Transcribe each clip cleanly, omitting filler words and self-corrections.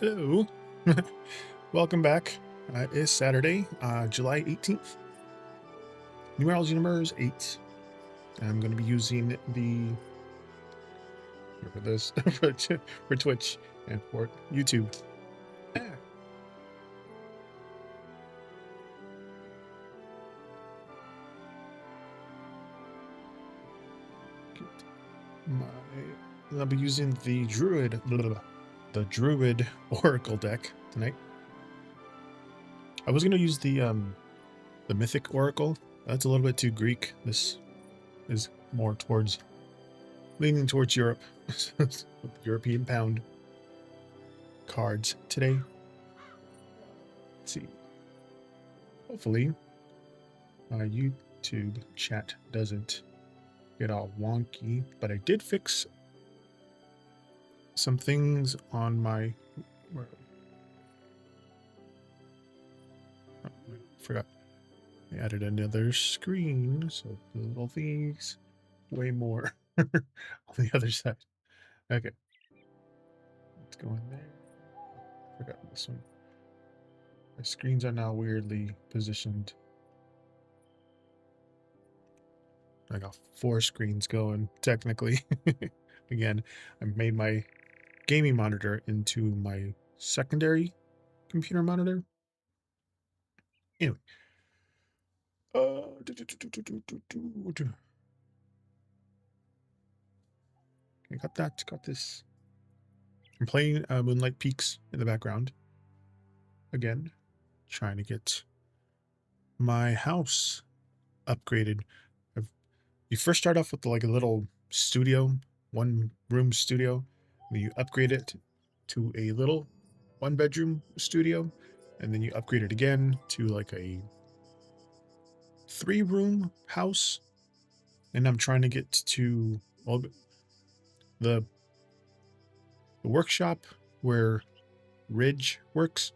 Hello. Welcome back. It is Saturday, July 18th. Numerology number is 8. I'm going to be using the for this for Twitch and for YouTube. Ah. I'll be using the Druid Oracle deck tonight. I was going to use the Mythic Oracle. That's a little bit too Greek. This is more leaning towards Europe. European pound cards today. Let's see. Hopefully my YouTube chat doesn't get all wonky, but I did fix some things on my oh, I forgot I added another screen, so the little things way more on the other side. Okay, let's go in there. Forgot this one. My screens are now weirdly positioned. I got 4 screens going technically. Again, I made my gaming monitor into my secondary computer monitor. Anyway. I got this. I'm playing Moonlight Peaks in the background. Again, trying to get my house upgraded. You first start off with like a little studio, 1-room studio. Then you upgrade it to a little 1-bedroom studio, and then you upgrade it again to like a 3-room house. And I'm trying to get to the workshop where Ridge works.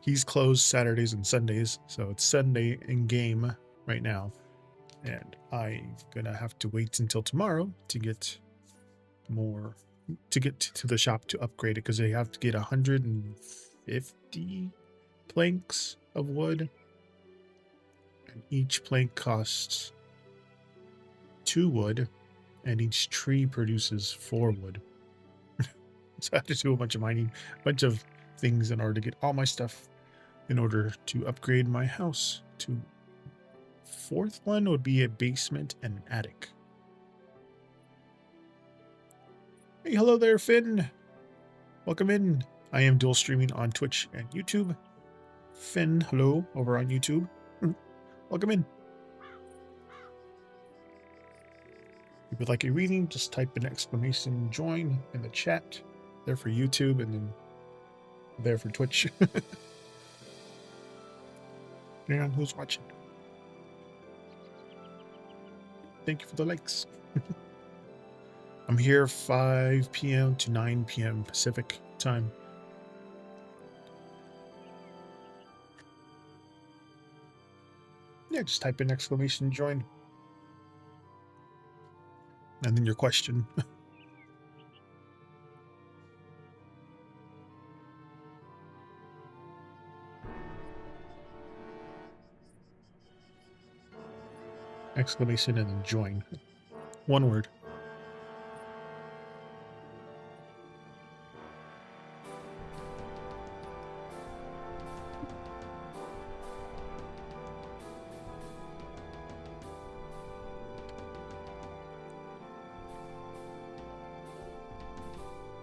He's closed Saturdays and Sundays, so it's Sunday in game right now. And I'm gonna have to wait until tomorrow to get to the shop to upgrade it, because they have to get 150 planks of wood, and each plank costs 2 wood, and each tree produces 4 wood. So I have to do a bunch of mining, a bunch of things in order to get all my stuff in order to upgrade my house to 4th one would be a basement and an attic. Hey, hello there, Finn. Welcome in. I am dual streaming on Twitch and YouTube. Finn, hello, over on YouTube. Welcome in. If you would like a reading, just type an exclamation join in the chat. There for YouTube and then there for Twitch. Depending on who's watching. Thank you for the likes. I'm here 5 p.m. to 9 p.m. Pacific time. Yeah, just type in exclamation join. And then your question. Exclamation and then join. One word.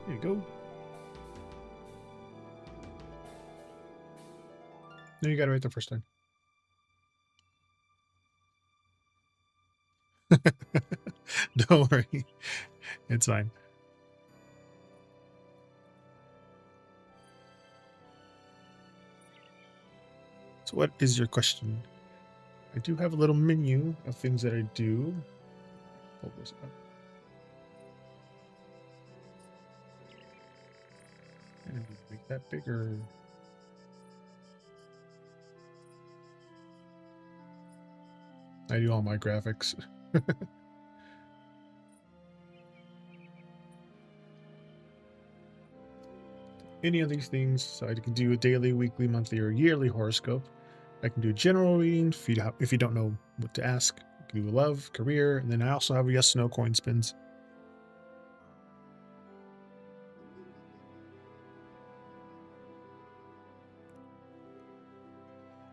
There you go. No, you got it right the first time. Don't worry. It's fine. So what is your question? I do have a little menu of things that I do. Pull this up. And make that bigger. I do all my graphics. any of these things. So I can do a daily, weekly, monthly, or yearly horoscope. I can do a general reading if you don't know what to ask. I can do love, career, and then I also have yes, no coin spins.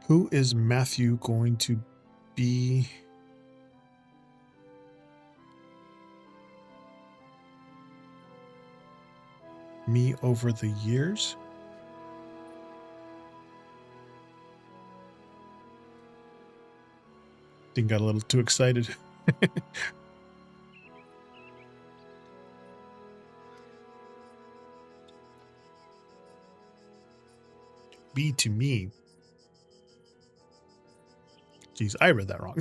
Who is Matthew going to be? Me over the years? I think got a little too excited. Be to me. Jeez, I read that wrong.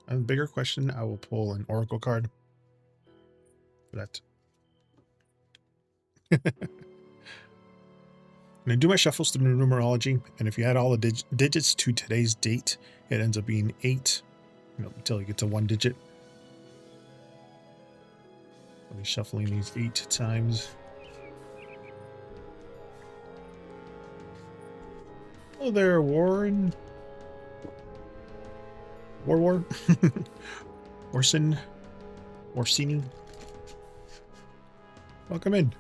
A bigger question, I will pull an oracle card for that. And I do my shuffles through numerology, and if you add all the digits to today's date, it ends up being 8, until you get to 1 digit. I'll be shuffling these 8 times. Hello there, Warren. War. Orsini. Welcome in.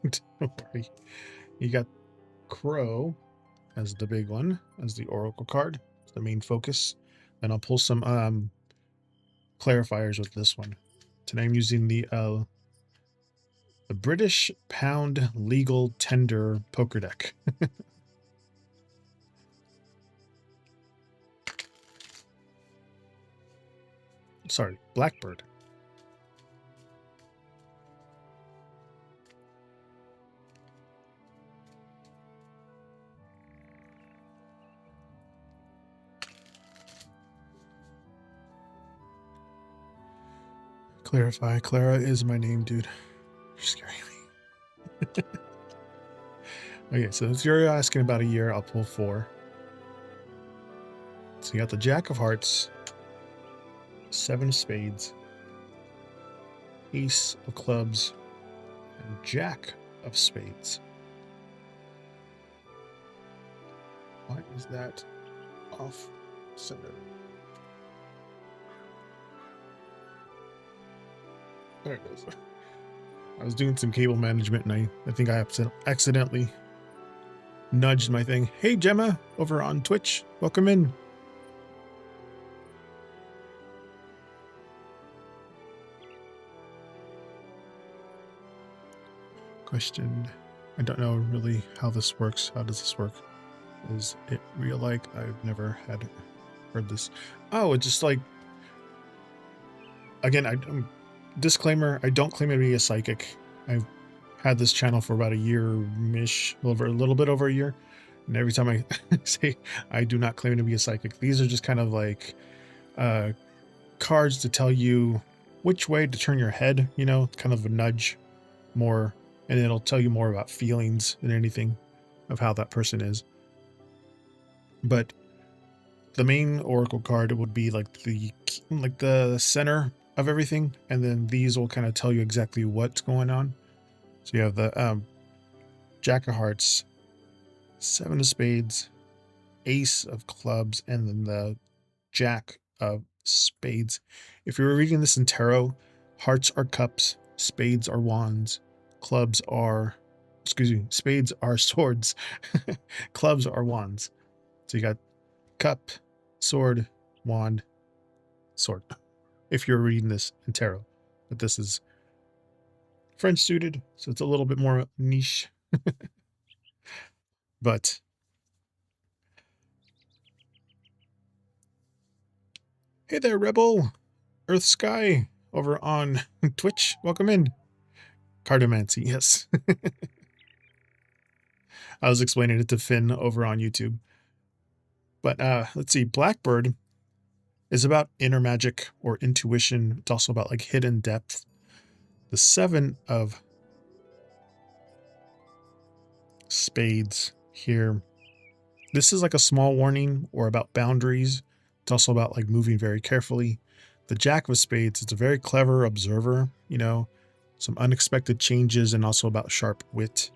Don't worry. You got Crow as the big one, as the oracle card, the main focus. And I'll pull some clarifiers with this one. Today I'm using the British Pound Legal Tender Poker Deck. Sorry, Blackbird. Clarify. Clara is my name, dude. You're scaring me. Okay, so if you're asking about a year, I'll pull 4. So you got the Jack of Hearts, 7 of Spades, Ace of Clubs, and Jack of Spades. Why is that off center? There it is. I was doing some cable management and I think I accidentally nudged my thing. Hey, Gemma, over on Twitch. Welcome in. Question. I don't know really how this works. How does this work? Is it real like? I've never heard this. Oh, it's just like, again, disclaimer, I don't claim to be a psychic. I've had this channel for about a year-ish, a little bit over a year. And every time I say I do not claim to be a psychic, these are just kind of like cards to tell you which way to turn your head, kind of a nudge more, and it'll tell you more about feelings than anything of how that person is. But the main oracle card would be like the center of everything, and then these will kind of tell you exactly what's going on. So you have the Jack of Hearts, 7 of Spades, Ace of Clubs, and then the Jack of Spades. If you were reading this in tarot, hearts are cups, spades are wands, spades are swords, clubs are wands. So you got cup, sword, wand, sword. If you're reading this in tarot, but this is French suited, so it's a little bit more niche. But hey there, Rebel Earth Sky over on Twitch. Welcome in. Cardomancy, yes. I was explaining it to Finn over on YouTube. But let's see, Blackbird is about inner magic or intuition. It's also about like hidden depth. The 7 of spades here. This is like a small warning or about boundaries. It's also about like moving very carefully. The Jack of spades, it's a very clever observer, some unexpected changes and also about sharp wit.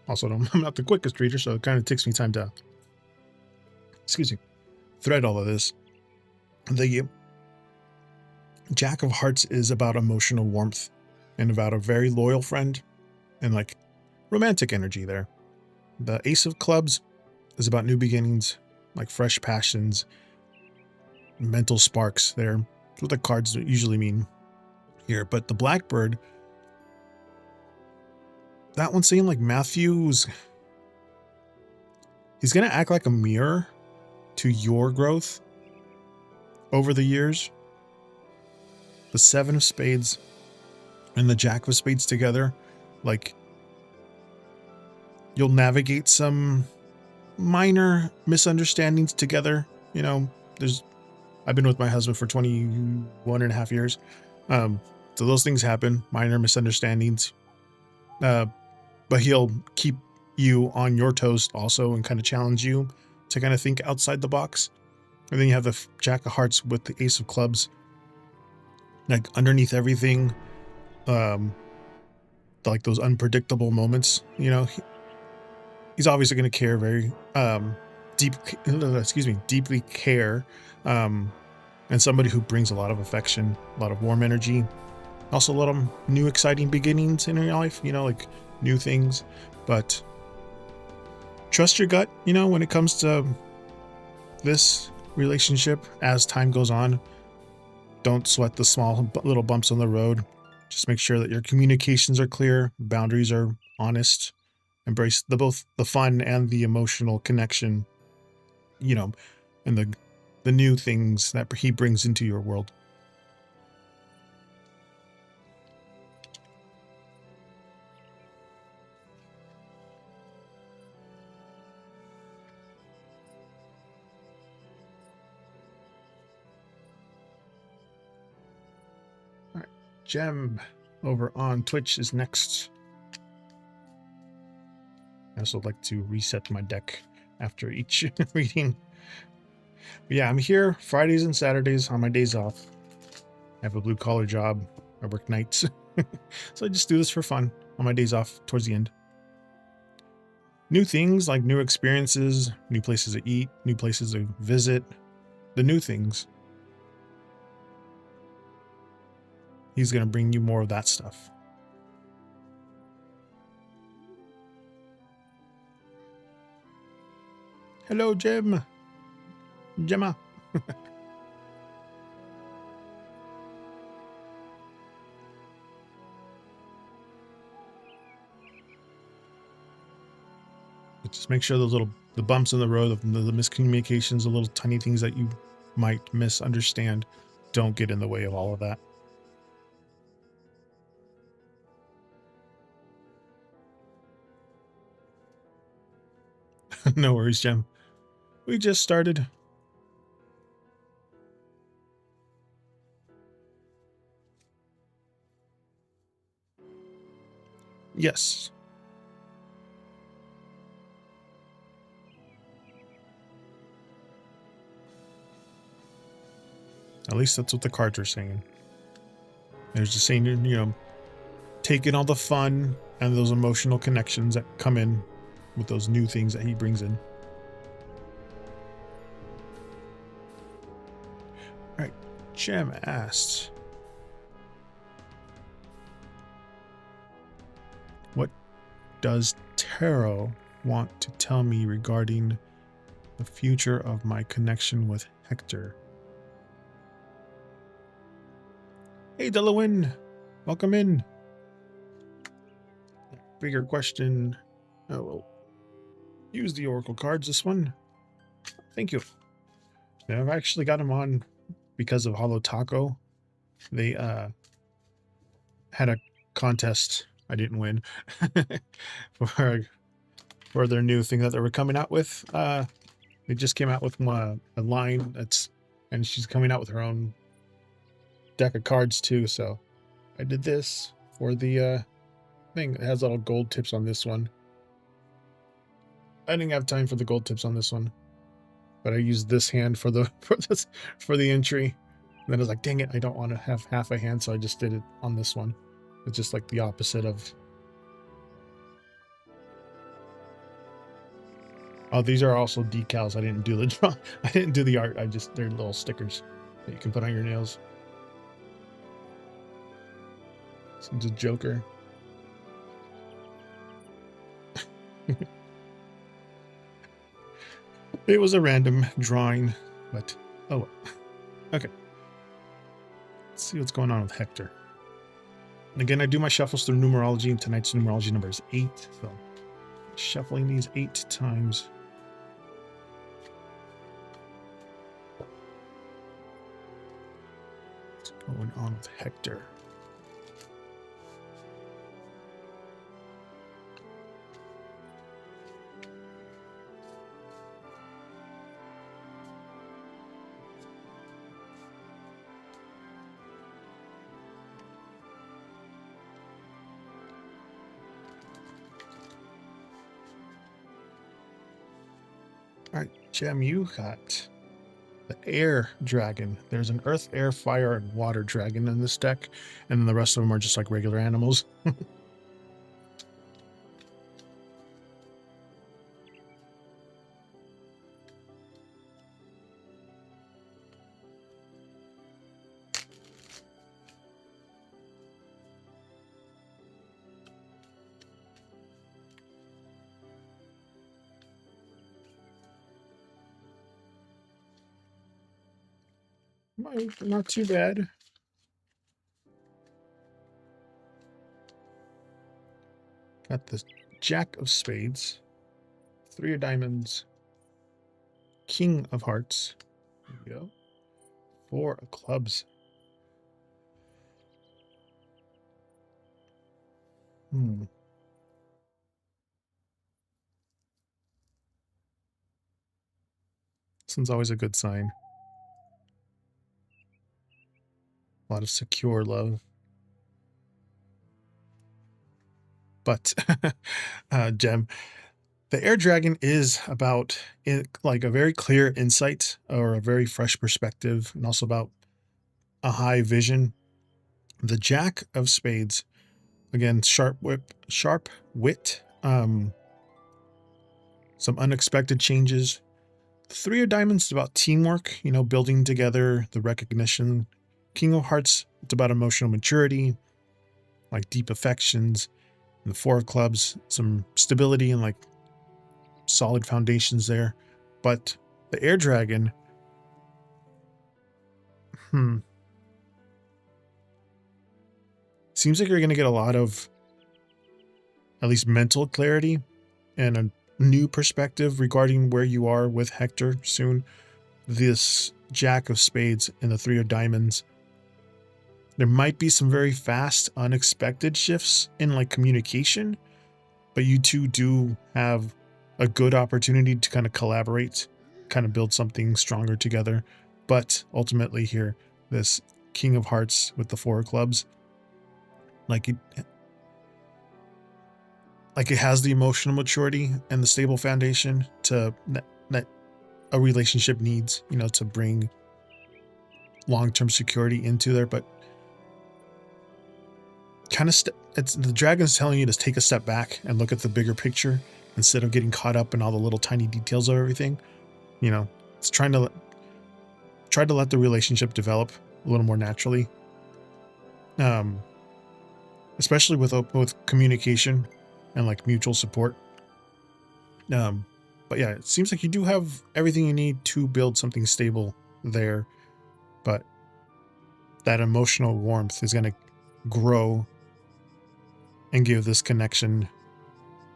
Also, I'm not the quickest reader, so it kind of takes me time to, thread all of this. The Jack of Hearts is about emotional warmth and about a very loyal friend and like romantic energy there. The Ace of Clubs is about new beginnings, like fresh passions, mental sparks there. That's what the cards usually mean here. But the Blackbird, that one's saying like Matthew's, he's going to act like a mirror to your growth over the years. The 7 of spades and the Jack of spades together, like you'll navigate some minor misunderstandings together. I've been with my husband for 21 and a half years. So those things happen, minor misunderstandings. But he'll keep you on your toes also and kind of challenge you to kind of think outside the box. And then you have the Jack of Hearts with the Ace of Clubs. Like underneath everything, like those unpredictable moments, he's obviously going to care very deeply care, and somebody who brings a lot of affection, a lot of warm energy, also a lot of new exciting beginnings in your life, like new things. But trust your gut, when it comes to this relationship. As time goes on, don't sweat the small little bumps on the road. Just make sure that your communications are clear, boundaries are honest, embrace both the fun and the emotional connection, and the new things that he brings into your world. All right, Gem over on Twitch is next. I also like to reset my deck after each reading. But yeah, I'm here Fridays and Saturdays on my days off. I have a blue collar job. I work nights. So I just do this for fun on my days off towards the end. New things like new experiences, new places to eat, new places to visit, the new things. He's going to bring you more of that stuff. Hello, Gemma. Just make sure the bumps in the road, the miscommunications, the little tiny things that you might misunderstand don't get in the way of all of that. No worries, Gem. We just started. Yes. At least that's what the cards are saying. They're just saying, take in all the fun and those emotional connections that come in with those new things that he brings in. All right, Gem asked, what does tarot want to tell me regarding the future of my connection with Hector? Hey, Delawin, welcome in. Bigger question. Oh, well, use the Oracle cards this one. Thank you. Now, I've actually got them on because of Holo Taco. They had a contest I didn't win for their new thing that they were coming out with. They just came out with a line and she's coming out with her own deck of cards too. So I did this for the thing. It has little gold tips on this one. I didn't have time for the gold tips on this one, but I used this hand for the entry. And then I was like, dang it, I don't want to have half a hand, so I just did it on this one. It's just like the opposite of. Oh, these are also decals. I didn't do the draw. I didn't do the art. They're little stickers that you can put on your nails. Seems a Joker. It was a random drawing, but oh, okay. Let's see what's going on with Hector. And again, I do my shuffles through numerology, and tonight's numerology number is 8. So shuffling these 8 times. What's going on with Hector? All right, Gem, you got the air dragon. There's an earth, air, fire, and water dragon in this deck, and then the rest of them are just like regular animals. Not too bad. Got the Jack of Spades, 3 of Diamonds, King of Hearts, there we go, 4 of Clubs. This one's always a good sign. A lot of secure love. But, Gem, the air dragon is about like a very clear insight or a very fresh perspective, and also about a high vision. The Jack of Spades, again, sharp wit, some unexpected changes. 3 of Diamonds is about teamwork, building together, the recognition. King of Hearts, it's about emotional maturity, like deep affections. And the 4 of Clubs, some stability and like solid foundations there. But the air dragon, seems like you're going to get a lot of at least mental clarity and a new perspective regarding where you are with Hector soon. This Jack of Spades and the 3 of Diamonds, there might be some very fast, unexpected shifts in like communication, but you two do have a good opportunity to kind of collaborate, kind of build something stronger together. But ultimately here, this King of Hearts with the 4 of Clubs, like it has the emotional maturity and the stable foundation that a relationship needs, to bring long-term security into there. But kind of the dragon's telling you to take a step back and look at the bigger picture instead of getting caught up in all the little tiny details of everything. It's trying to let the relationship develop a little more naturally, especially with communication and like mutual support. But yeah, it seems like you do have everything you need to build something stable there, but that emotional warmth is going to grow and give this connection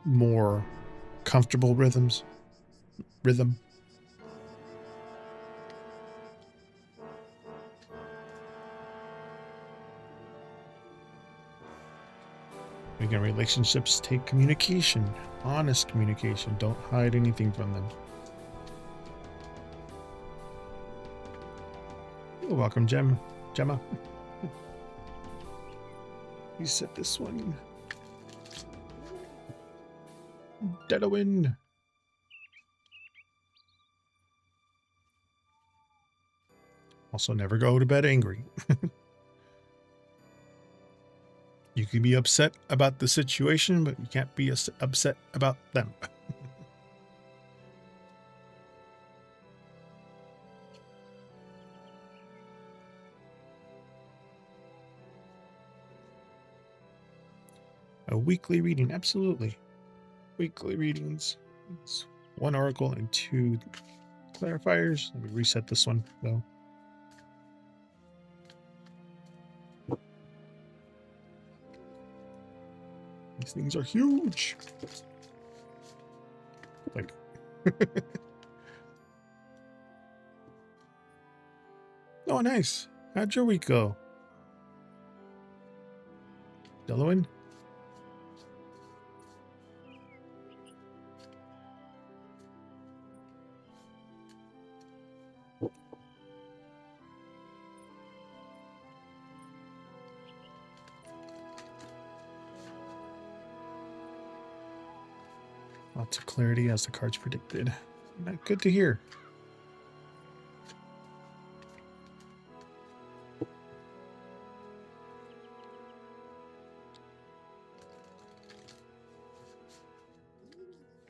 more comfortable rhythm. Again, relationships take communication, honest communication. Don't hide anything from them. You're welcome, Gemma. You set this one. Deadowin. Also, never go to bed angry. You can be upset about the situation, but you can't be upset about them. A weekly reading, absolutely. Weekly readings. It's 1 oracle and 2 clarifiers. Let me reset this one, though. These things are huge. Like, oh, nice. How'd your week go? Delawin? Lots of clarity as the cards predicted. Good to hear.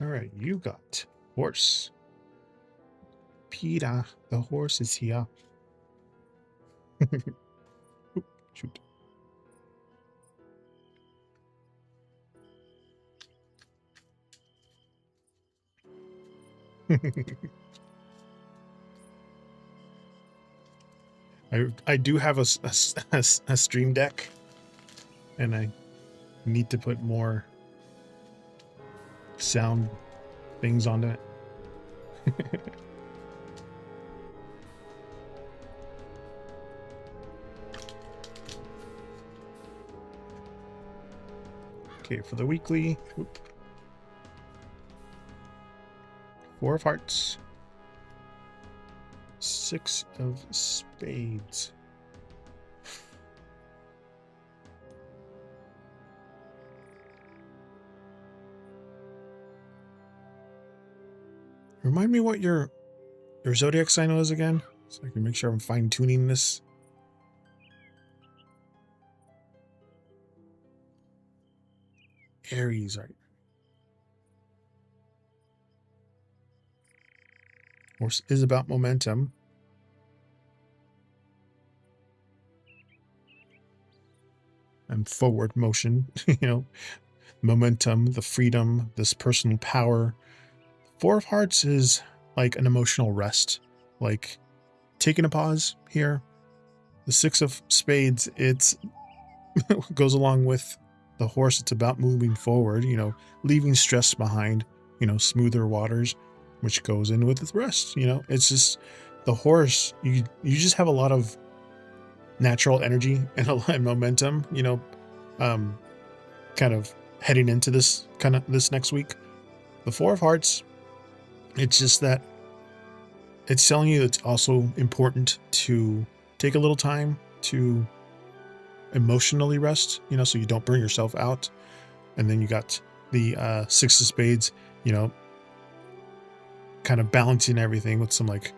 All right, you got horse. Peter, the horse is here. Oop, shoot. I do have a stream deck, and I need to put more sound things on it. Okay, for the weekly, 4 of hearts, 6 of spades. Remind me what your zodiac sign was again, so I can make sure I'm fine-tuning this. Aries, right? Horse is about momentum. And forward motion, you know, momentum, the freedom, this personal power. 4 of hearts is like an emotional rest, like taking a pause here. The 6 of spades, it's goes along with the horse. It's about moving forward, you know, leaving stress behind, you know, smoother waters, which goes in with the rest. You know, it's just the horse. You just have a lot of natural energy and a lot of momentum, you know, kind of heading into this next week. The 4 of hearts, it's just that it's telling you it's also important to take a little time to emotionally rest, you know, so you don't burn yourself out. And then you got the 6 of spades, you know, kind of balancing everything with some like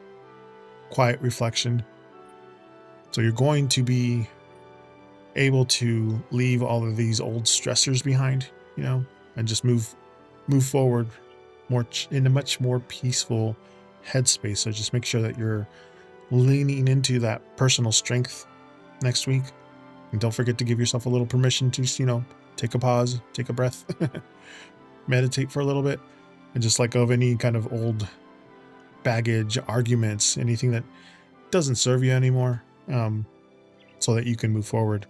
quiet reflection. So you're going to be able to leave all of these old stressors behind, you know, and just move forward more in a much more peaceful headspace. So just make sure that you're leaning into that personal strength next week. And don't forget to give yourself a little permission to, you know, take a pause, take a breath, meditate for a little bit, and just let go of any kind of old baggage, arguments, anything that doesn't serve you anymore, so that you can move forward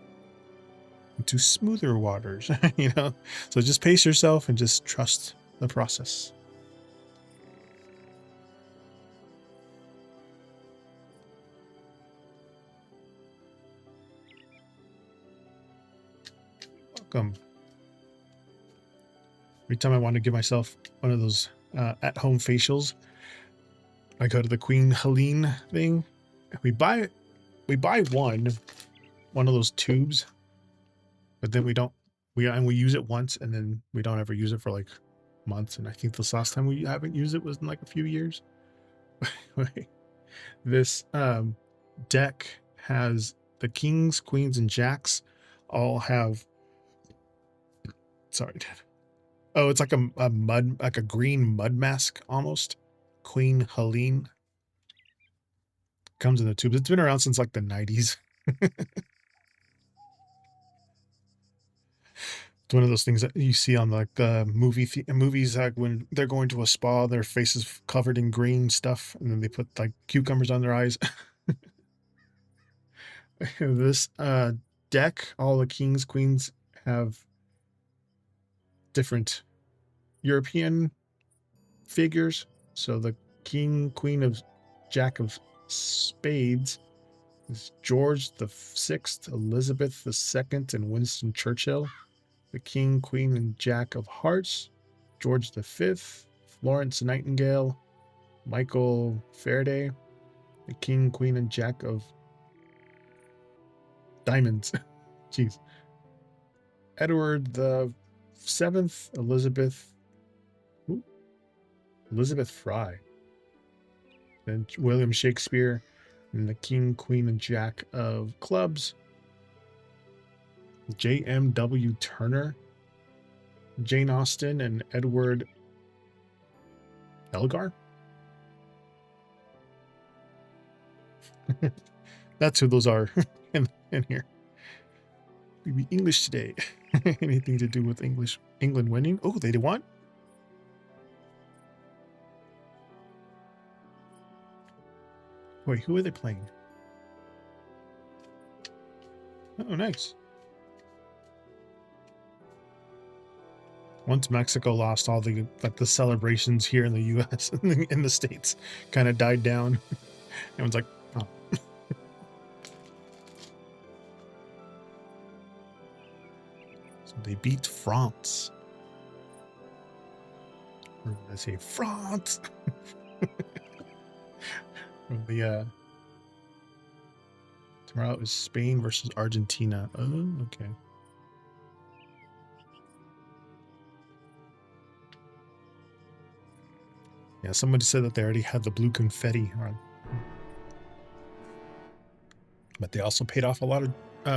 into smoother waters, you know. So just pace yourself and just trust the process. welcome. Every time I want to give myself one of those at-home facials, I go to the Queen Helene thing. We buy one of those tubes, but then we use it once, and then we don't ever use it for like months. And I think this last time we haven't used it was in like a few years. This deck has the kings, queens, and jacks all have. Sorry, Dad. Oh, it's like a mud, like a green mud mask almost. Queen Helene comes in the tubes. It's been around since like the 90s. It's one of those things that you see on like movies, like when they're going to a spa, their face is covered in green stuff, and then they put like cucumbers on their eyes. This deck, all the kings, queens have different European figures. So the king, queen of jack of spades is George the Sixth, Elizabeth the Second, and Winston Churchill. The king, queen, and jack of hearts, George the Fifth, Florence Nightingale, Michael Faraday. The king, queen, and jack of diamonds. Jeez. Edward the Seventh, Elizabeth Fry. Then William Shakespeare, and the king, queen, and jack of clubs, J.M.W. Turner, Jane Austen, and Edward Elgar. That's who those are in here. We be English today. Anything to do with England winning? Oh, they won? Wait, who are they playing? Oh, nice. Once Mexico lost, all the celebrations here in the U.S. in the States kind of died down. Everyone's like, oh. So they beat France. Or did I say France? Tomorrow is Spain versus Argentina. Oh, okay. Yeah, somebody said that they already had the blue confetti on. But they also paid off a lot of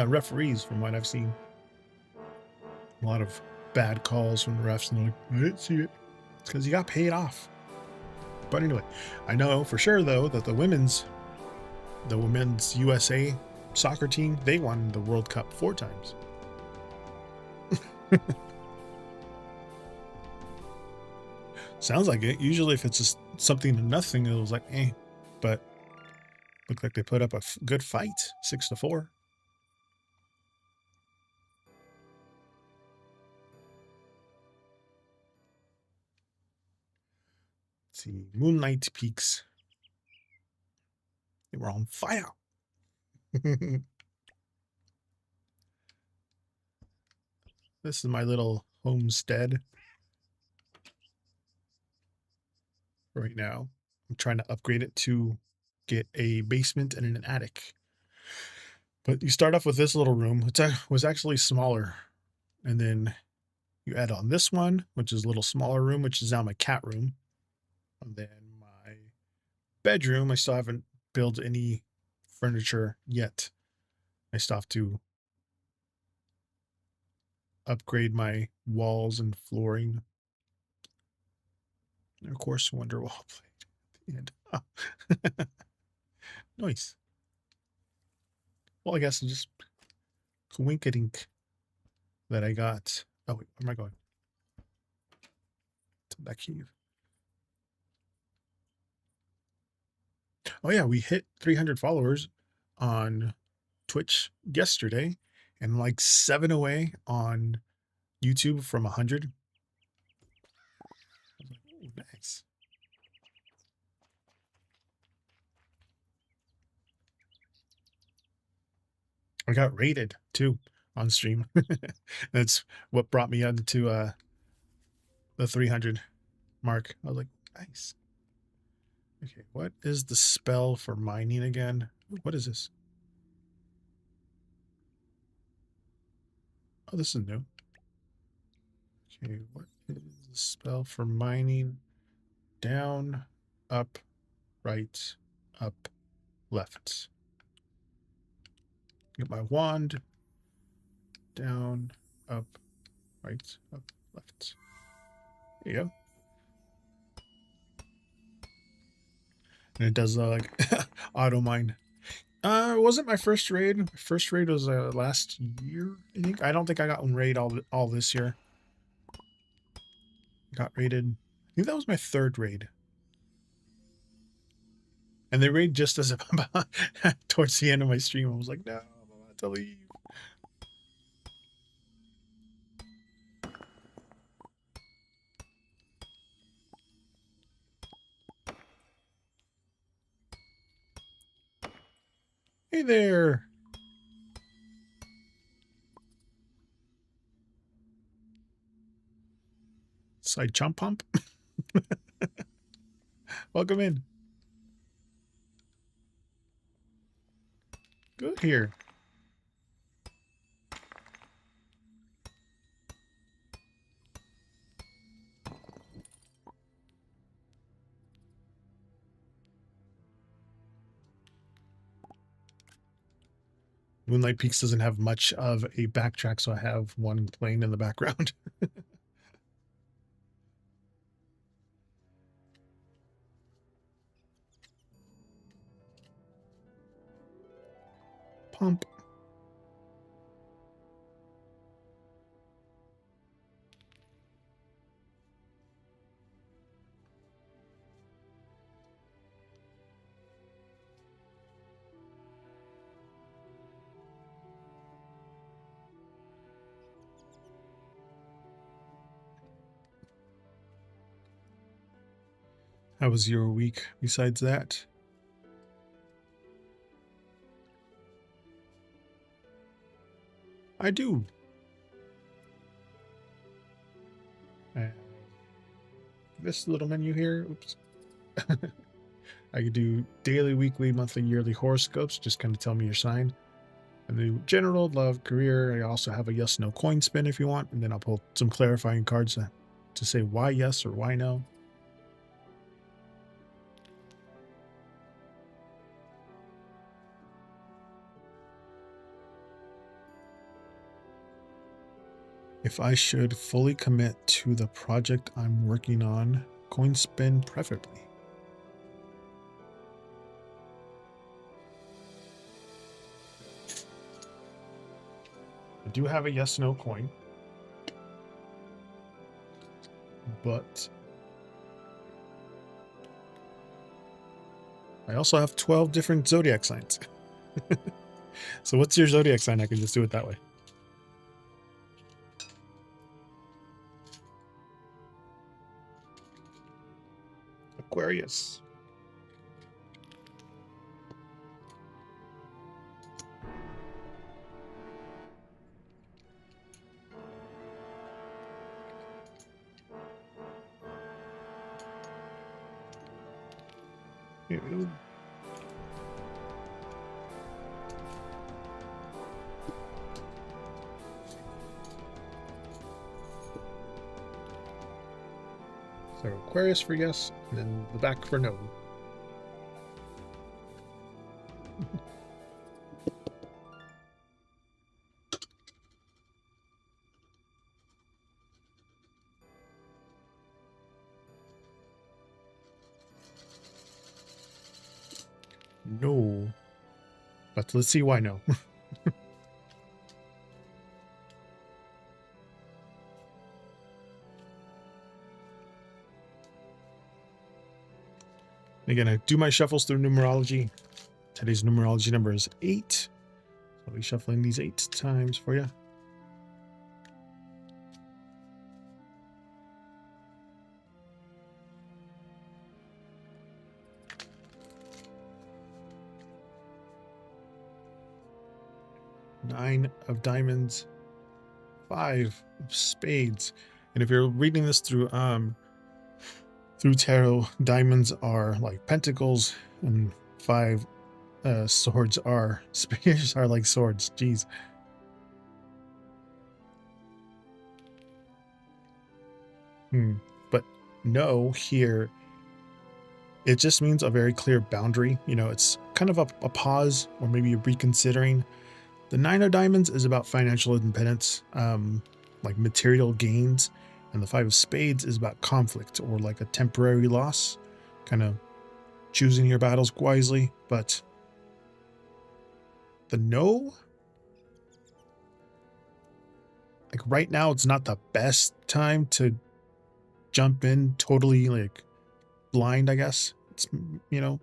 referees from what I've seen. A lot of bad calls from the refs, and they're like, I didn't see it. It's because you got paid off. But anyway, I know for sure, though, that the women's USA soccer team, they won the World Cup 4 times. Sounds like it. Usually if it's just something to nothing, it was like, eh. But looked like they put up a good fight, 6-4. Let's see, Moonlight Peaks. They were on fire. This is my little homestead right now. I'm trying to upgrade it to get a basement and an attic. But you start off with this little room, which was actually smaller. And then you add on this one, which is a little smaller room, which is now my cat room. And then my bedroom, I still haven't built any furniture yet. I still have to upgrade my walls and flooring. And of course, Wonderwall played at the end. Nice. Well, I guess I'm just coinkadink that I got. Oh, wait, where am I going? To that cave. Oh, yeah, we hit 300 followers on Twitch yesterday and like 7 away on YouTube from 100. I was like, ooh, nice. I got rated too. on stream. That's what brought me into the 300 mark. I was like, nice. Okay, what is the spell for mining again? What is this? Oh, this is new. Okay, what is the spell for mining? Down, up, right, up, left. Get my wand. Down, up, right, up, left. There you go. And it does like auto mine. It wasn't my first raid. My first raid was last year, I think. I don't think I got one raid all this year. Got raided. I think that was my third raid. And they raid just as towards the end of my stream. I was like, no, I'm about to leave. Hey there. Side chomp pump. Welcome in. Good here. Moonlight Peaks doesn't have much of a backtrack, so I have one playing in the background. Pump. How was your week besides that? I do. This little menu here, oops. I could do daily, weekly, monthly, yearly horoscopes, just kind of tell me your sign. And the general, love, career. I also have a yes, no coin spin if you want. And then I'll pull some clarifying cards to say why yes or why no. If I should fully commit to the project I'm working on, coin spin preferably. I do have a yes, no coin. But I also have 12 different zodiac signs. So what's your zodiac sign? I can just do it that way. Aquarius. Ew. So Aquarius for yes, and then the back for no. No. But let's see why no. Again, I do my shuffles through numerology. Today's numerology number is 8. So I'll be shuffling these 8 times for you. Nine of diamonds. 5 of spades. And if you're reading this through tarot, diamonds are like pentacles, and 5 swords are spears are like swords. Jeez. But no, here it just means a very clear boundary. You know, it's kind of a pause, or maybe you're reconsidering. The 9 of diamonds is about financial independence, like material gains, and the 5 of spades is about conflict or like a temporary loss, kind of choosing your battles wisely. But the no, like right now, it's not the best time to jump in totally like blind, I guess. It's, you know,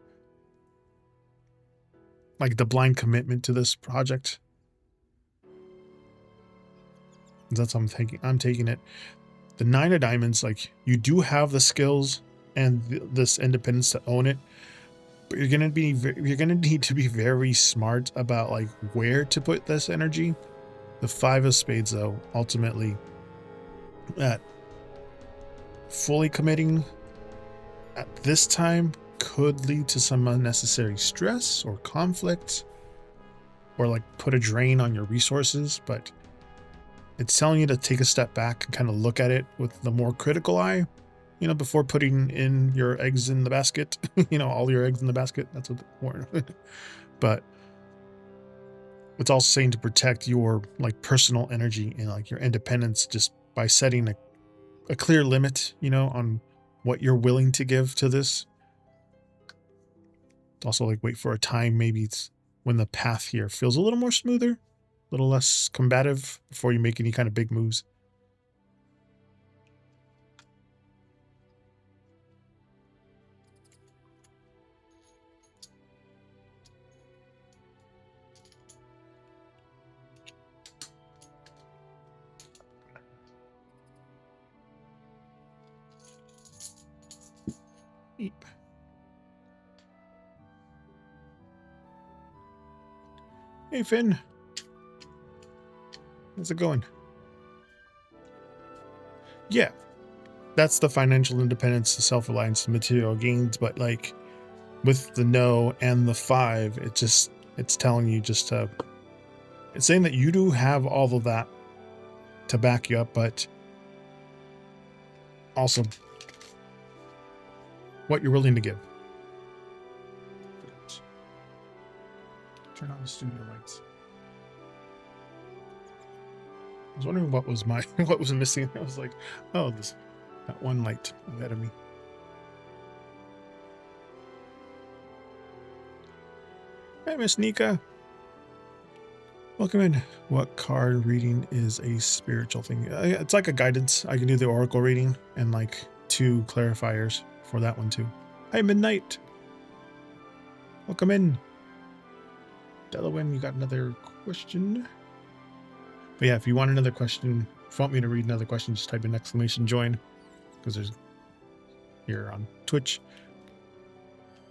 like the blind commitment to this project. That's what I'm taking it. The 9 of diamonds, like you do have the skills and this independence to own it, but you're gonna need to be very smart about like where to put this energy. The 5 of spades, though, ultimately, at fully committing at this time could lead to some unnecessary stress or conflict, or like put a drain on your resources. But it's telling you to take a step back and kind of look at it with the more critical eye, you know, before putting in your eggs in the basket. You know, all your eggs in the basket. That's what the word. But it's also saying to protect your like personal energy and like your independence, just by setting a clear limit, you know, on what you're willing to give to this. Also, like, wait for a time, maybe it's when the path here feels a little more smoother, a little less combative, before you make any kind of big moves. Eep. Hey, Finn. How's it going? Yeah, that's the financial independence, the self-reliance, the material gains. But like with the no and the 5, it's telling you just to, it's saying that you do have all of that to back you up, but also what you're willing to give. Turn on the studio lights. I was wondering what was what was missing. I was like, oh, that one light ahead of me. Hey, Miss Nika. Welcome in. What card reading is a spiritual thing? It's like a guidance. I can do the oracle reading and like 2 clarifiers for that one too. Hi, Midnight. Welcome in. Delawin, you got another question? But yeah, if you want another question, if you want me to read another question, just type in !join, because there's here on Twitch.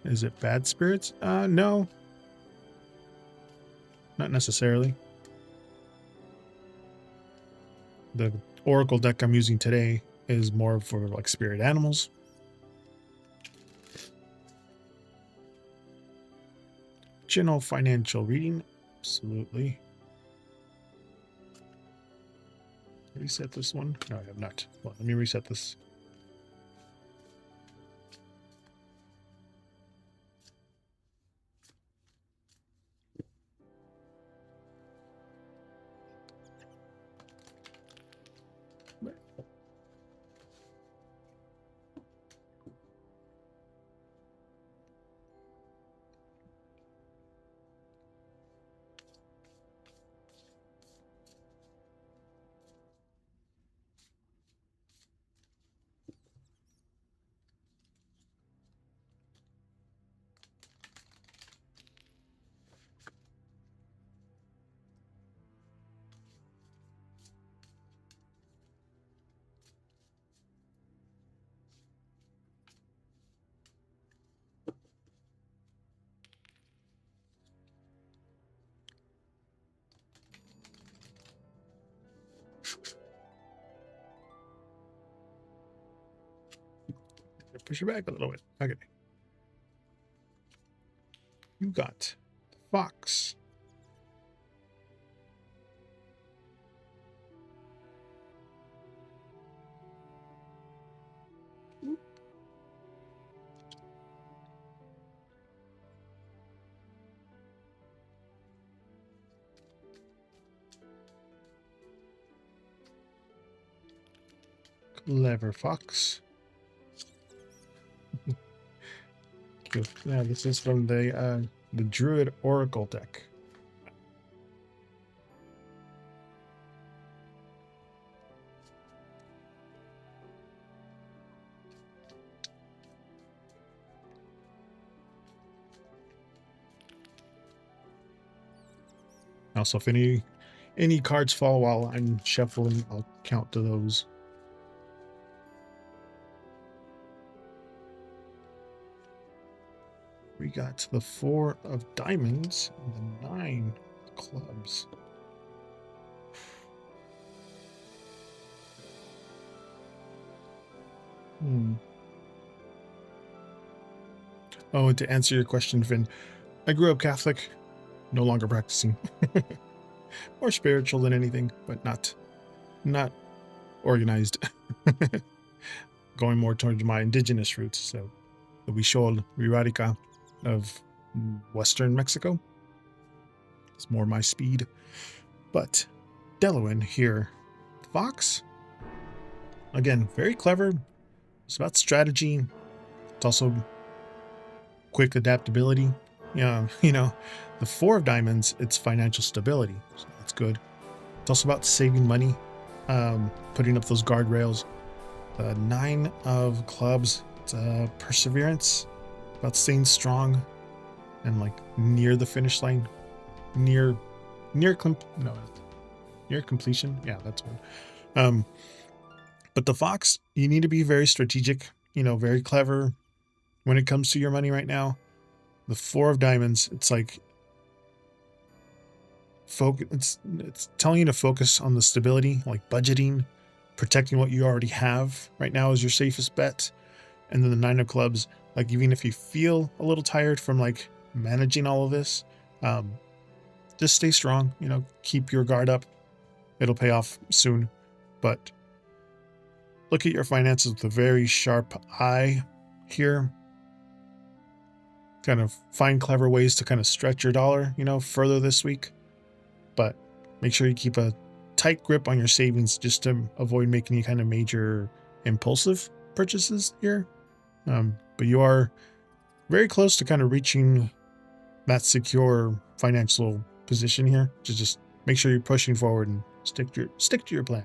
Is it bad spirits? No. Not necessarily. The oracle deck I'm using today is more for like spirit animals. General financial reading. Absolutely. Reset this one. No, I have not. Well, let me reset this. push it back a little bit. Okay. You got the fox. Clever fox. Yeah, this is from the Druid Oracle deck. Also, if any cards fall while I'm shuffling, I'll count to those. We got the 4 of diamonds and the 9 of clubs. Oh, and to answer your question, Finn, I grew up Catholic, no longer practicing. More spiritual than anything, but not organized. Going more towards my indigenous roots. So the Huichol Rurarica of Western Mexico. It's more my speed. But Delawin here, Fox, again, very clever. It's about strategy. It's also quick adaptability. Yeah, the 4 of diamonds, it's financial stability. So that's good. It's also about saving money, putting up those guardrails. The 9 of clubs, it's perseverance, about staying strong and like near the finish line, near completion. Yeah, that's one. But the fox, you need to be very strategic, very clever when it comes to your money right now. The 4 of diamonds, it's like it's telling you to focus on the stability, like budgeting, protecting what you already have right now is your safest bet. And then the 9 of clubs, like even if you feel a little tired from like managing all of this, just stay strong, keep your guard up. It'll pay off soon. But look at your finances with a very sharp eye here. Kind of find clever ways to kind of stretch your dollar, further this week. But make sure you keep a tight grip on your savings just to avoid making any kind of major impulsive purchases here. But you are very close to kind of reaching that secure financial position here. Just make sure you're pushing forward and stick to your plan.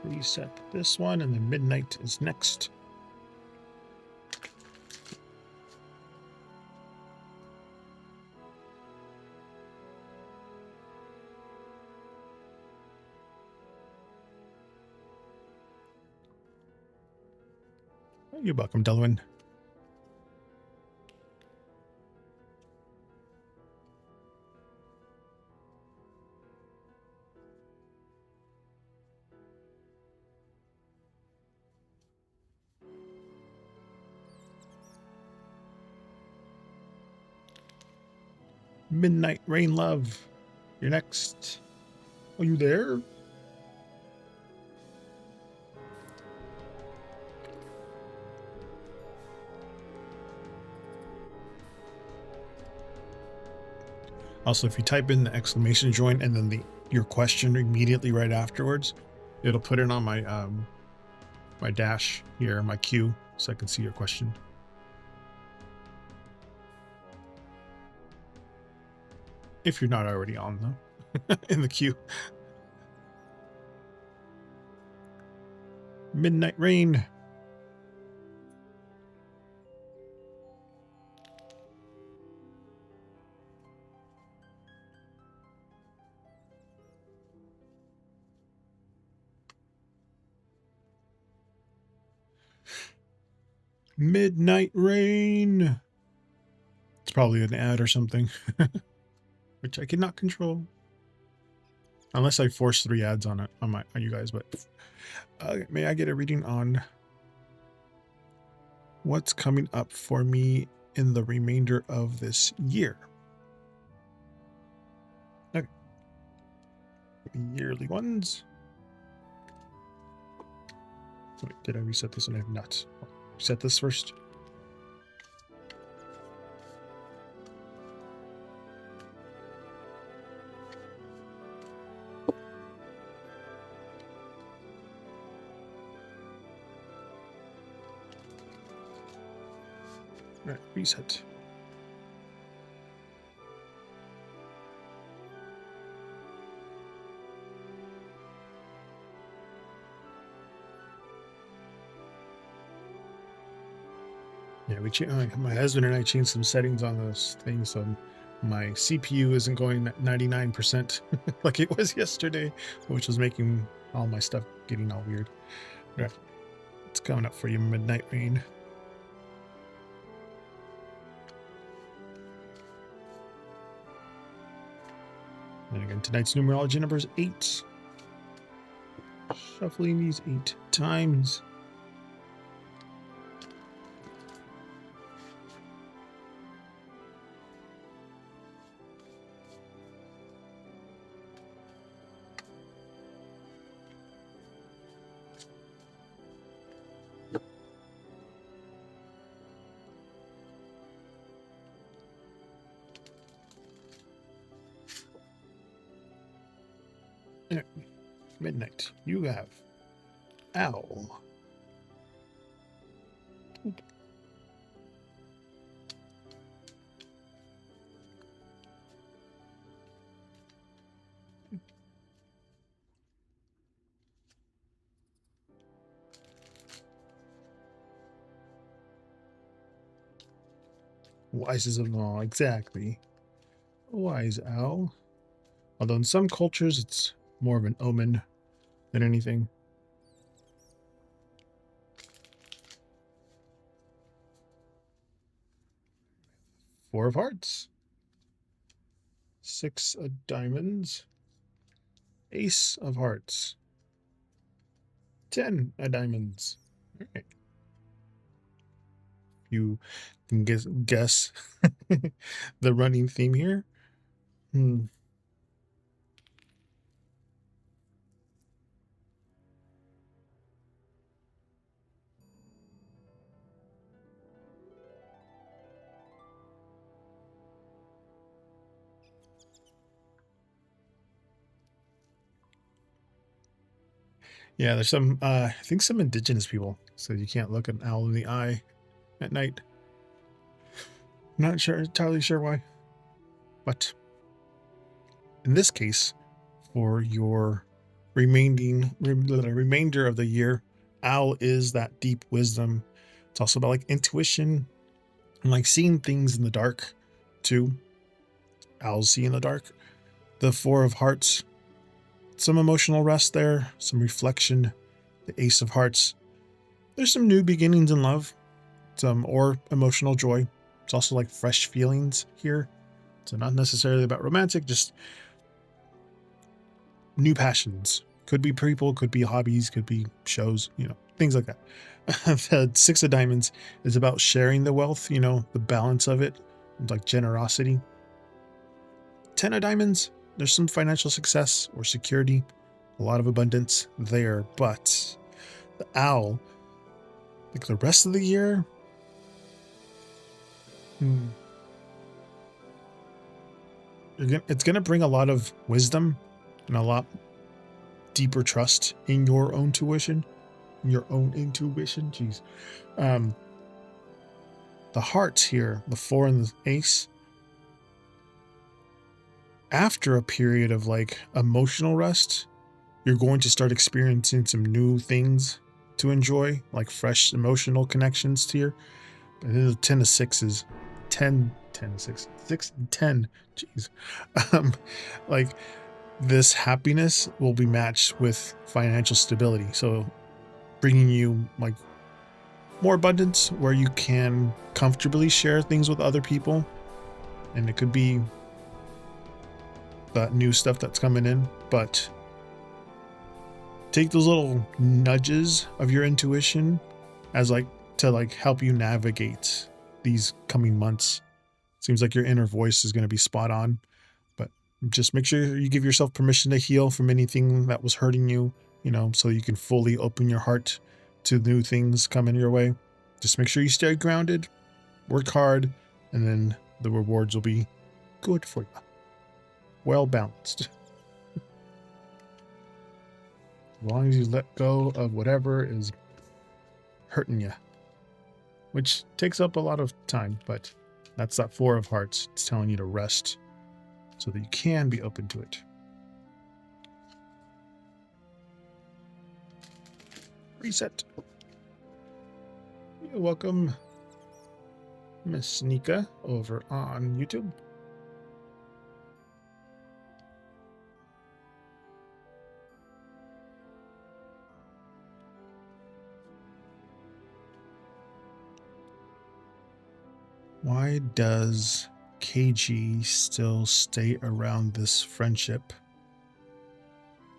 Reset this one, and then midnight is next. You're welcome, Delwyn. Midnight Rain Love, you're next. Are you there? Also, if you type in the exclamation join and then your question immediately right afterwards, it'll put it on my my dash here, my queue, so I can see your question. If you're not already on though, in the queue. Midnight Rain. Midnight Rain. It's probably an ad or something, which I cannot control. Unless I force 3 ads on it on you guys, but may I get a reading on what's coming up for me in the remainder of this year? Okay. Yearly ones. Wait, did I reset this? And I have not. Reset this first. All right, reset. Yeah, my husband and I changed some settings on those things, so my CPU isn't going at 99% like it was yesterday, which was making all my stuff getting all weird. Yeah, it's coming up for you, Midnight Rain. And again, tonight's numerology number is 8. Shuffling these 8 times. Midnight, you have Owl. Wisest of all, exactly. Wise Owl. Although in some cultures it's more of an omen than anything. Four of Hearts. 6 of Diamonds. Ace of Hearts. 10 of Diamonds. All right. You can guess the running theme here. Yeah, there's some, I think some indigenous people, so you can't look an owl in the eye at night. Not sure, entirely sure why. But in this case, for your remainder of the year, owl is that deep wisdom. It's also about like intuition and like seeing things in the dark too. Owls see in the dark. The 4 of Hearts, some emotional rest there, some reflection. The Ace of Hearts, there's some new beginnings in love, or emotional joy. It's also like fresh feelings here. So not necessarily about romantic, just new passions. Could be people, could be hobbies, could be shows, things like that. The 6 of Diamonds is about sharing the wealth, the balance of it, like generosity. 10 of Diamonds, there's some financial success or security, a lot of abundance there. But the owl, like the rest of the year, it's going to bring a lot of wisdom and a lot deeper trust in your own intuition. Jeez. The hearts here, the 4 and the Ace, after a period of like emotional rest, you're going to start experiencing some new things to enjoy, like fresh emotional connections to your. And then the 10 of 6 10 6 6 and 10. Jeez. Like this happiness will be matched with financial stability, so bringing you like more abundance where you can comfortably share things with other people. And it could be that new stuff that's coming in, but take those little nudges of your intuition as like to like help you navigate these coming months. Seems like your inner voice is going to be spot on, but just make sure you give yourself permission to heal from anything that was hurting you, you know, so you can fully open your heart to new things coming your way. Just make sure you stay grounded, work hard, and then the rewards will be good for you. Well balanced. As long as you let go of whatever is hurting you, which takes up a lot of time, but that's that Four of Hearts. It's telling you to rest so that you can be open to it. Reset. You're welcome, Miss Nika, over on YouTube. Why does KG still stay around this friendship?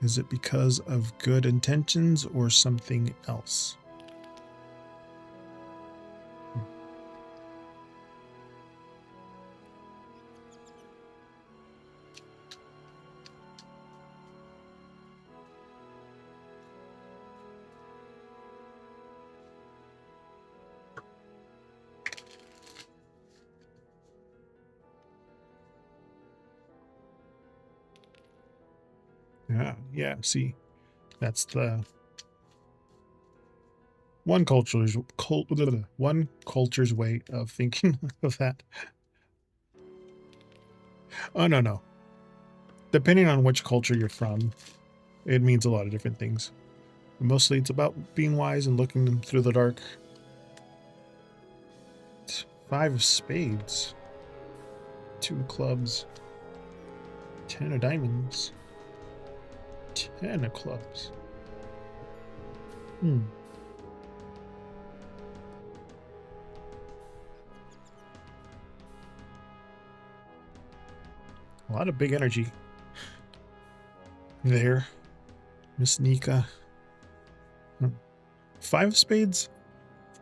Is it because of good intentions or something else? Yeah, see, that's the one culture's way of thinking of that. Oh, no. Depending on which culture you're from, it means a lot of different things. But mostly it's about being wise and looking through the dark. Five of Spades. Two of Clubs. 10 of Diamonds. 10 of Clubs. A lot of big energy there, Miss Nika. Five of Spades,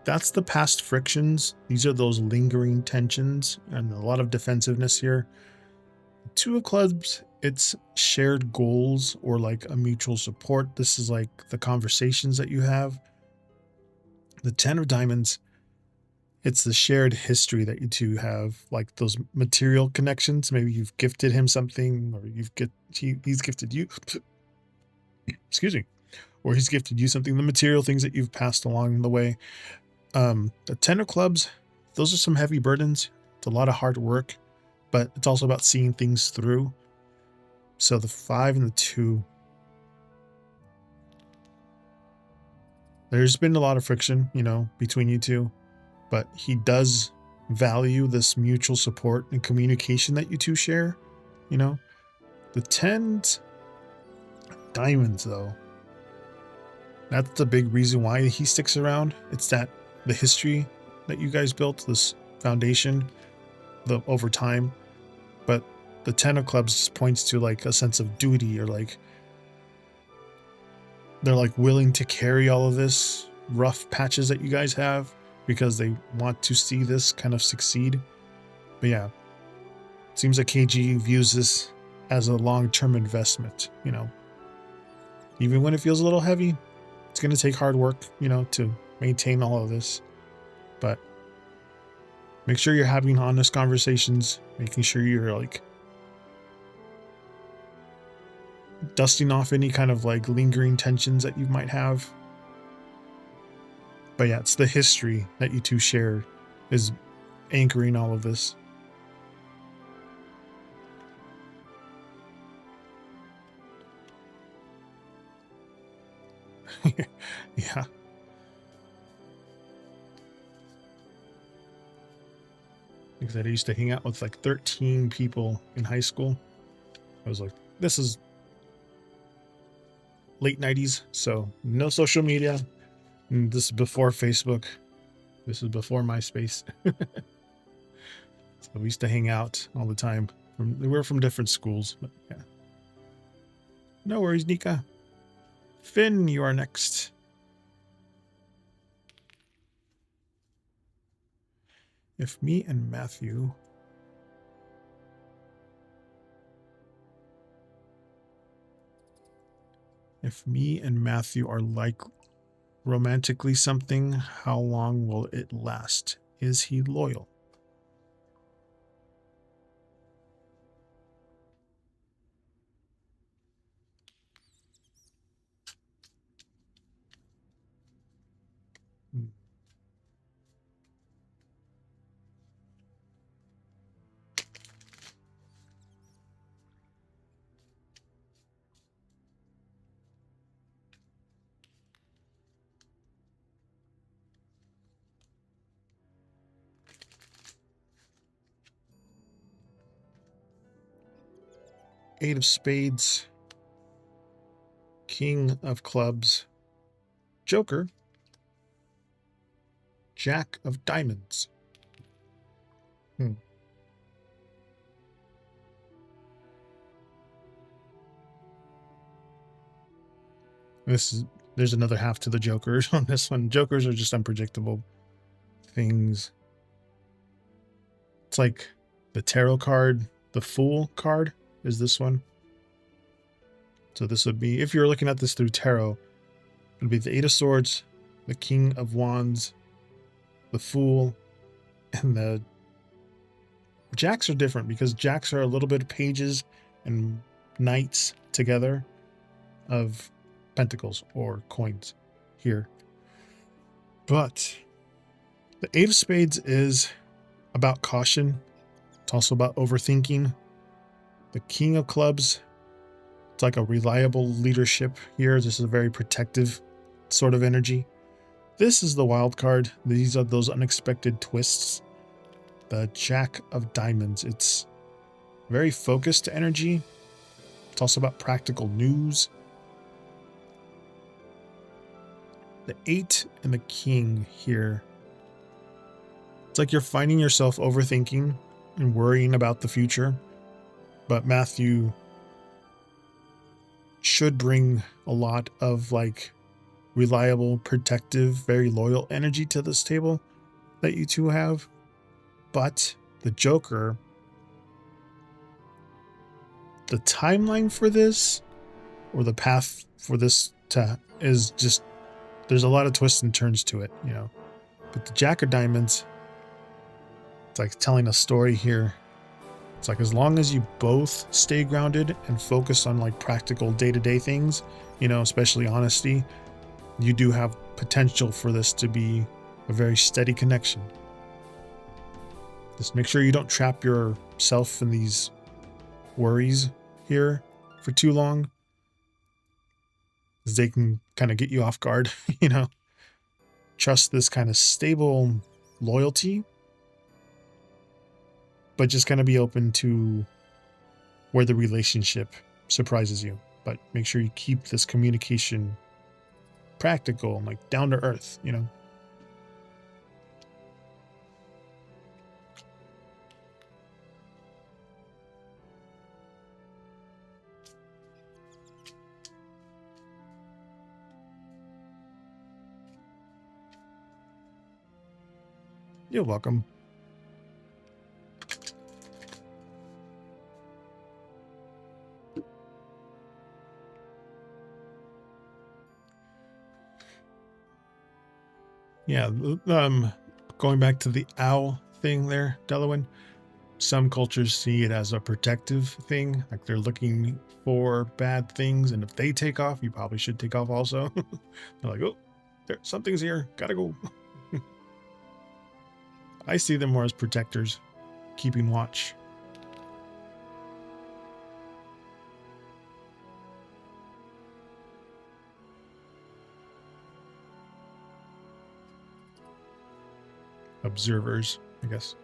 that's the past frictions. These are those lingering tensions and a lot of defensiveness here. Two of Clubs, it's shared goals or like a mutual support. This is like the conversations that you have. The 10 of Diamonds, it's the shared history that you two have, like those material connections. Maybe you've gifted him something, or he's gifted you. Excuse me. Or he's gifted you something. The material things that you've passed along the way. The 10 of Clubs, those are some heavy burdens. It's a lot of hard work, but it's also about seeing things through. So the 5 and the 2. There's been a lot of friction, you know, between you two. But he does value this mutual support and communication that you two share, you know. The 10 Diamonds, though, that's the big reason why he sticks around. It's that the history that you guys built, this foundation, over time. But the 10 of Clubs just points to like a sense of duty, or like they're like willing to carry all of this rough patches that you guys have, because they want to see this kind of succeed. But yeah, it seems like KG views this as a long-term investment, you know. Even when it feels a little heavy, it's going to take hard work, you know, to maintain all of this. But make sure you're having honest conversations, making sure you're like dusting off any kind of like lingering tensions that you might have. But yeah, it's the history that you two share is anchoring all of this. Yeah. Because I used to hang out with like 13 people in high school. I was like, this is late 90s, so no social media. And this is before Facebook. This is before MySpace. So we used to hang out all the time. We were from different schools, but yeah. No worries, Nika. Finn, you are next. If me and Matthew... If me and Matthew are like romantically something, how long will it last? Is he loyal? Hmm. Eight of spades, king of clubs, joker, jack of diamonds. There's another half to the jokers on this one. Jokers are just unpredictable things. It's like the tarot card, the Fool card is this one. So this would be, if you're looking at this through tarot, it would be the Eight of Swords, the King of Wands, the Fool, and the Jacks are different because Jacks are a little bit of pages and knights together of pentacles or coins here. But the Eight of Spades is about caution. It's also about overthinking. The King of Clubs, it's like a reliable leadership here. This is a very protective sort of energy. This is the wild card. These are those unexpected twists. The Jack of Diamonds, it's very focused energy. It's also about practical news. The 8 and the King here. It's like you're finding yourself overthinking and worrying about the future. But Matthew should bring a lot of like reliable, protective, very loyal energy to this table that you two have. But the Joker, the timeline for this or the path for this to is just, there's a lot of twists and turns to it, you know. But the Jack of Diamonds, it's like telling a story here. It's like as long as you both stay grounded and focus on like practical day-to-day things, you know, especially honesty, you do have potential for this to be a very steady connection. Just make sure you don't trap yourself in these worries here for too long, as they can kind of get you off guard, you know. Trust this kind of stable loyalty, but just kind of be open to where the relationship surprises you. But make sure you keep this communication practical and like down to earth, you know. You're welcome. Yeah, going back to the owl thing there, Delawin, some cultures see it as a protective thing, like they're looking for bad things, and if they take off, you probably should take off also. They're like, oh, there, something's here, gotta go. I see them more as protectors, keeping watch. Observers, I guess.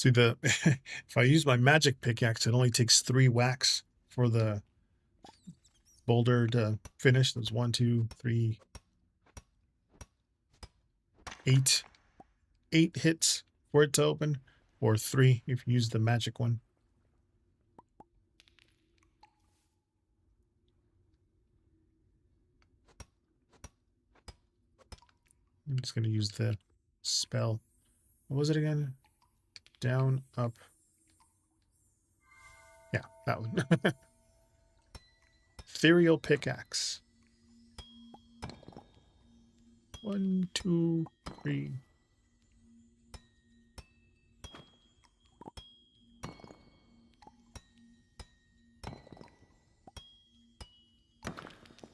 See the if I use my magic pickaxe, it only takes 3 whacks for the boulder to finish. There's 1, 2, 3, 8 hits for it to open, or 3 if you use the magic one. I'm just going to use the spell. What was it again? Down, up. Yeah, that one. Ethereal pickaxe. 1, 2, 3.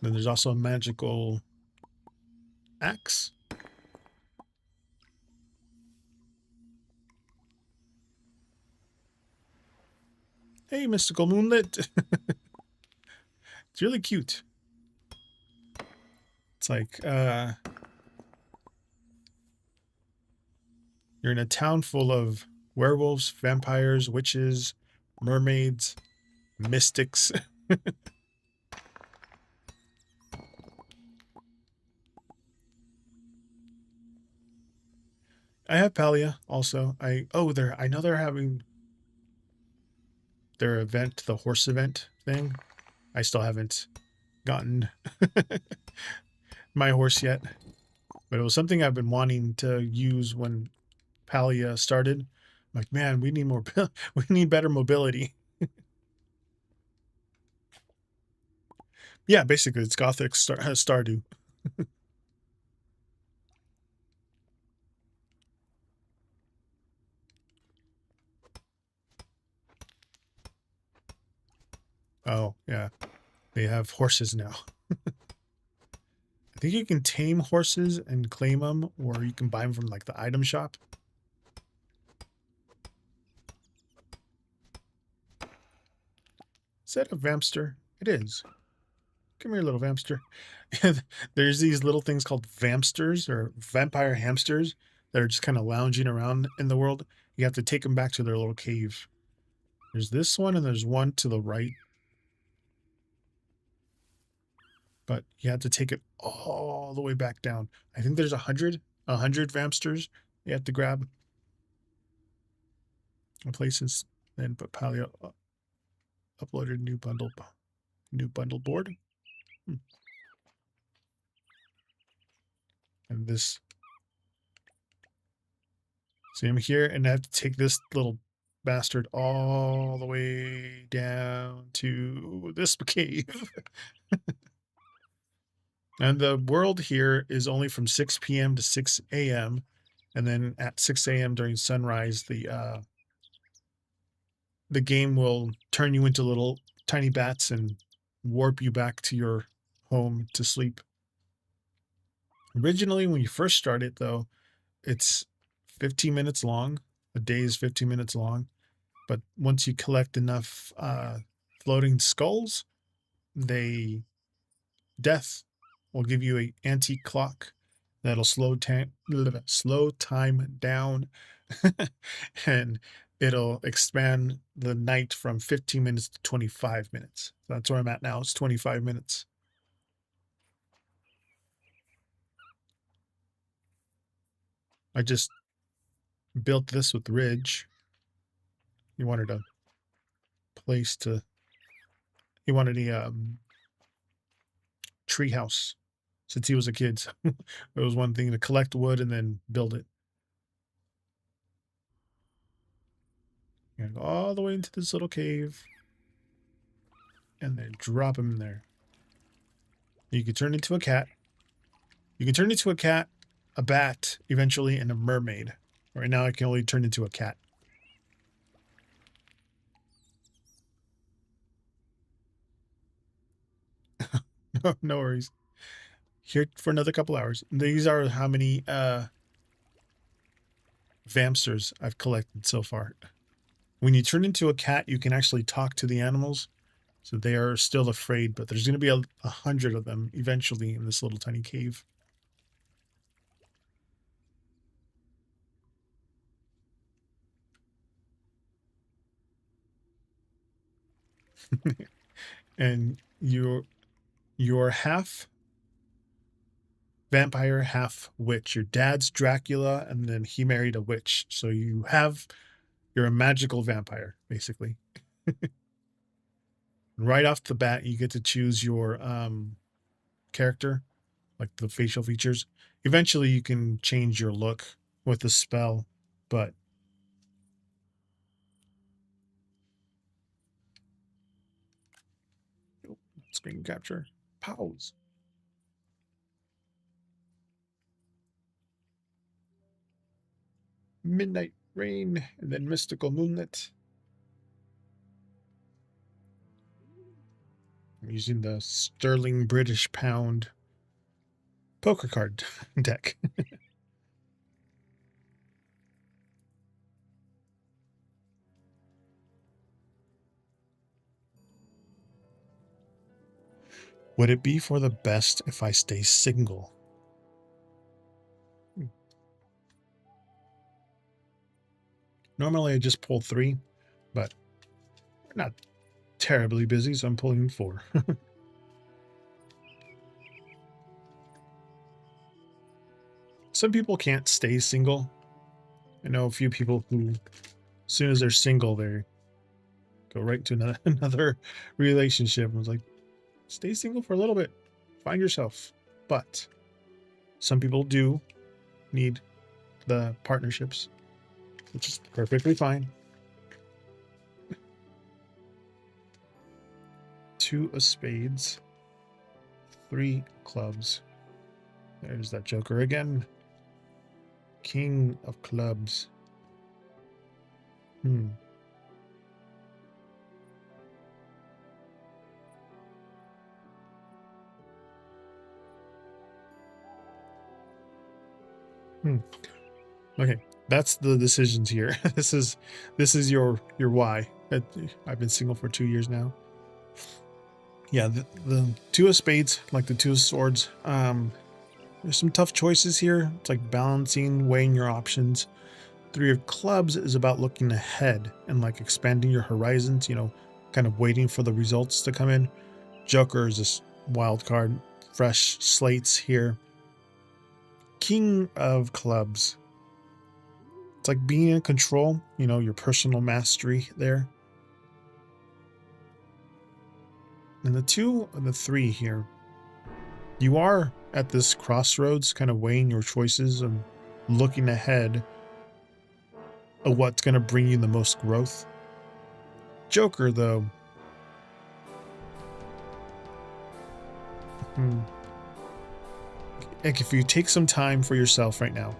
Then there's also a magical axe. Hey, mystical moonlit. It's really cute. It's like you're in a town full of werewolves, vampires, witches, mermaids, mystics. I have Palia also. I know they're having their event, the horse event thing. I still haven't gotten my horse yet, but it was something I've been wanting to use when Palia started. I'm like, man, we need more. We need better mobility. Yeah, basically, it's Gothic Stardew. Oh yeah, they have horses now. I think you can tame horses and claim them, or you can buy them from like the item shop. Is that a Vampster? It is. Come here, little Vampster. There's these little things called Vampsters or vampire hamsters that are just kind of lounging around in the world. You have to take them back to their little cave. There's this one and there's one to the right. But you have to take it all the way back down. I think there's 100 Vampsters you have to grab. Places. Then but Paleo uploaded new bundle board. And this. See, I'm here and I have to take this little bastard all the way down to this cave. And the world here is only from 6 p.m. to 6 a.m. And then at 6 a.m. during sunrise, the game will turn you into little tiny bats and warp you back to your home to sleep. Originally, when you first start it, though, it's 15 minutes long. A day is 15 minutes long. But once you collect enough floating skulls, death will give you an antique clock that'll slow time down, and it'll expand the night from 15 minutes to 25 minutes. So that's where I'm at now. It's 25 minutes. I just built this with Ridge. He wanted a place to. He wanted a tree house since he was a kid. So it was one thing to collect wood and then build it. And go all the way into this little cave and then drop him in there. You can turn into a cat. You can turn into a cat, a bat, eventually, and a mermaid. Right now, I can only turn into a cat. No worries. Here for another couple hours. These are how many Vampsters I've collected so far. When you turn into a cat, you can actually talk to the animals. So they are still afraid, but there's going to be 100 of them eventually in this little tiny cave. And you're half vampire, half witch. Your dad's Dracula, and then he married a witch. So you're a magical vampire, basically. Right off the bat, you get to choose your character, like the facial features. Eventually, you can change your look with the spell, but screen capture. Pause. Midnight rain, and then mystical moonlit. I'm using the sterling British pound poker card deck. Would it be for the best if I stay single? Normally I just pull 3, but we're not terribly busy, so I'm pulling 4. Some people can't stay single. I know a few people who, as soon as they're single, they go right to another relationship. I was like, stay single for a little bit, find yourself. But some people do need the partnerships, which is perfectly fine. 2 of spades, 3 clubs. There's that joker again. King of clubs. Okay, that's the decisions here. This is your why. I've been single for 2 years now. Yeah, the 2 of spades, like the 2 of swords. There's some tough choices here. It's like balancing, weighing your options. 3 of clubs is about looking ahead and like expanding your horizons, kind of waiting for the results to come in. Joker is this wild card, fresh slates here. King of clubs. It's like being in control, your personal mastery there. And the 2 and the 3 here. You are at this crossroads, kind of weighing your choices and looking ahead of what's going to bring you the most growth. Joker, though. Like if you take some time for yourself right now,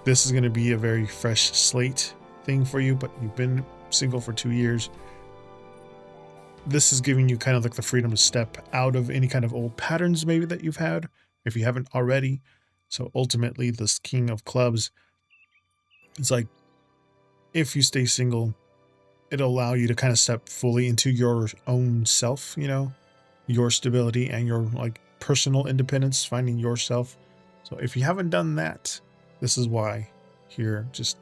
this is going to be a very fresh slate thing for you, but you've been single for 2 years. This is giving you kind of like the freedom to step out of any kind of old patterns maybe that you've had, if you haven't already. So ultimately, this King of Clubs, it's like, if you stay single, it'll allow you to kind of step fully into your own self, your stability and your like personal independence, finding yourself. So if you haven't done that, this is why here. Just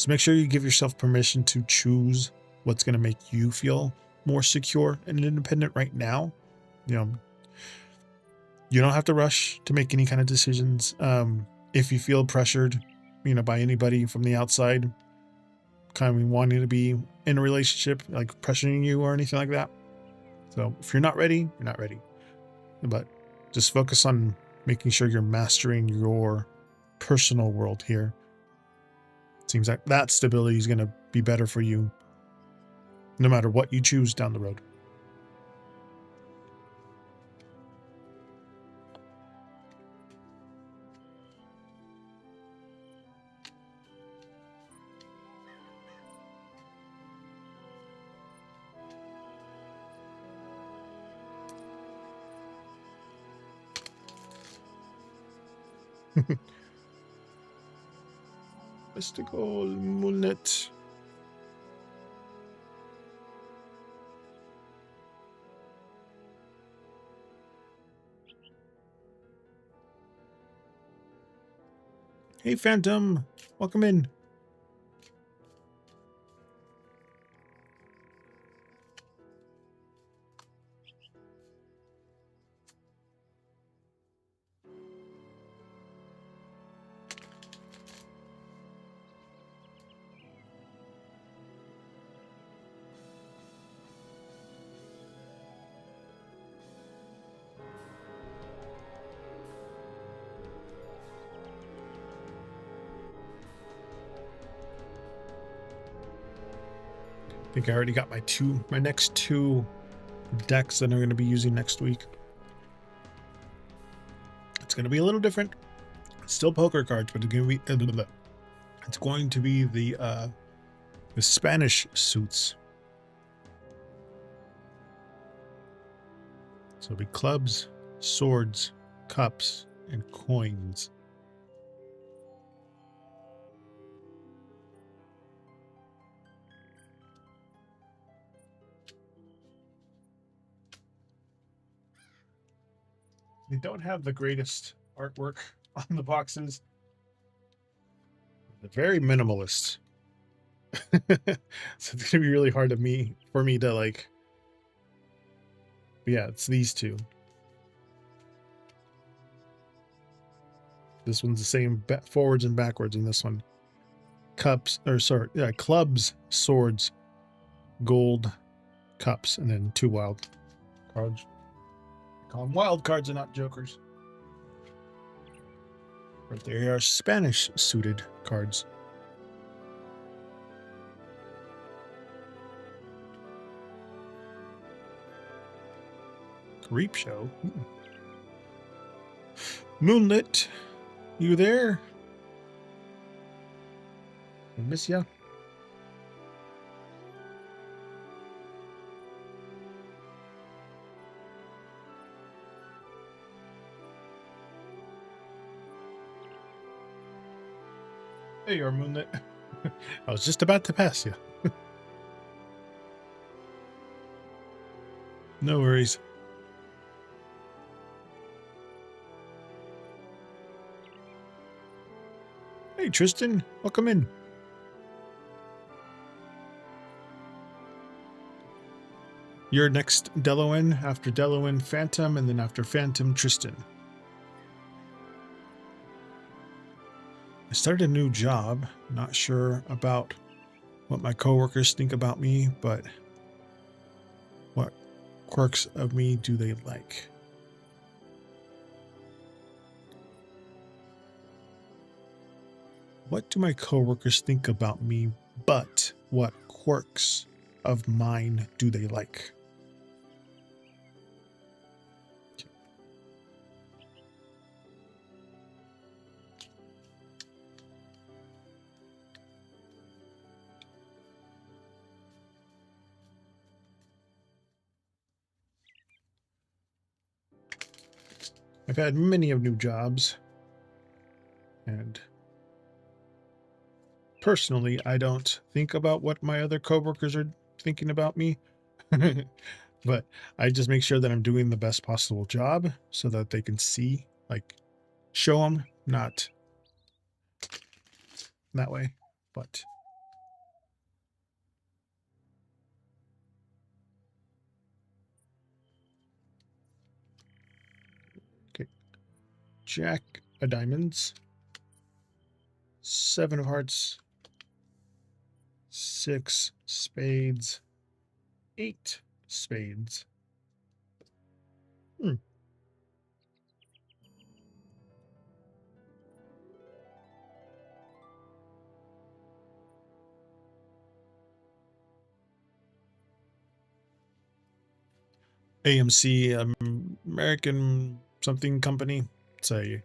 make sure you give yourself permission to choose what's going to make you feel more secure and independent right now. You don't have to rush to make any kind of decisions. If you feel pressured, by anybody from the outside, kind of wanting to be in a relationship, like pressuring you or anything like that. So if you're not ready, you're not ready. But just focus on making sure you're mastering your personal world here. Seems like that stability is going to be better for you no matter what you choose down the road. Mystical moonlit. Hey, Phantom. Welcome in. think I already got my next two decks that I'm going to be using next week. It's going to be a little different. It's still poker cards, but it's going to be the Spanish suits. So it'll be clubs, swords, cups, and coins. They don't have the greatest artwork on the boxes. They're very minimalist. So it's gonna be really hard for me to like. Yeah, it's these two. This one's the same forwards and backwards in this one. Clubs, swords, gold, cups, and then two wild cards. I call them wild cards and not jokers. But they are Spanish suited cards. Creep show. Moonlit, you there? I miss ya. There you are, Moonlit. I was just about to pass you. No worries. Hey, Tristan. Welcome in. You're next, Deloin, after Deloin, Phantom, and then after Phantom, Tristan. I started a new job. Not sure about what my coworkers think about me, but what quirks of me do they like? What do my coworkers think about me, but what quirks of mine do they like? I've had many of new jobs, and personally, I don't think about what my other coworkers are thinking about me, but I just make sure that I'm doing the best possible job so that they can see, like, show them, not that way, but okay. Jack of diamonds, 7 of hearts, 6 spades, 8 spades. AMC, American something company. It's a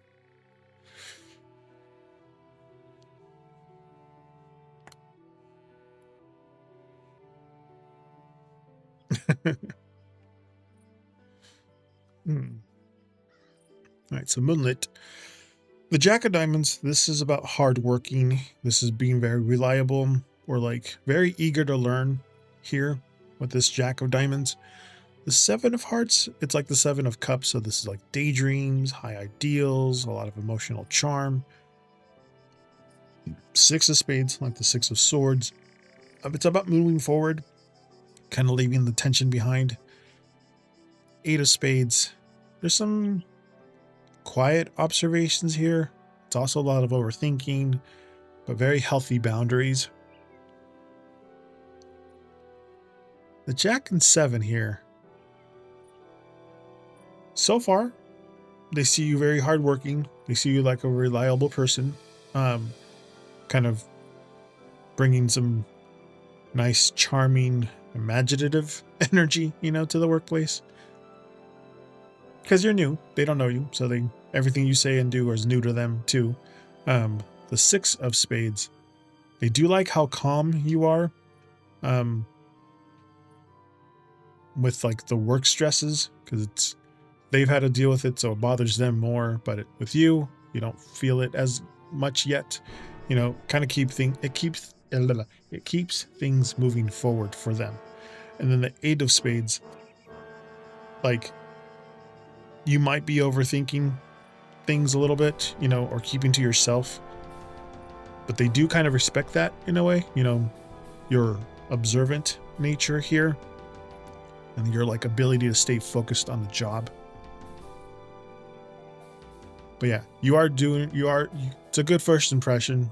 All right, so Moonlit. The Jack of Diamonds, this is about hard working. This is being very reliable or like very eager to learn here with this Jack of Diamonds. The 7 of Hearts, it's like the 7 of Cups. So this is like daydreams, high ideals, a lot of emotional charm. 6 of Spades, like the 6 of Swords. It's about moving forward, kind of leaving the tension behind. 8 of Spades. There's some quiet observations here. It's also a lot of overthinking, but very healthy boundaries. The Jack and 7 here. So far, they see you very hardworking. They see you like a reliable person, kind of bringing some nice, charming, imaginative energy, to the workplace. Because you're new, they don't know you, so everything you say and do is new to them too. The 6 of Spades, they do like how calm you are, with like the work stresses, because they've had to deal with it, so it bothers them more. But with you, you don't feel it as much yet. Kind of it keeps things moving forward for them. And then the 8 of Spades, like, you might be overthinking things a little bit, or keeping to yourself, but they do kind of respect that in a way, your observant nature here and your like ability to stay focused on the job. But yeah, it's a good first impression,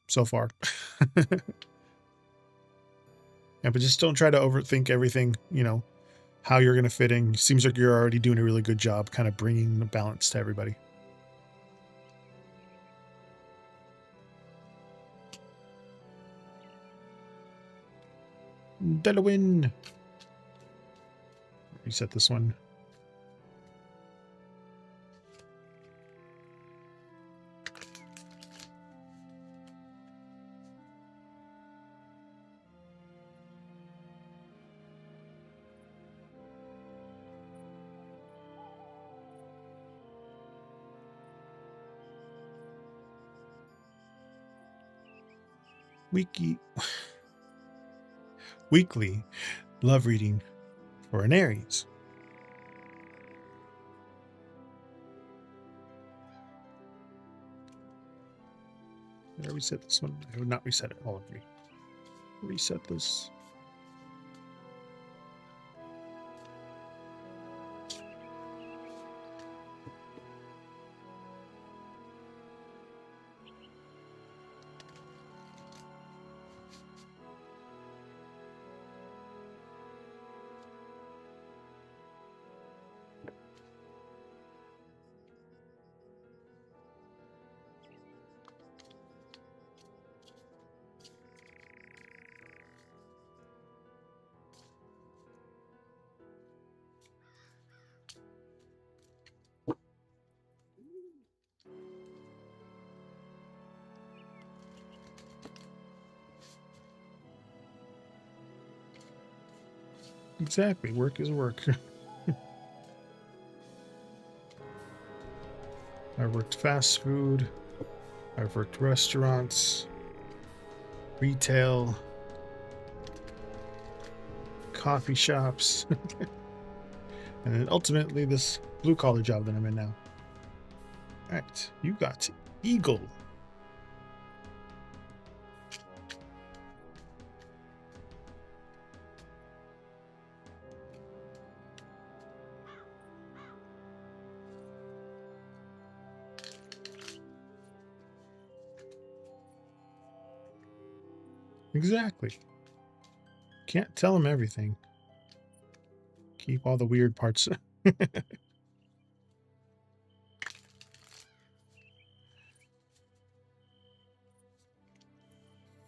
so far. Yeah, but just don't try to overthink everything, how you're going to fit in. Seems like you're already doing a really good job kind of bringing the balance to everybody. Delawin. Reset this one. Weekly love reading for an Aries. Did I reset this one? I would not reset it. Hold on, reset this. Exactly. Work is work. I've worked fast food. I've worked restaurants, retail, coffee shops, and then ultimately this blue collar job that I'm in now. All right, you got Eagle. Exactly. Can't tell them everything. Keep all the weird parts.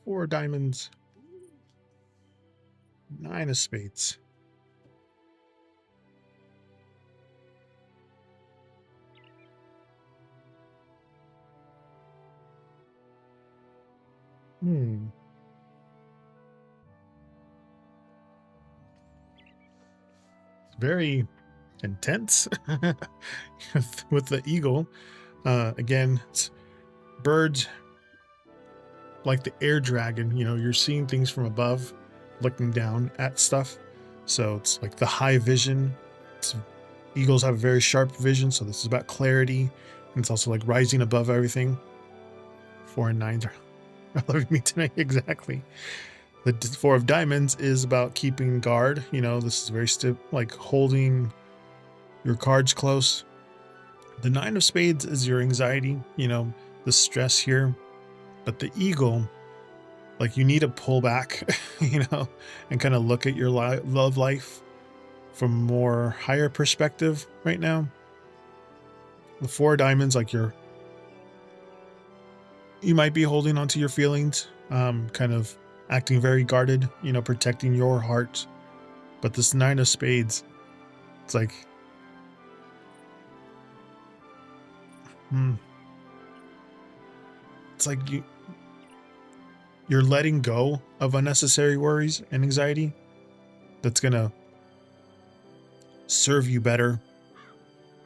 4 diamonds. 9 of spades. Very intense with the eagle. Again, it's birds like the air dragon. You're seeing things from above, looking down at stuff. So it's like the high vision. Eagles have very sharp vision, so this is about clarity. And it's also like rising above everything. 4 and 9s are loving me tonight. Exactly. The 4 of diamonds is about keeping guard. This is very stiff, like holding your cards close. The 9 of spades is your anxiety, the stress here. But the eagle, like, you need to pull back, and kind of look at your love life from more higher perspective right now. The 4 of diamonds, like, you're you might be holding onto your feelings, kind of acting very guarded, protecting your heart. But this Nine of Spades, it's like, it's like you're letting go of unnecessary worries and anxiety that's gonna serve you better,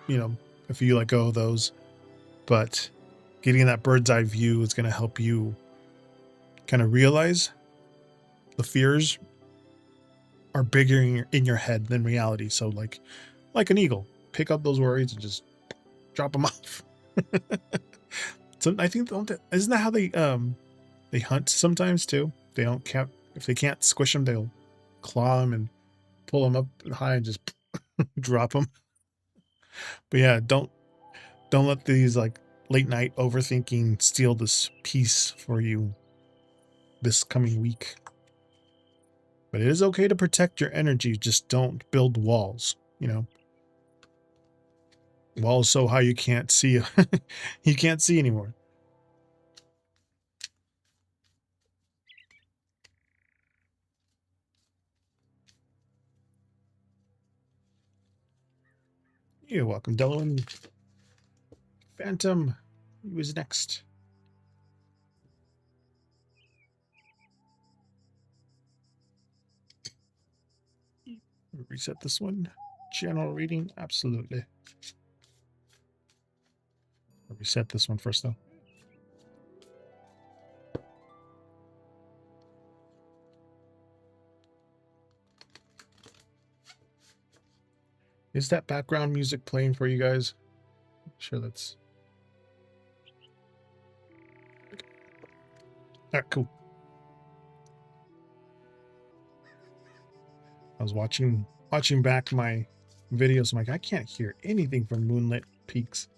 if you let go of those. But getting that bird's eye view is gonna help you kind of realize the fears are bigger in your head than reality. So like an eagle, pick up those worries and just drop them off. So I think, isn't that how they hunt sometimes too? They don't cap if they can't squish them, they'll claw them and pull them up high and just drop them. But yeah, don't let these like late night overthinking steal this peace for you this coming week. But it is okay to protect your energy. Just don't build walls, walls so high you can't see. You can't see anymore. You're welcome, Delawin. Phantom, who is next? Reset this one. General reading, absolutely. I'll reset this one first, though. Is that background music playing for you guys? Sure, that's... All right, cool. I was watching back my videos. I'm like, I can't hear anything from Moonlit Peaks.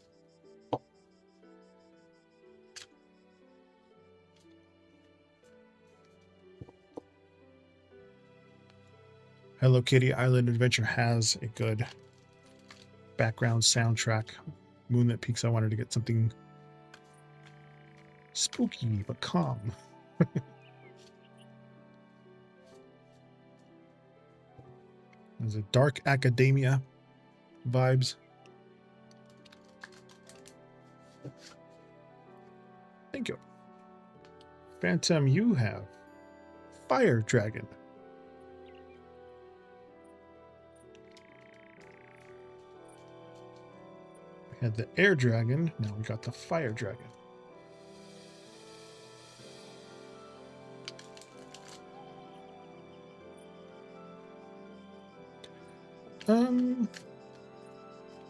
Hello Kitty Island Adventure has a good background soundtrack. Moonlit Peaks, I wanted to get something spooky but calm. There's a dark academia vibes. Thank you. Phantom, you have Fire Dragon. We had the Air Dragon, now we got the Fire Dragon.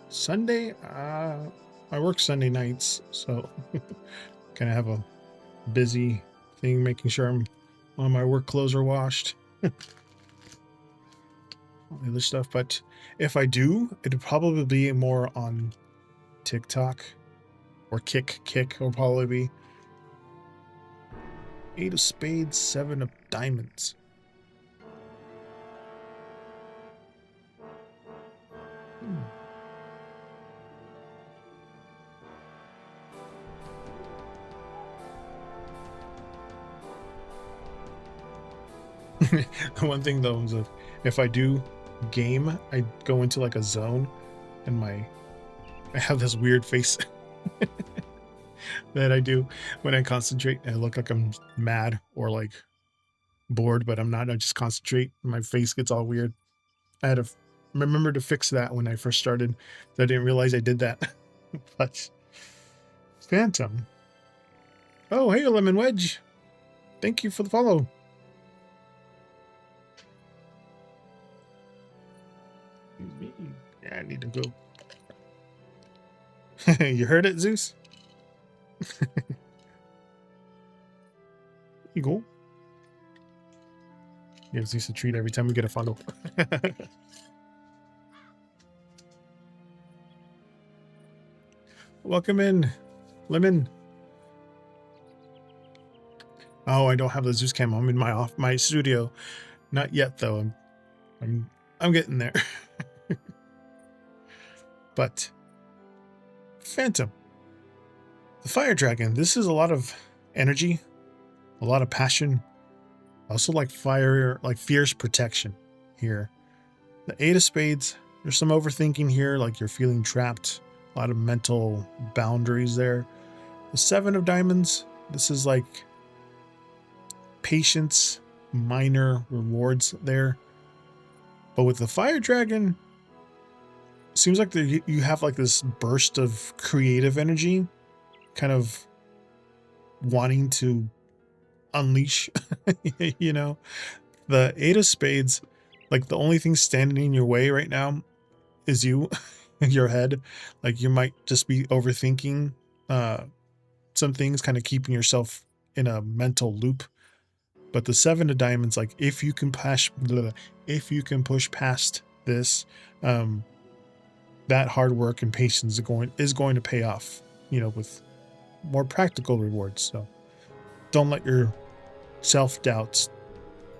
Sunday, I work Sunday nights, so kind of have a busy thing making sure all my work clothes are washed. All the other stuff, but if I do, it'd probably be more on TikTok or Kick will probably be. 8 of Spades, 7 of Diamonds. One thing though is if I do game, I go into like a zone and I have this weird face that I do when I concentrate. I look like I'm mad or like bored, but I'm not. I just concentrate and my face gets all weird. I had to remember to fix that when I first started. I didn't realize I did that. But Phantom. Oh, hey, Lemon Wedge. Thank you for the follow. Yeah, I need to go. You heard it, Zeus? You go. Give Zeus a treat every time we get a funnel. Welcome in, Lemon. Oh, I don't have the Zeus cam. I'm in my studio. Not yet though. I'm getting there. But Phantom, the Fire Dragon. This is a lot of energy, a lot of passion. Also like fire, like fierce protection here. The Eight of Spades, there's some overthinking here, like you're feeling trapped. A lot of mental boundaries there. The Seven of Diamonds, this is like patience, minor rewards there. But with the Fire Dragon, seems like you have like this burst of creative energy, kind of wanting to unleash, you know. The Eight of Spades, like the only thing standing in your way right now is you, your head. Like you might just be overthinking some things, kind of keeping yourself in a mental loop. But the Seven of Diamonds, like if you can push past this, that hard work and patience is going to pay off, you know, with more practical rewards. So don't let your self-doubts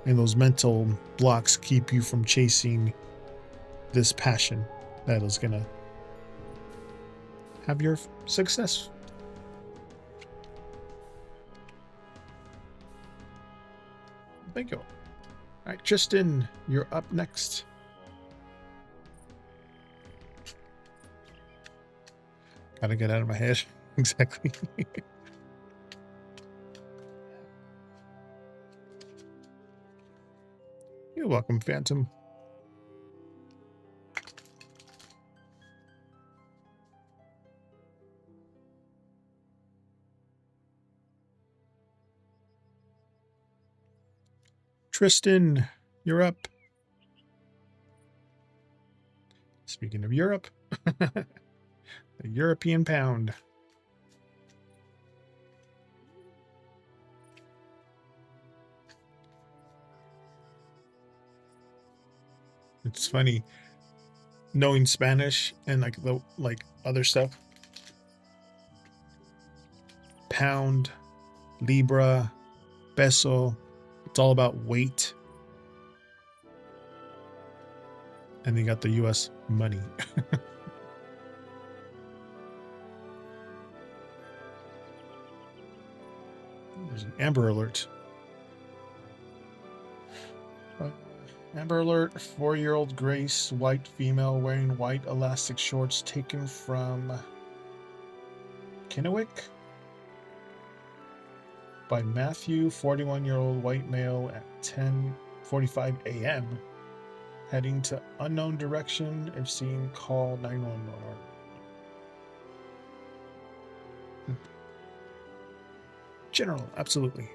and those mental blocks keep you from chasing this passion that is gonna have your success. Thank you. All right, Tristan, you're up next. Gotta get out of my head. Exactly. You're welcome, Phantom. Tristan, you're up. Speaking of Europe, the European pound. It's funny knowing Spanish and like the other stuff. Pound, libra, peso. It's all about weight. And you got the US money. There's an Amber Alert. Amber Alert, 4-year-old Grace, white female wearing white elastic shorts, taken from Kennewick by Matthew, 41-year-old white male at 10:45 a.m. heading to unknown direction. If seen, call 911. General, absolutely.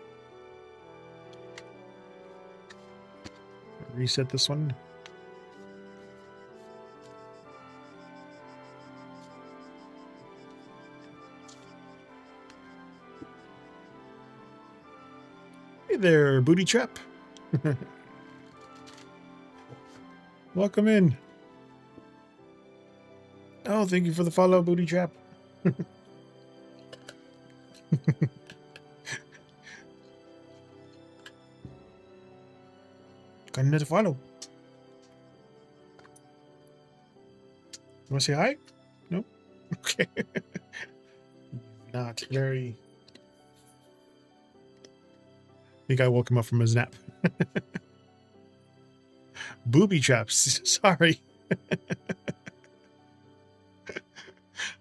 Reset this one. Hey there, Booty Trap. Welcome in. Oh, thank you for the follow, Booty Trap. Got another follow. You want to say hi? No? Okay. Not very... I think I woke him up from his nap. Booby traps. Sorry. I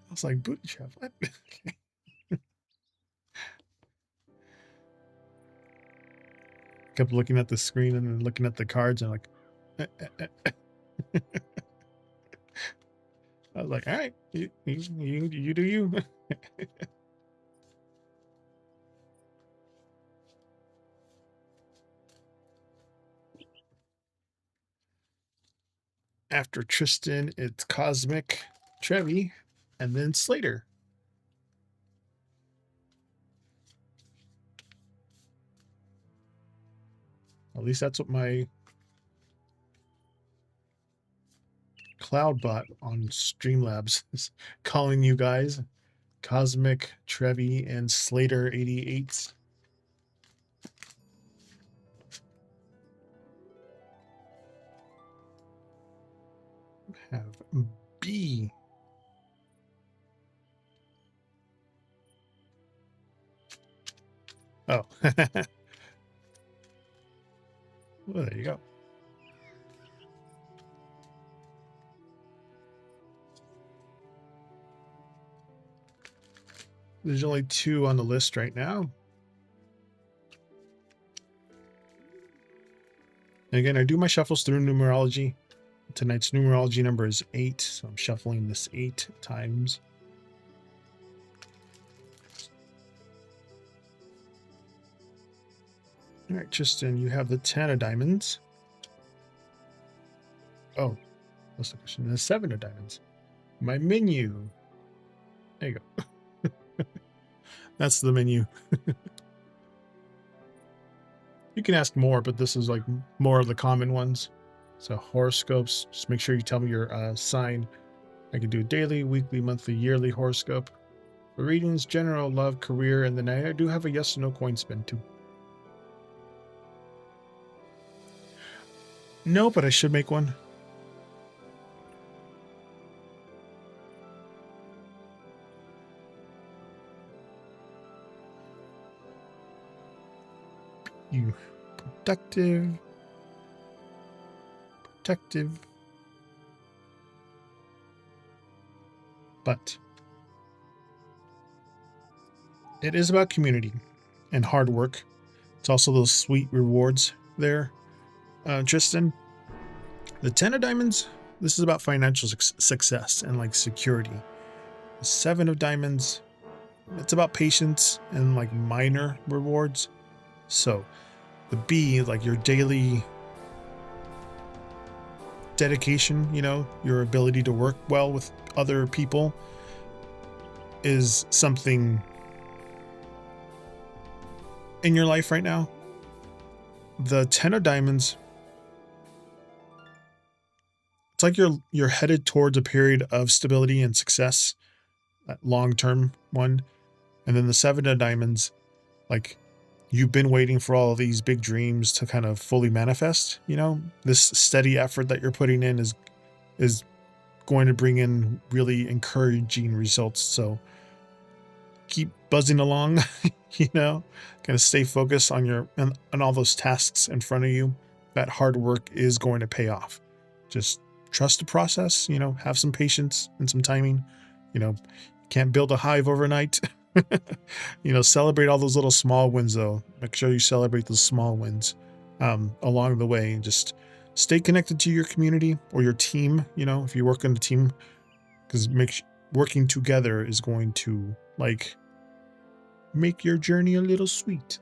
was like, booby trap? What? Kept looking at the screen and then looking at the cards and like... I was like, all right, you do you. After Tristan, it's Cosmic, Trevi, and then Slater. At least that's what my cloud bot on Streamlabs is calling you guys. Cosmic, Trevi, and Slater 88. Have B. Oh. Well, there you go. There's only 2 on the list right now. And again, I do my shuffles through numerology. Tonight's numerology number is 8, so I'm shuffling this 8 times. All right, Tristan, you have the 10 of diamonds. Oh, that's the question. The 7 of diamonds. My menu. There you go. That's the menu. You can ask more, but this is like more of the common ones. So horoscopes, just make sure you tell me your sign. I can do daily, weekly, monthly, yearly horoscope. For readings, general, love, career, and then I do have a yes or no coin spin too. No, but I should make one. You protective. But it is about community and hard work. It's also those sweet rewards there. Tristan, the 10 of diamonds, this is about financial success and like security. The 7 of diamonds, it's about patience and like minor rewards. So the B, like your daily dedication, you know, your ability to work well with other people is something in your life right now. The 10 of diamonds, it's like you're headed towards a period of stability and success, that long-term one. And then the 7 of diamonds, like you've been waiting for all of these big dreams to kind of fully manifest, you know. This steady effort that you're putting in is going to bring in really encouraging results. So keep buzzing along, you know, kind of stay focused on on all those tasks in front of you. That hard work is going to pay off. Just trust the process, you know, have some patience and some timing. You know, can't build a hive overnight. You know, celebrate all those little small wins though. Make sure you celebrate those small wins along the way, and just stay connected to your community or your team. You know, if you work in a team, because working together is going to like make your journey a little sweet.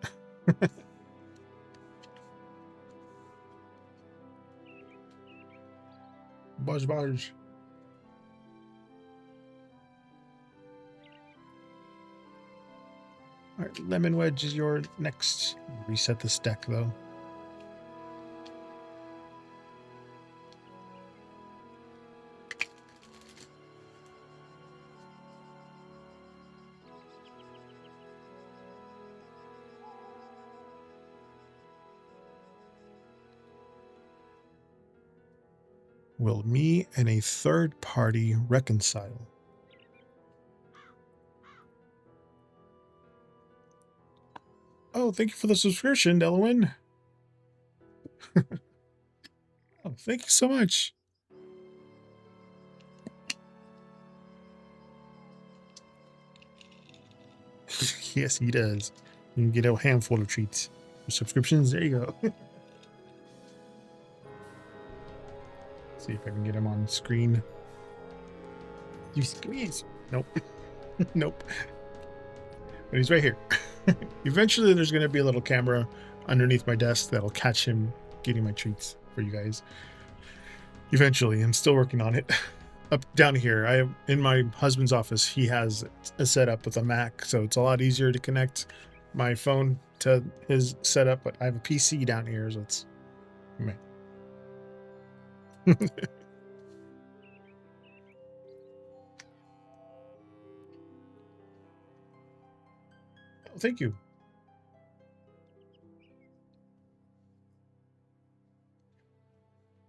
Buzz buzz. All right, Lemon Wedge is your next. Reset this deck though. Will me and a third party reconcile? Oh, thank you for the subscription, Delawin. Oh, thank you so much. Yes, he does. You can get a handful of treats. Subscriptions, there you go. See if I can get him on screen. You squeeze. Nope. Nope. But he's right here. Eventually, there's going to be a little camera underneath my desk that'll catch him getting my treats for you guys. Eventually, I'm still working on it. Up down here, I am in my husband's office. He has a setup with a Mac, so it's a lot easier to connect my phone to his setup. But I have a PC down here, so it's. Oh, thank you.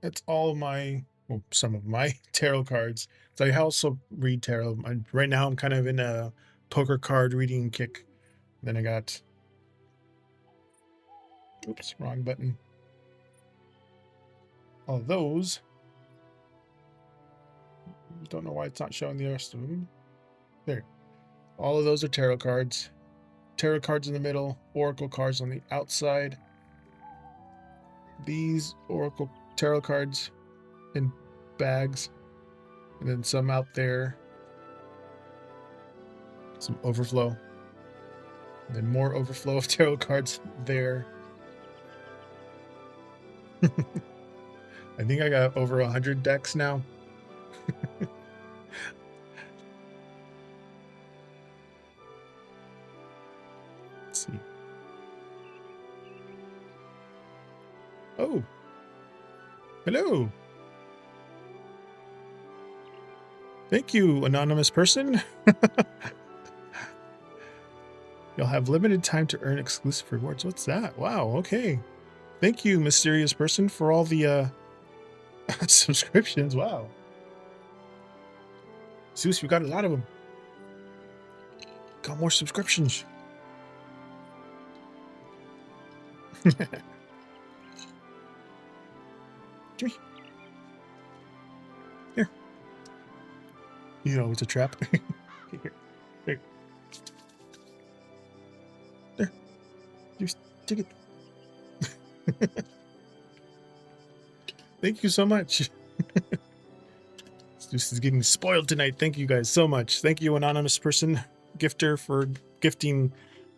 That's all my, well, some of my tarot cards. So I also read tarot. Right now, I'm kind of in a poker card reading kick. Then I got Oops, wrong button. All those. Don't know why it's not showing the rest of them. There. All of those are tarot cards. Tarot cards in the middle, oracle cards on the outside. These oracle tarot cards in bags, and then some out there. Some overflow. And then more overflow of tarot cards there. I think I got over 100 decks now. Let's see. Oh. Hello. Thank you, anonymous person. You'll have limited time to earn exclusive rewards. What's that? Wow, okay. Thank you, mysterious person, for all the subscriptions. Wow. Zeus, we got a lot of them. Got more subscriptions. Gimme. Here. You know it's a trap. Here. There. There. Just take it. Thank you so much. This is getting spoiled tonight. Thank you guys so much. Thank you, anonymous person, gifter, for gifting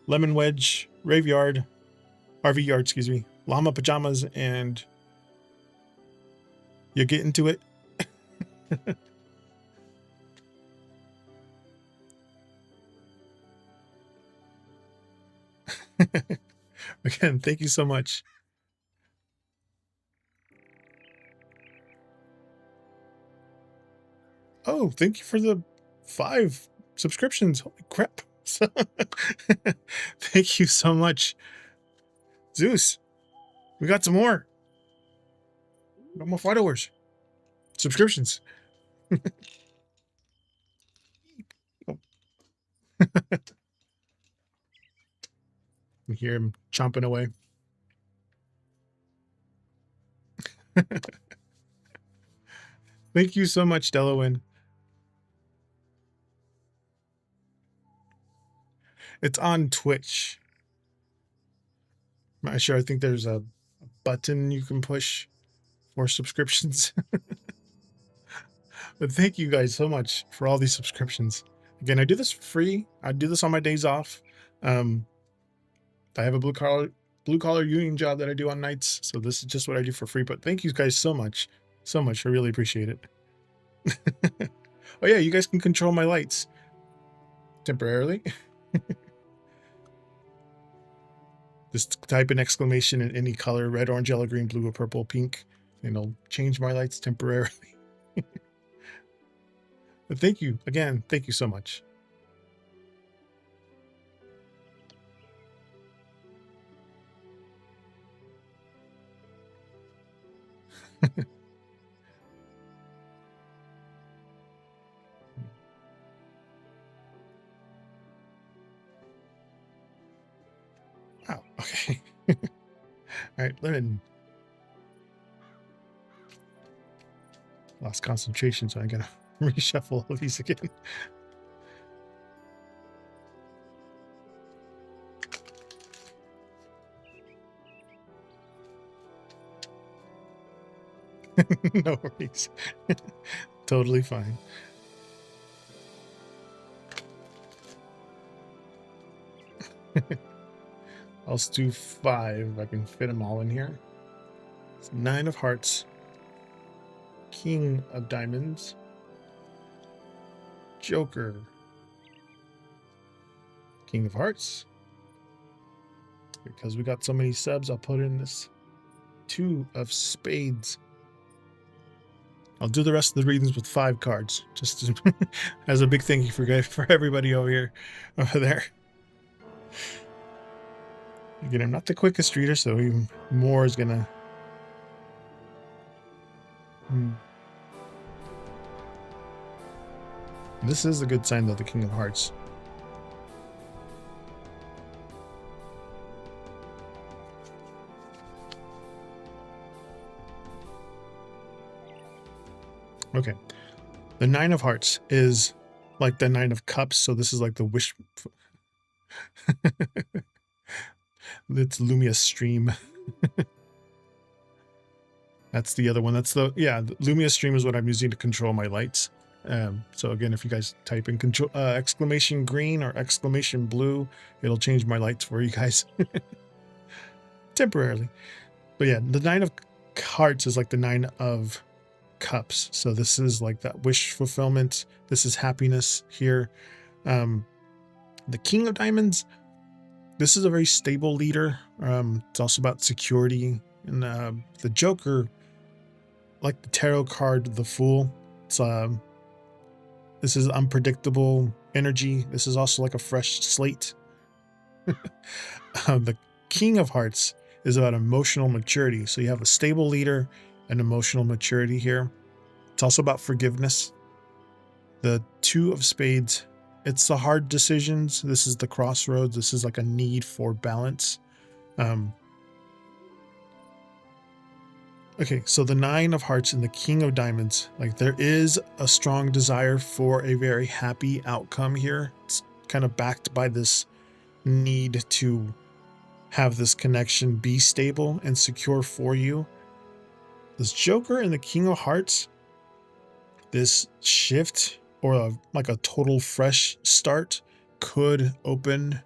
Lemon Wedge, RV Yard, excuse me, Llama Pajamas, and you get into it. Again, thank you so much. Oh, thank you for the 5 subscriptions. Holy crap. Thank you so much. Zeus, we got some more. Got more followers. Subscriptions. You hear him chomping away. Thank you so much, Delawin. It's on Twitch. I'm not sure. I think there's a button you can push for subscriptions. But thank you guys so much for all these subscriptions. Again, I do this for free. I do this on my days off. I have a blue collar union job that I do on nights, so this is just what I do for free. But thank you guys so much. So much. I really appreciate it. Oh yeah, you guys can control my lights temporarily. Just type an exclamation in any color: red, orange, yellow, green, blue, or purple, pink, and it'll change my lights temporarily. But thank you again. Thank you so much. Wow. Okay. All right, Lemon. Lost concentration, so I gotta reshuffle all of these again. No worries. Totally fine. I'll do 5 if I can fit them all in here. It's 9 of hearts, King of diamonds, Joker, King of hearts. Because we got so many subs, I'll put in this 2 of spades. I'll do the rest of the readings with 5 cards, just as a big thank you for everybody over there. Again, I'm not the quickest reader, so even more is gonna. This is a good sign, though, the King of Hearts. Okay. The Nine of Hearts is like the Nine of Cups. So this is like the wish. It's Lumia's stream. That's the other one. That's the Lumia stream is what I'm using to control my lights. So again, if you guys type in control exclamation green or exclamation blue, it'll change my lights for you guys temporarily. But yeah, the Nine of Hearts is like the Nine of Cups. So this is like that wish fulfillment. This is happiness here. The King of Diamonds. This is a very stable leader. It's also about security. And the Joker, like the tarot card, the Fool. It's this is unpredictable energy. This is also like a fresh slate. The King of Hearts is about emotional maturity. So you have a stable leader and emotional maturity here. It's also about forgiveness. The Two of Spades, it's the hard decisions. This is the crossroads. This is like a need for balance. Okay, so the Nine of Hearts and the King of Diamonds, like there is a strong desire for a very happy outcome here. It's kind of backed by this need to have this connection be stable and secure for you. This Joker and the King of Hearts, this shift or like a total fresh start could open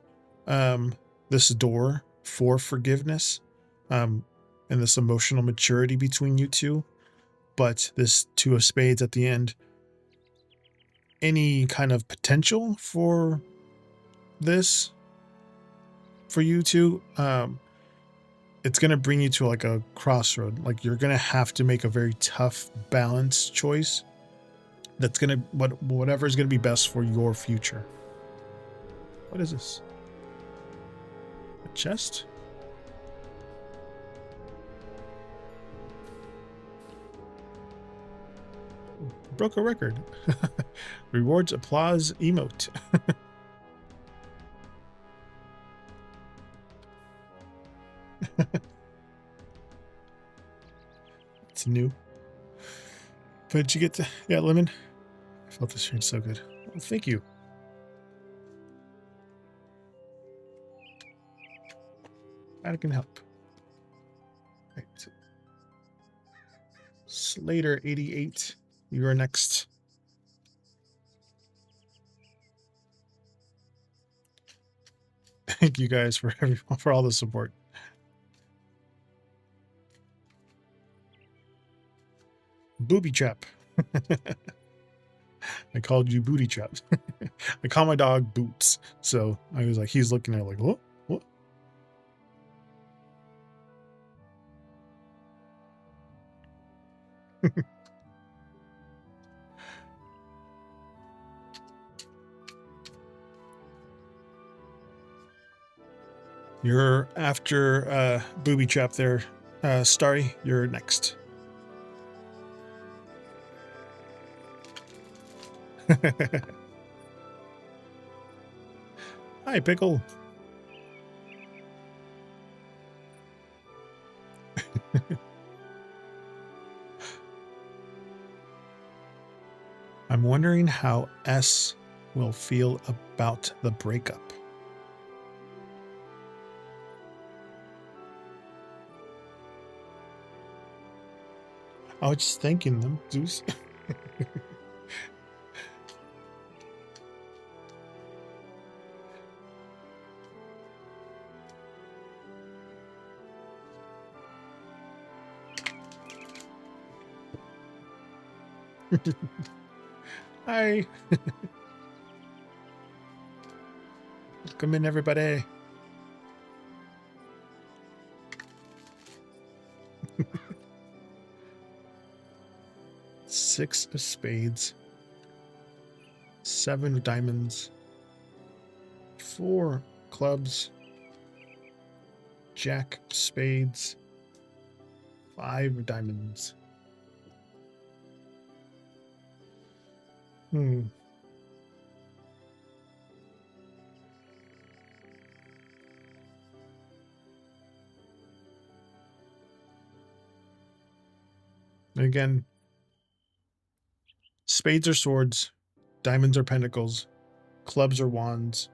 this door for forgiveness and this emotional maturity between you two. But this Two of Spades at the end, any kind of potential for this for you two, it's going to bring you to like a crossroad. Like you're going to have to make a very tough balance choice that's going to whatever is going to be best for your future. What is this? A chest? Broke a record. Rewards applause emote. It's new. But did you get to, yeah, Lemon? I felt this stream so good. Well, thank you. I can help. Right. Slater 88, you're next. Thank you guys for all the support. Booby trap. I called you booty traps. I call my dog Boots. So I was like, he's looking at it like, what? What? You're after booby trap there, Starry. You're next. Hi, Pickle. I'm wondering how S will feel about the breakup. I was just thanking them, Zeus. Hi. Come in, everybody. Six of spades. Seven of diamonds. Four clubs. Jack of spades. Five of diamonds. Again, spades or swords, diamonds or pentacles, clubs or wands,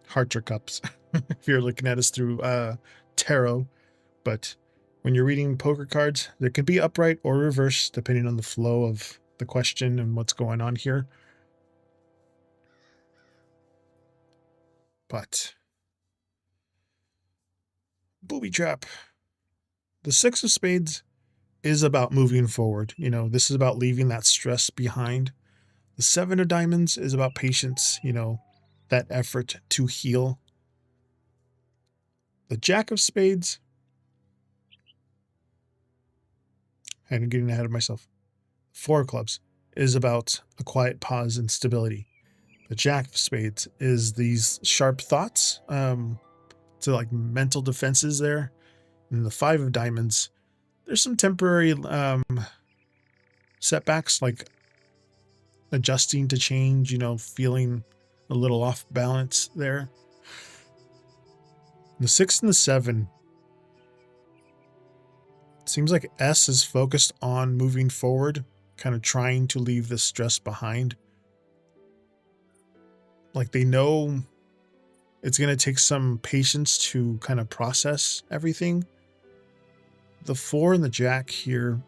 hearts or cups. If you're looking at us through tarot. But when you're reading poker cards, they can be upright or reverse depending on the flow of the question and what's going on here. But booby trap. The six of spades is about moving forward. You know, this is about leaving that stress behind. The seven of diamonds is about patience, you know, that effort to heal. The jack of spades, and I'm getting ahead of myself. Four of clubs is about a quiet pause and stability. The jack of spades is these sharp thoughts, to like mental defenses there. And the five of diamonds, there's some temporary setbacks, like adjusting to change, you know, feeling a little off balance there. The six and the seven, seems like S is focused on moving forward, kind of trying to leave the stress behind. Like they know it's going to take some patience to kind of process everything. The four and the jack here,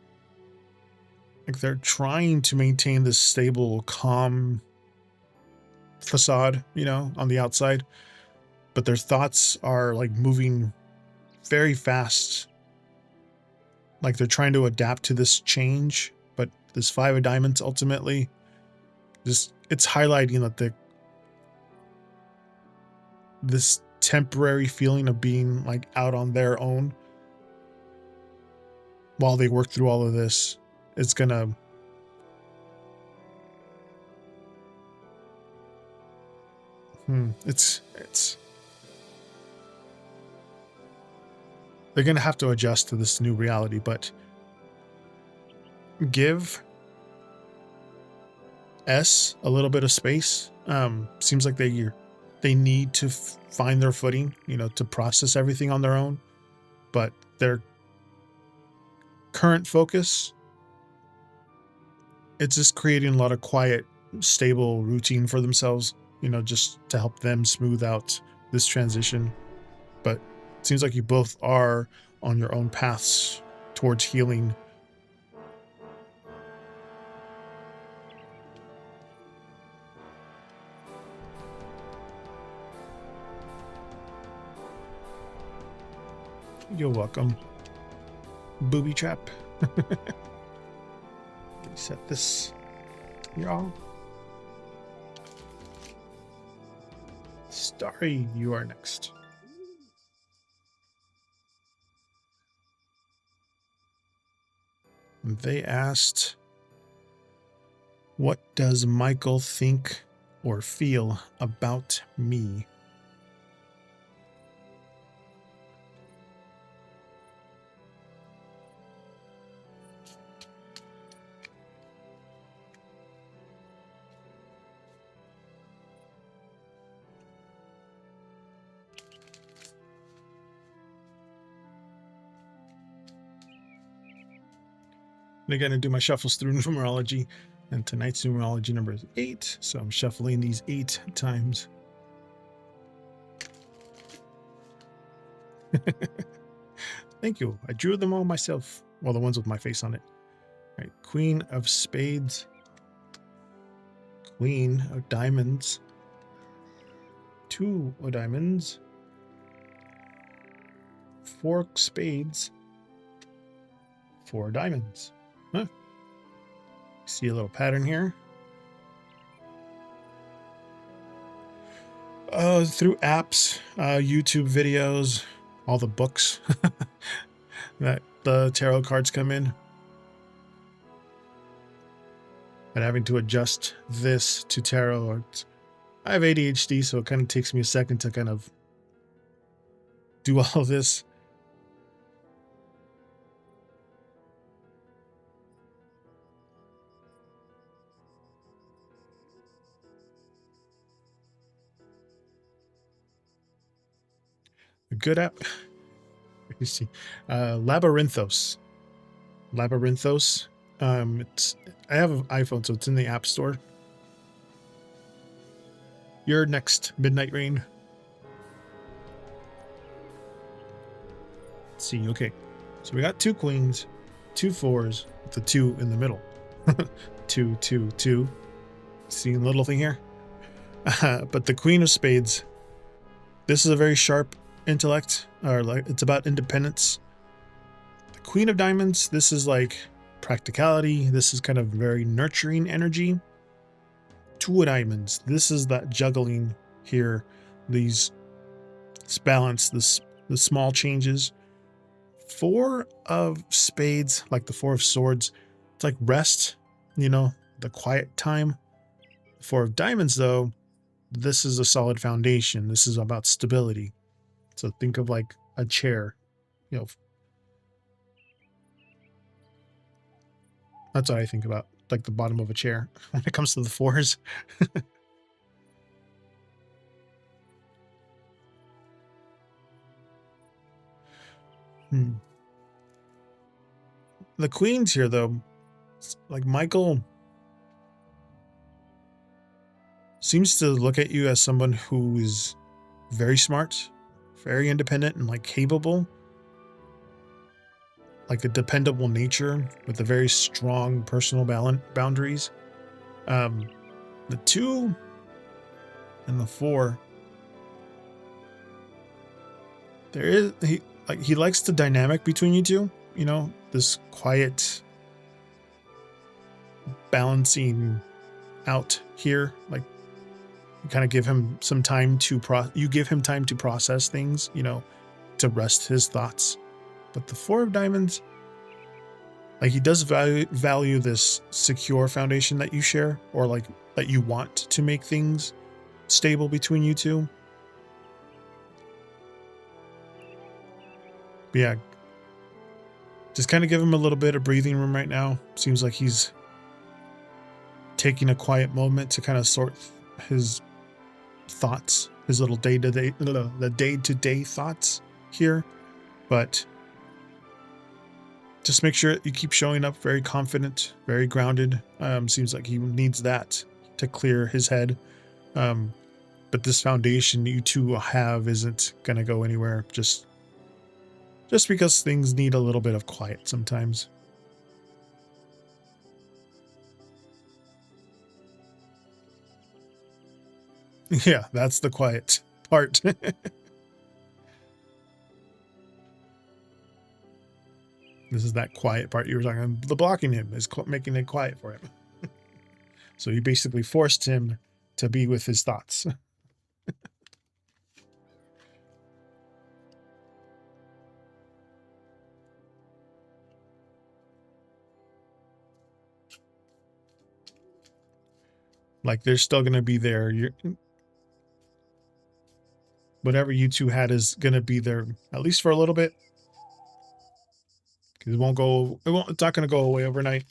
like they're trying to maintain this stable, calm facade, you know, on the outside, but their thoughts are like moving very fast. Like they're trying to adapt to this change, but this five of diamonds ultimately just, it's highlighting that this temporary feeling of being like out on their own while they work through all of this, it's gonna it's they're gonna have to adjust to this new reality, but give S a little bit of space. Seems like they need to find their footing, you know, to process everything on their own, but their current focus, it's just creating a lot of quiet, stable routine for themselves, you know, just to help them smooth out this transition. But it seems like you both are on your own paths towards healing. You're welcome. Booby trap. Set this, y'all. Starry, you are next. They asked, what does Michael think or feel about me? And again, I do my shuffles through numerology, and tonight's numerology number is 8, so I'm shuffling these 8 times. Thank you. I drew them all myself. Well, the ones with my face on it. All right, Queen of Spades, Queen of Diamonds, 2 of Diamonds, 4 Spades, 4 Diamonds. Huh. See a little pattern here. Through apps, YouTube videos, all the books that the tarot cards come in. But having to adjust this to tarot, I have ADHD, so it kind of takes me a second to kind of do all of this. A good app. You see, Labyrinthos. Labyrinthos I have an iPhone, so it's in the App Store. Your next Midnight Rain. Let's see, okay. So we got 2 queens, 2 fours, with the 2 in the middle. 2, 2, 2. See the little thing here? But the Queen of Spades, this is a very sharp intellect, or like it's about independence. The Queen of Diamonds, this is like practicality. This is kind of very nurturing energy. 2 of Diamonds, this is that juggling here, this balance, the small changes. 4 of Spades, like the 4 of Swords, it's like rest, the quiet time. 4 of Diamonds, though, this is a solid foundation. This is about stability. So think of like a chair, that's what I think about, like the bottom of a chair when it comes to the 4s. The queens here, though, like Michael seems to look at you as someone who is very smart, very independent, and like capable, like a dependable nature with a very strong personal boundaries. The 2 and the 4, he likes the dynamic between you two, this quiet balancing out here. Like you kind of give him some time to give him time to process things, to rest his thoughts. But the 4 of Diamonds, like he does value this secure foundation that you share, or like that you want to make things stable between you two. But yeah, just kind of give him a little bit of breathing room right now. Seems like he's taking a quiet moment to kind of sort his thoughts, his little day-to-day thoughts here. But just make sure you keep showing up very confident, very grounded. Seems like he needs that to clear his head. But this foundation you two have isn't going to go anywhere just because things need a little bit of quiet sometimes. Yeah, that's the quiet part. This is that quiet part you were talking about. The blocking him is making it quiet for him. So you basically forced him to be with his thoughts. Like they're still going to be there. Whatever you two had is going to be there at least for a little bit. Because it's not going to go away overnight.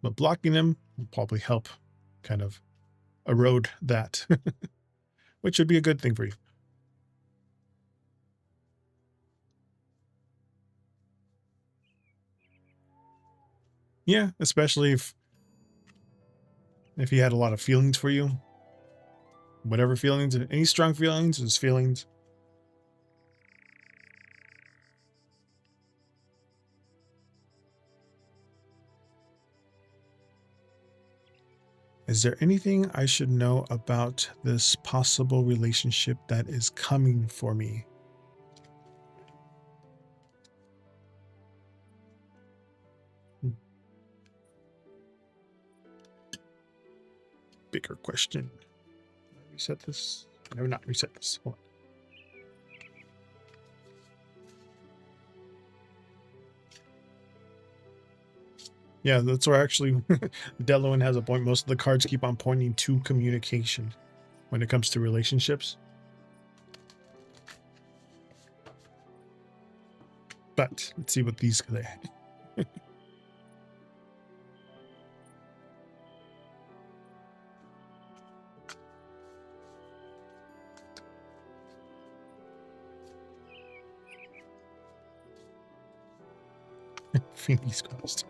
But blocking him will probably help kind of erode that, which would be a good thing for you. Yeah, especially if he had a lot of feelings for you. Whatever feelings, any strong feelings, his feelings. Is there anything I should know about this possible relationship that is coming for me? Bigger question. Reset this. No, not reset this. Hold on. Yeah, that's where actually Deloin has a point. Most of the cards keep on pointing to communication when it comes to relationships. But let's see what these say. Fingers crossed.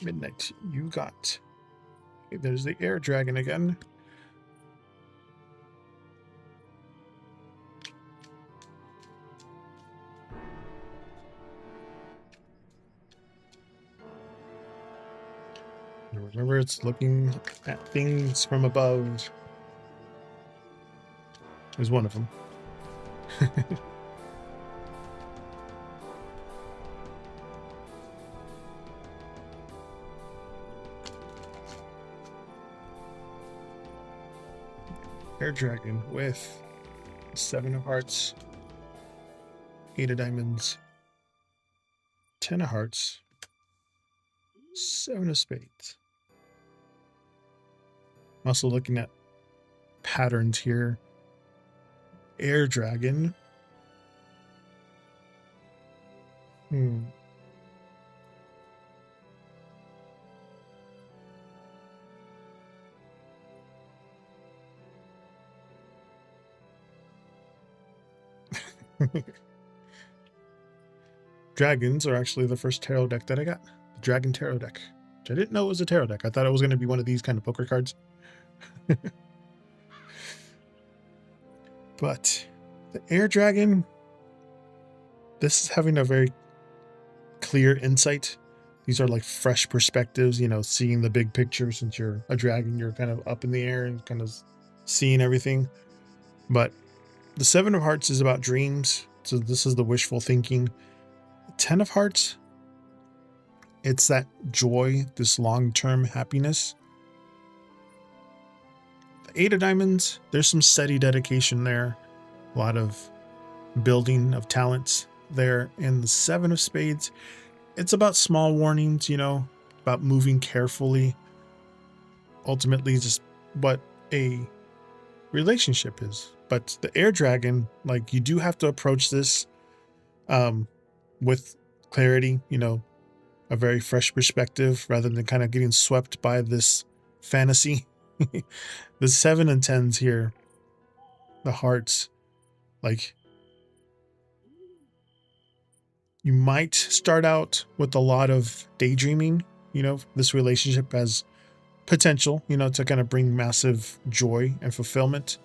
Midnight, you got. Okay, there's the air dragon again. Remember, it's looking at things from above. There's one of them. Air dragon with 7 of hearts, 8 of diamonds, 10 of hearts, 7 of spades. I'm also looking at patterns here. Air dragon. Dragons are actually the first tarot deck that I got. The Dragon Tarot deck. Which I didn't know it was a tarot deck. I thought it was going to be one of these kind of poker cards. But the Air Dragon, this is having a very clear insight. These are like fresh perspectives, you know, seeing the big picture. Since you're a dragon, you're kind of up in the air and kind of seeing everything. But the 7 of hearts is about dreams. So this is the wishful thinking. 10 of hearts, it's that joy, this long-term happiness. The 8 of diamonds, there's some steady dedication there. A lot of building of talents there. And the 7 of spades, it's about small warnings, you know, about moving carefully. Ultimately, just what a relationship is. But the air dragon, like, you do have to approach this with clarity, you know, a very fresh perspective rather than kind of getting swept by this fantasy. The 7 and 10s here, the hearts, like, you might start out with a lot of daydreaming. You know, this relationship has potential, you know, to kind of bring massive joy and fulfillment.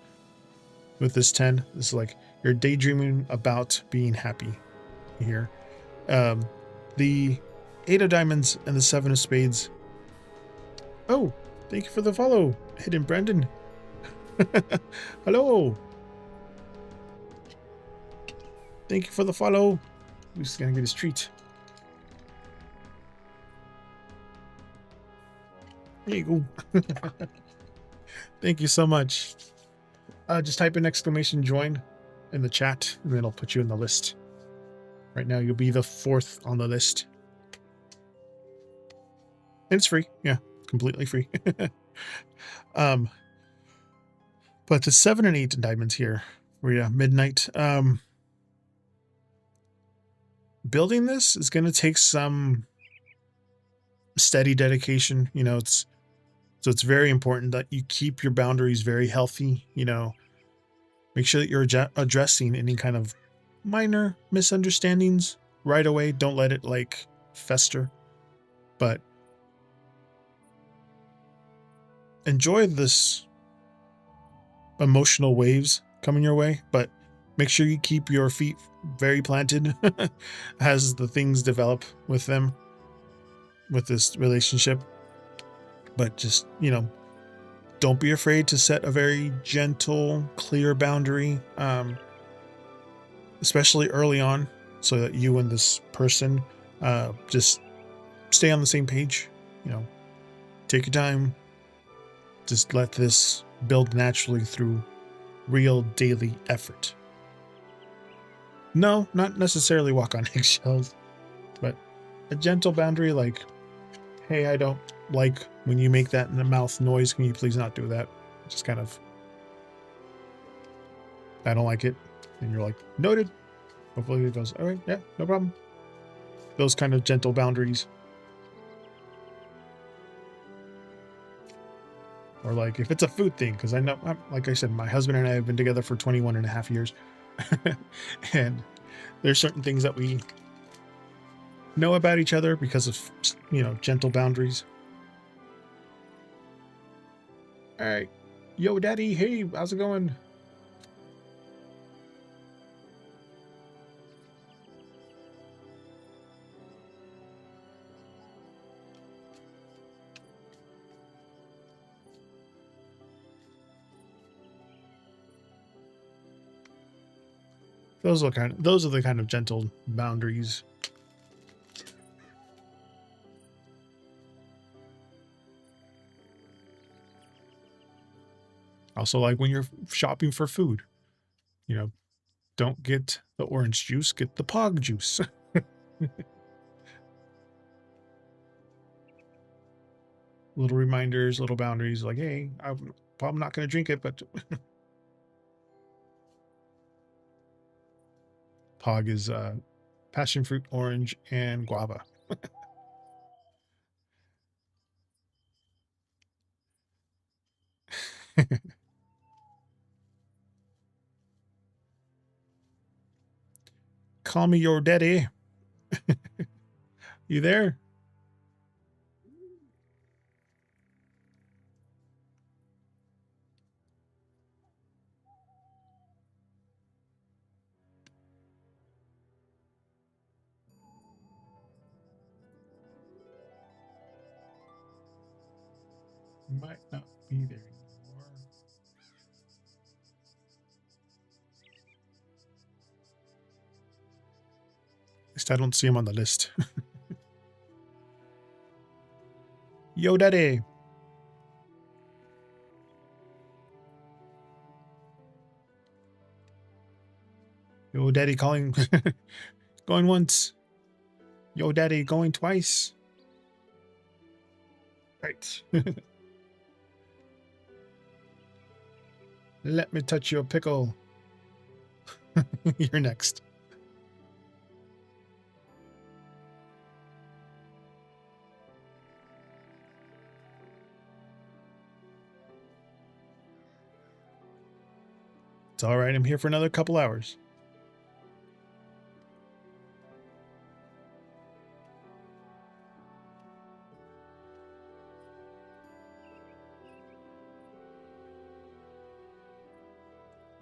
With this 10, it's like you're daydreaming about being happy here. The 8 of diamonds and the 7 of spades. Oh, thank you for the follow, Hidden Brandon. Hello. Thank you for the follow. He's gonna get his treat. There you go. Thank you so much. Just type in exclamation join in the chat, and then it'll put you in the list. Right now, you'll be the 4th on the list. And it's free. Yeah, completely free. But the 7 and 8 diamonds here. We're at midnight. Building this is going to take some steady dedication. You know, it's very important that you keep your boundaries very healthy. You know, make sure that you're addressing any kind of minor misunderstandings right away. Don't let it like fester, but enjoy this emotional waves coming your way, but make sure you keep your feet very planted as the things develop with them, with this relationship. But just, you know, don't be afraid to set a very gentle, clear boundary, especially early on, so that you and this person just stay on the same page. You know, take your time. Just let this build naturally through real daily effort. No, not necessarily walk on eggshells, but a gentle boundary like, hey, I don't like when you make that in the mouth noise. Can you please not do that? Just kind of, I don't like it. And you're like, noted. Hopefully it goes, all right, yeah, no problem. Those kind of gentle boundaries. Or like if it's a food thing, because I know, like I said, my husband and I have been together for 21 and a half years. And there's certain things that we know about each other because of, you know, gentle boundaries. All right. Yo, daddy. Hey, how's it going? Those are the kind of gentle boundaries. Also, like when you're shopping for food, you know, don't get the orange juice, get the pog juice. Little reminders, little boundaries, like, hey, I'm probably not going to drink it, but pog is passion fruit, orange, and guava. Call me your daddy. You there? Might not be there anymore. At least I don't see him on the list. Yo, daddy. Yo, daddy calling. Going once. Yo, daddy going twice. Right. Let me touch your pickle. You're next. It's all right. I'm here for another couple hours.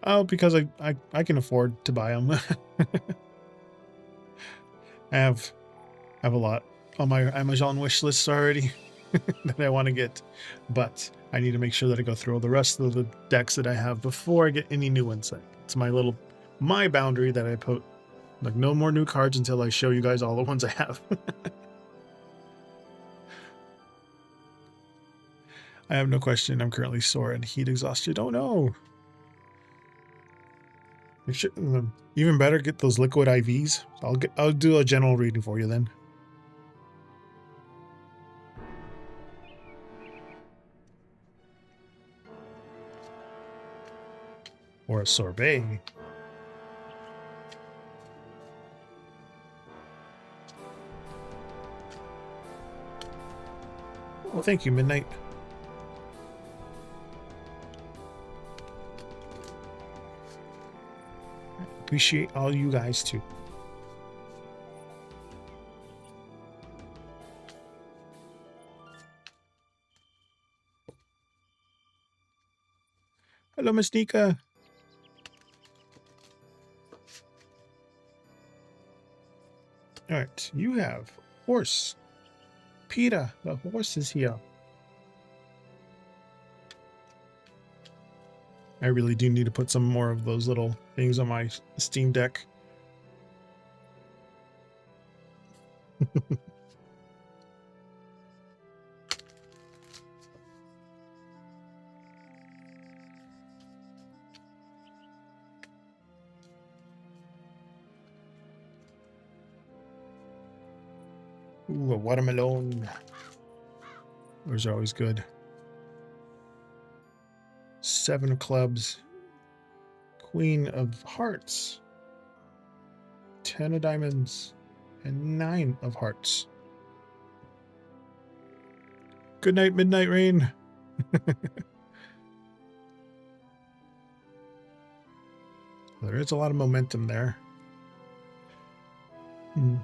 Oh, because I can afford to buy them. I have a lot on my Amazon wish list already that I want to get, but I need to make sure that I go through all the rest of the decks that I have before I get any new ones. It's my boundary that I put, like, no more new cards until I show you guys all the ones I have. I have no question. I'm currently sore and heat exhausted. Oh no! Even better, get those liquid IVs. I'll do a general reading for you then. Or a sorbet. Well, thank you, Midnight. Appreciate all you guys too. Hello, Miss Nika. All right, you have horse. Peter, the horse is here. I really do need to put some more of those little things on my Steam Deck. Ooh, a watermelon. Those are always good. 7 of clubs. Queen of hearts. 10 of diamonds. And 9 of hearts. Good night, midnight rain. There is a lot of momentum there. Hmm.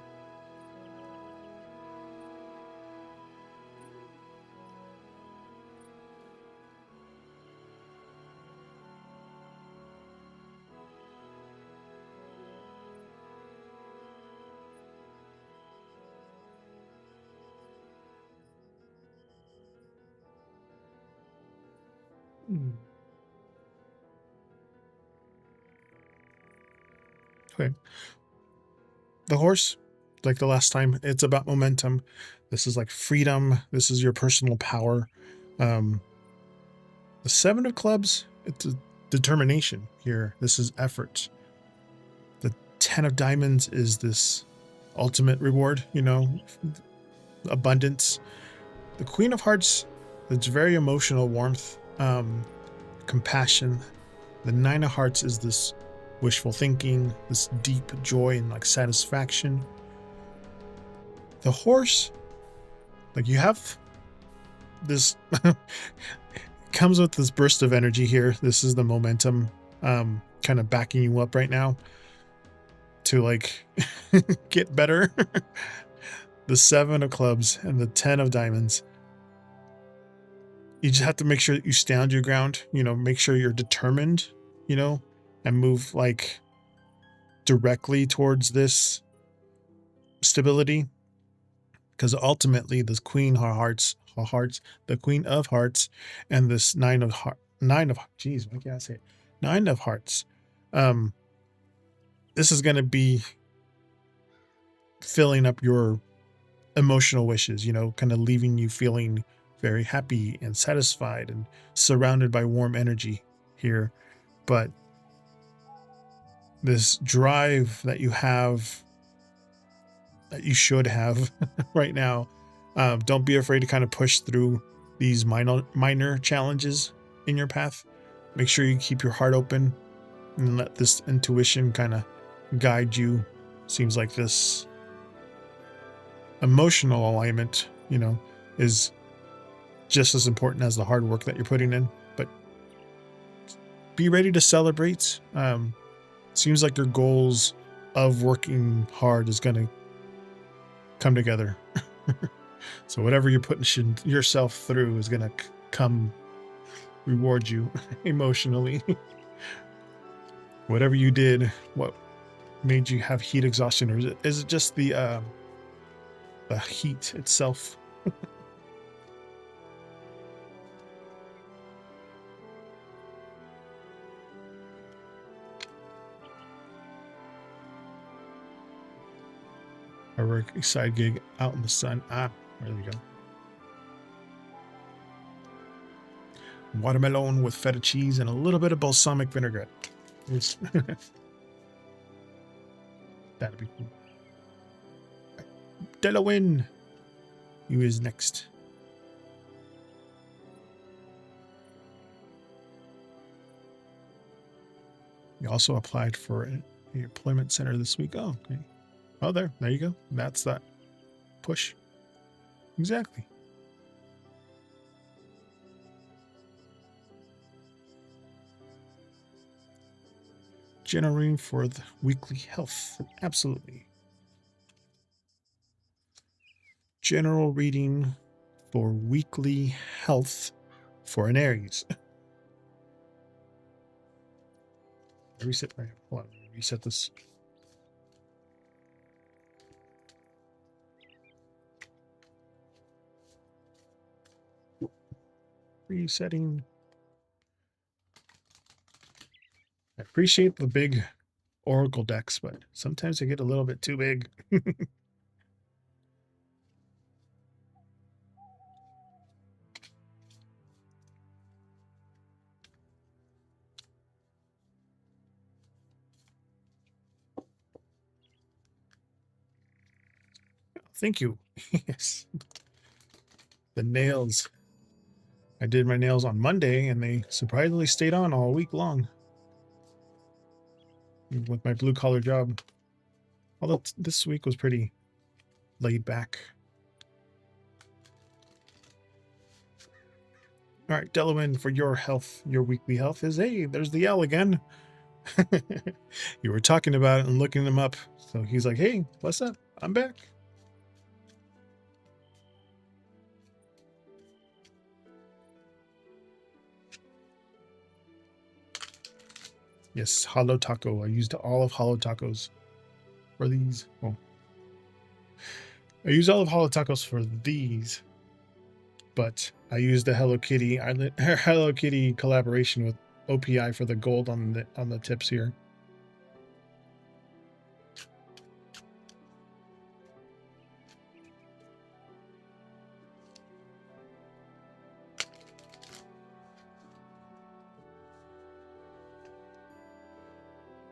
Okay. The horse, like the last time, it's about momentum. This is like freedom. This is your personal power. The 7 of clubs, it's a determination here. This is effort. The 10 of diamonds is this ultimate reward, you know, abundance. The Queen of Hearts, it's very emotional warmth, compassion. The 9 of Hearts is this wishful thinking, this deep joy and like satisfaction. The horse, like you have this comes with this burst of energy here. This is the momentum kind of backing you up right now to like get better. The 7 of clubs and the 10 of diamonds. You just have to make sure that you stand your ground, you know, make sure you're determined, you know, and move like directly towards this stability. Because ultimately this Queen of Hearts, the Queen of Hearts, and this Nine of geez, why can't I say it? 9 of Hearts. This is going to be filling up your emotional wishes, you know, kind of leaving you feeling very happy and satisfied and surrounded by warm energy here. But this drive that you have, that you should have right now, don't be afraid to kind of push through these minor challenges in your path. Make sure you keep your heart open and let this intuition kind of guide you. Seems like this emotional alignment, you know, is just as important as the hard work that you're putting in. But be ready to celebrate. Seems like your goals of working hard is going to come together. So whatever you're putting yourself through is going to come reward you emotionally. Whatever you did, what made you have heat exhaustion, or is it just the heat itself? I work a side gig out in the sun. There we go. Watermelon with feta cheese and a little bit of balsamic vinaigrette. That'd be cool. Delawin, who is next? You also applied for an employment center this week. Oh, okay. Oh, there you go. That's that push. Exactly. General reading for the weekly health. Absolutely. General reading for weekly health for an Aries. Reset. Hold on. Reset this. Resetting. I appreciate the big Oracle decks, but sometimes they get a little bit too big. Thank you. Yes. The nails. I did my nails on Monday and they surprisingly stayed on all week long with my blue collar job. Although this week was pretty laid back. All right, Delawin, for your health, your weekly health is, hey, there's the L again. You were talking about it and looking him up. So he's like, hey, what's up? I'm back. Yes, hollow taco. I used all of hollow tacos for these. Oh, I used all of hollow tacos for these, but I used the Hello Kitty Hello Kitty collaboration with OPI for the gold on the tips here.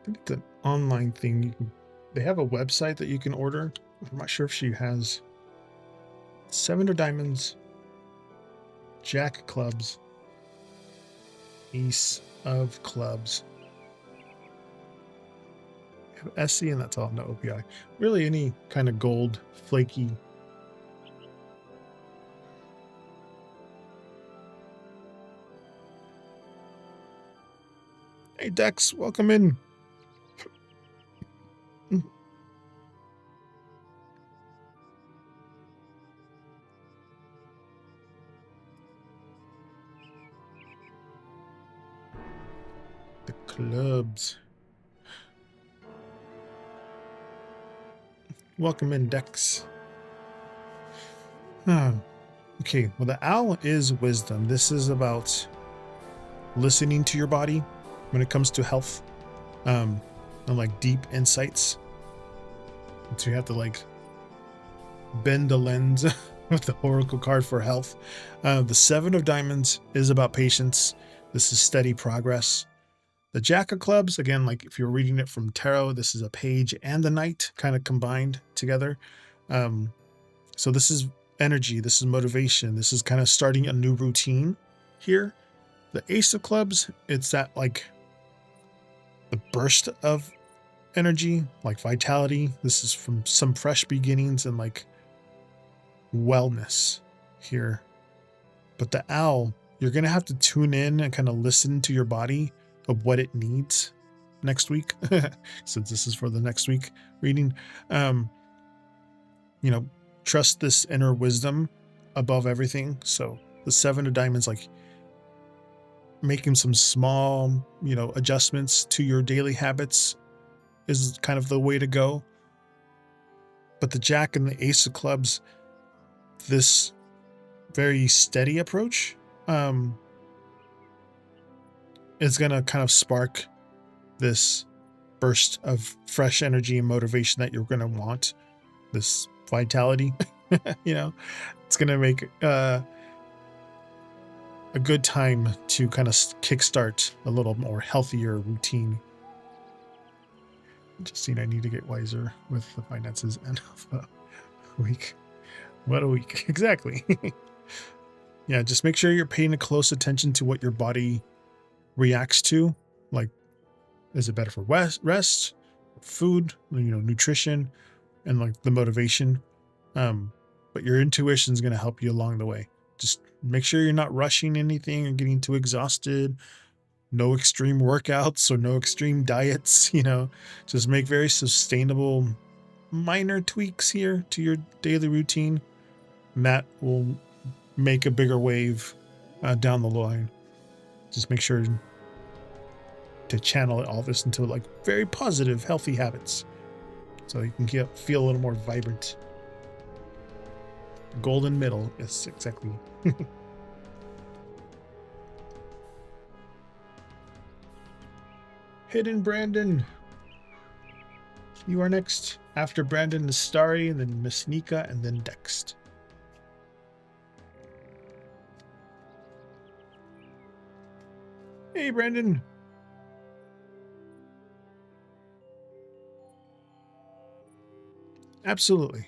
I think it's an online thing. They have a website that you can order. I'm not sure if she has 7 of diamonds, Jack clubs, Ace of clubs. SC, and that's all, no OPI. Really any kind of gold, flaky. Hey Dex, welcome in. The clubs. Welcome in, Dex. Okay, well, the owl is wisdom. This is about listening to your body when it comes to health, and like deep insights. And so you have to like bend the lens with the oracle card for health. The 7 of diamonds is about patience. This is steady progress. The Jack of clubs, again, like if you're reading it from tarot, this is a page and the knight kind of combined together. So this is energy, this is motivation, this is kind of starting a new routine here. The Ace of clubs, it's that like the burst of energy, like vitality. This is from some fresh beginnings and like wellness here. But the owl, you're going to have to tune in and kind of listen to your body of what it needs next week, since this is for the next week reading. You know, trust this inner wisdom above everything. So the 7 of diamonds, like making some small, adjustments to your daily habits is kind of the way to go. But the Jack and the Ace of clubs, this very steady approach, is going to kind of spark this burst of fresh energy and motivation that you're going to want, this vitality. It's going to make a good time to kind of kickstart a little more healthier routine. Justine, I need to get wiser with the finances and a week. What a week. Exactly. Yeah, just make sure you're paying a close attention to what your body reacts to. Like, is it better for rest, food, nutrition, and like the motivation? But your intuition is going to help you along the way. Just make sure you're not rushing anything and getting too exhausted. No extreme workouts or no extreme diets, just make very sustainable minor tweaks here to your daily routine. And that will make a bigger wave down the line. Just make sure to channel all this into like very positive, healthy habits, so you can feel a little more vibrant. Golden middle, yes, exactly. Hidden Brandon, you are next. After Brandon is Starry, and then Miss Nika, and then Dext. Hey, Brandon. Absolutely.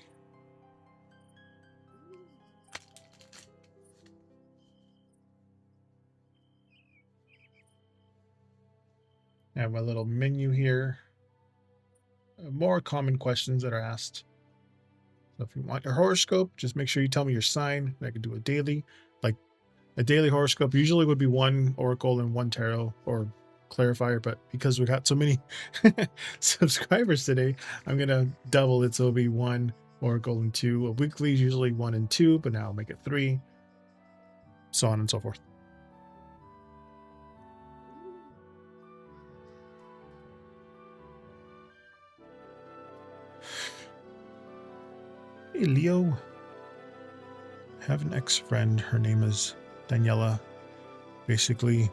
I have my little menu here. More common questions that are asked. So if you want your horoscope, just make sure you tell me your sign. I can do a daily. Like a daily horoscope usually would be one oracle and one tarot or clarifier, but because we got so many subscribers today, I'm gonna double it, so it'll be one oracle and two. A weekly is usually one and two, but now I'll make it three, so on and so forth. Hey Leo, I have an ex-friend. Her name is Daniela. Basically,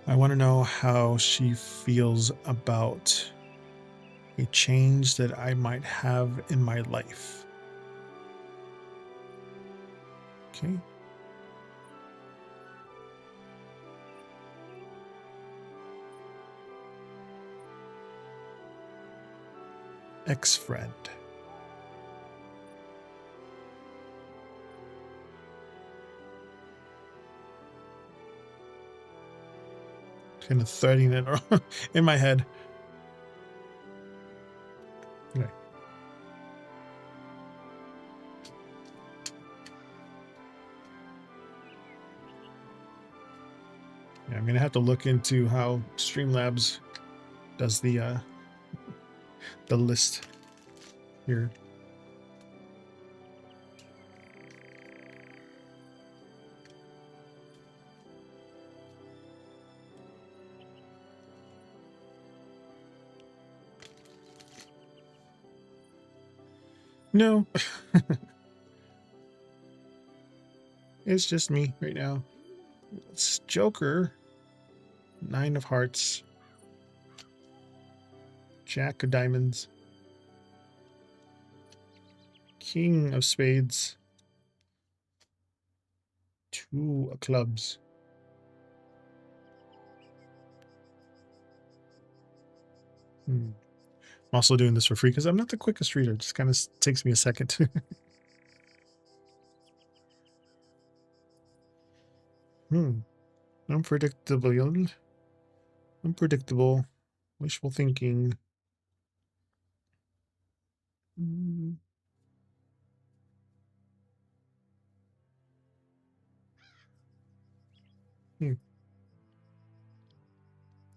I want to know how she feels about a change that I might have in my life. Okay. Ex-friend. Kind of threading it in my head. Okay. Yeah, I'm gonna have to look into how Streamlabs does the list here. No, it's just me right now. It's Joker, 9 of Hearts, Jack of Diamonds, King of Spades, 2 of Clubs. I'm also doing this for free because I'm not the quickest reader. It just kind of takes me a second. Unpredictable. Unpredictable. Wishful thinking. Hmm.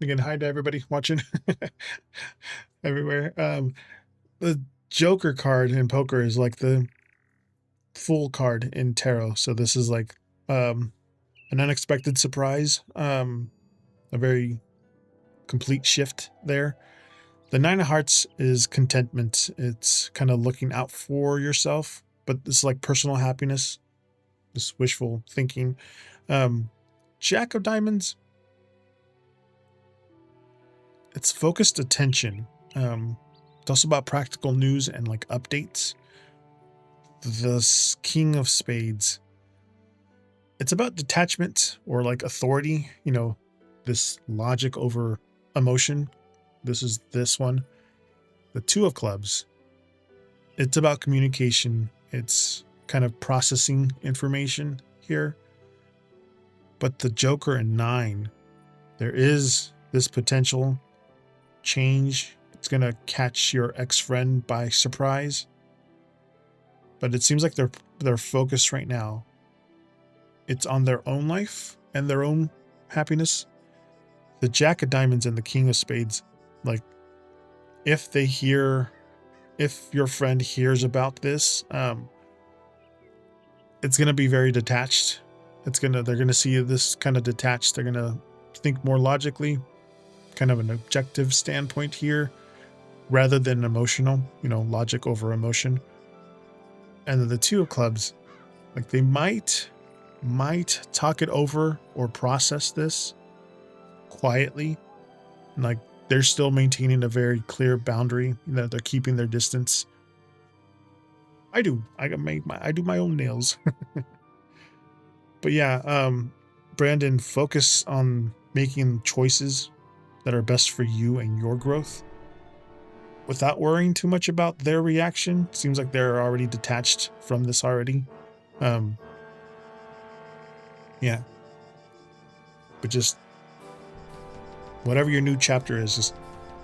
Again, hi to everybody watching everywhere. The Joker card in poker is like the full card in tarot. So this is like an unexpected surprise, a very complete shift there. The 9 of Hearts is contentment. It's kind of looking out for yourself, but it's like personal happiness, this wishful thinking. Jack of Diamonds, it's focused attention. It's also about practical news and like updates. The King of Spades, it's about detachment or like authority, this logic over emotion. This is this one. The 2 of Clubs, it's about communication. It's kind of processing information here. But the Joker and 9, there is this potential change. It's going to catch your ex-friend by surprise. But it seems like their focus right now, it's on their own life and their own happiness. The Jack of Diamonds and the King of Spades, like if your friend hears about this, it's going to be very detached. They're going to see this kind of detached. They're going to think more logically, kind of an objective standpoint here rather than emotional, logic over emotion. And then the 2 of Clubs, like they might talk it over or process this quietly. Like they're still maintaining a very clear boundary, they're keeping their distance. I do my own nails. But yeah, Brandon, focus on making choices that are best for you and your growth without worrying too much about their reaction. Seems like they're already detached from this already. Yeah. But just whatever your new chapter is, just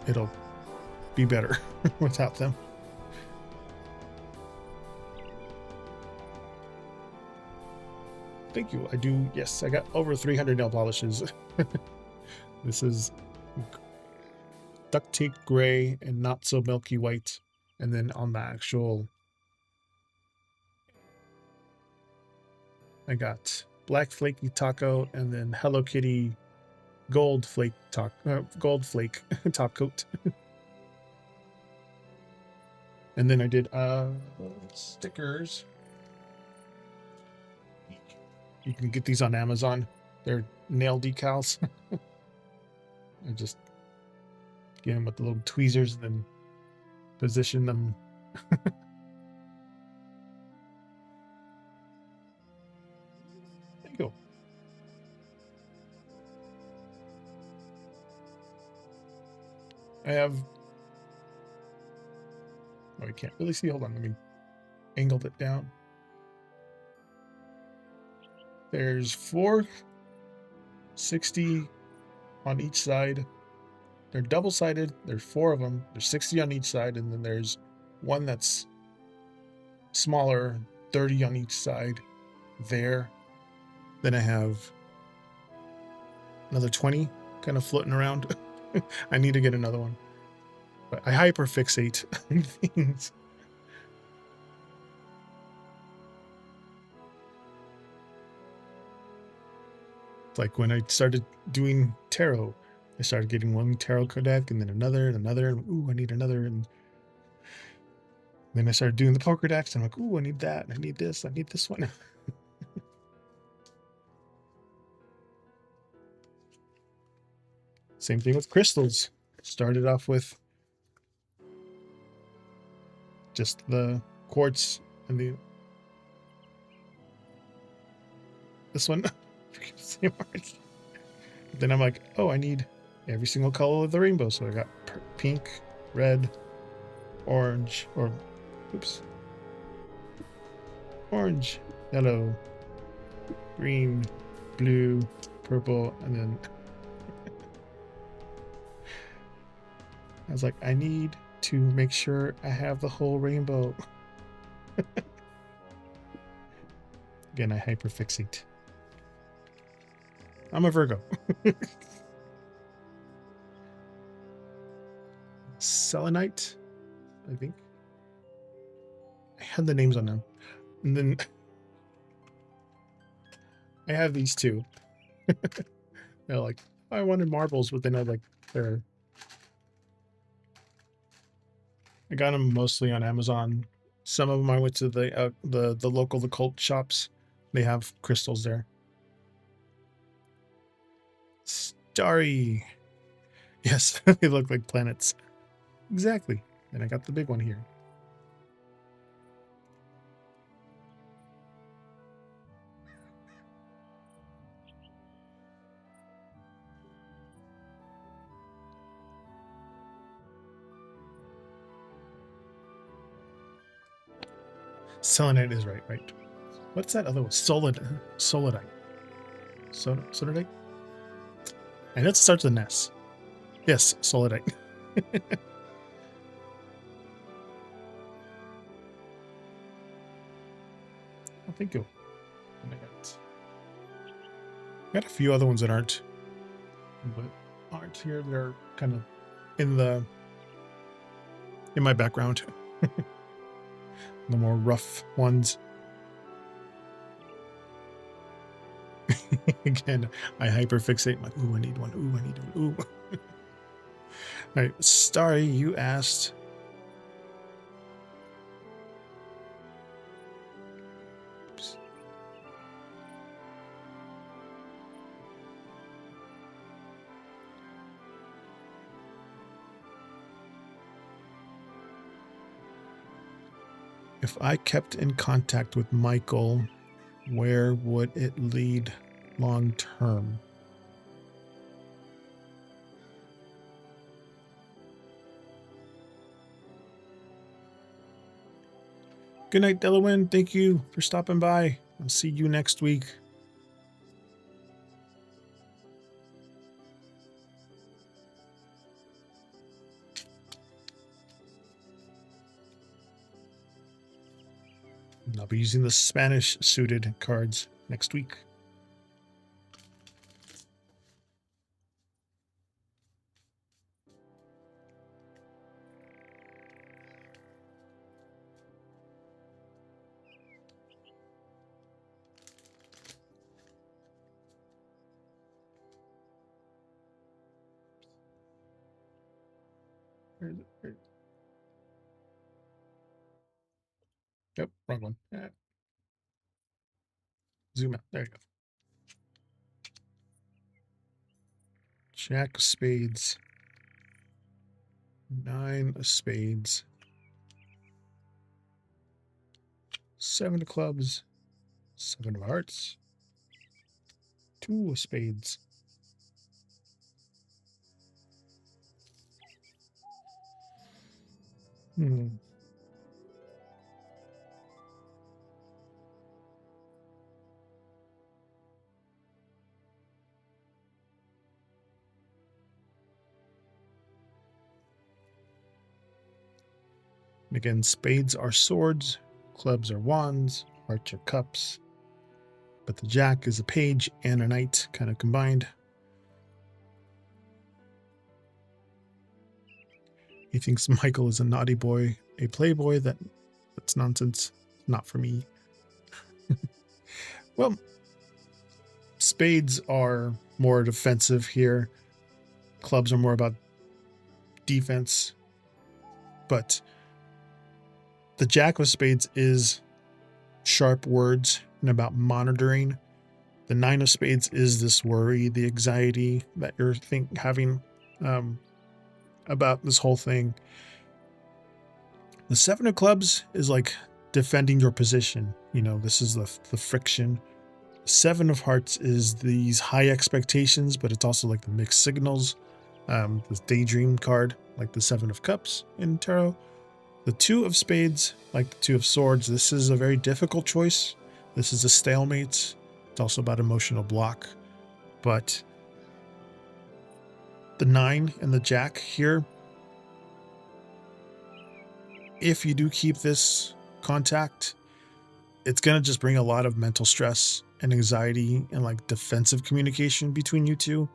it'll be better without them. Thank you. I do. Yes, I got over 300 nail polishes. This is duct tape gray and not so milky white. And then on the actual, I got black flaky taco and then Hello Kitty gold flake top coat. And then I did stickers. You can get these on Amazon. They're nail decals. I just get them with the little tweezers and then position them. There you go. I have... Oh, you can't really see. Hold on, let me angle it down. There's 460 on each side. They're double-sided. There's 4 of them. There's 60 on each side, and then there's one that's smaller, 30 on each side there. Then I have another 20 kind of floating around. I need to get another one. But I hyperfixate on things. It's like when I started doing tarot, I started getting one tarot card deck and then another and another. And, ooh, I need another. And then I started doing the poker decks. And I'm like, ooh, I need that. I need this. I need this one. Same thing with crystals. Started off with just the quartz and this one. Then I'm like, oh, I need every single color of the rainbow. So I got pink, red, orange, orange, yellow, green, blue, purple, and then I was like, I need to make sure I have the whole rainbow. Again, I hyperfixate. I'm a Virgo. Selenite, I think. I had the names on them. And then I have these two. They're like, I wanted marbles, but then I got them mostly on Amazon. Some of them I went to the local occult shops. They have crystals there. Starry. Yes, they look like planets. Exactly. And I got the big one here. Selenite is right. What's that other one? Solidite. Solidite? And it starts with an S. Yes, solidite. Oh, thank you. And I got a few other ones that aren't here. They're kind of in my background. The more rough ones. Again, I hyperfixate. I'm like, ooh, I need one. Ooh, I need one. Ooh. All right, Starry, you asked. Oops. If I kept in contact with Michael, where would it lead long term? Good night, Delawin. Thank you for stopping by. I'll see you next week. I'll be using the Spanish suited cards next week. Yep, wrong one. Zoom out. There you go. Jack of spades. 9 of spades. 7 of clubs. 7 of hearts. 2 of spades. Again, spades are swords, clubs are wands, hearts are cups. But the jack is a page and a knight kind of combined. He thinks Michael is a naughty boy, a playboy. That's nonsense. Not for me. Well, spades are more defensive here. Clubs are more about defense. But the jack of spades is sharp words and about monitoring. The 9 of spades is this worry, the anxiety that you're having about this whole thing. The 7 of clubs is like defending your position. You know, this is the friction. 7 of hearts is these high expectations, but it's also like the mixed signals. This daydream card, like the 7 of cups in tarot. The 2 of spades, like the 2 of swords, this is a very difficult choice. This is a stalemate. It's also about emotional block. But the 9 and the jack here, if you do keep this contact, it's going to just bring a lot of mental stress and anxiety and like defensive communication between you two.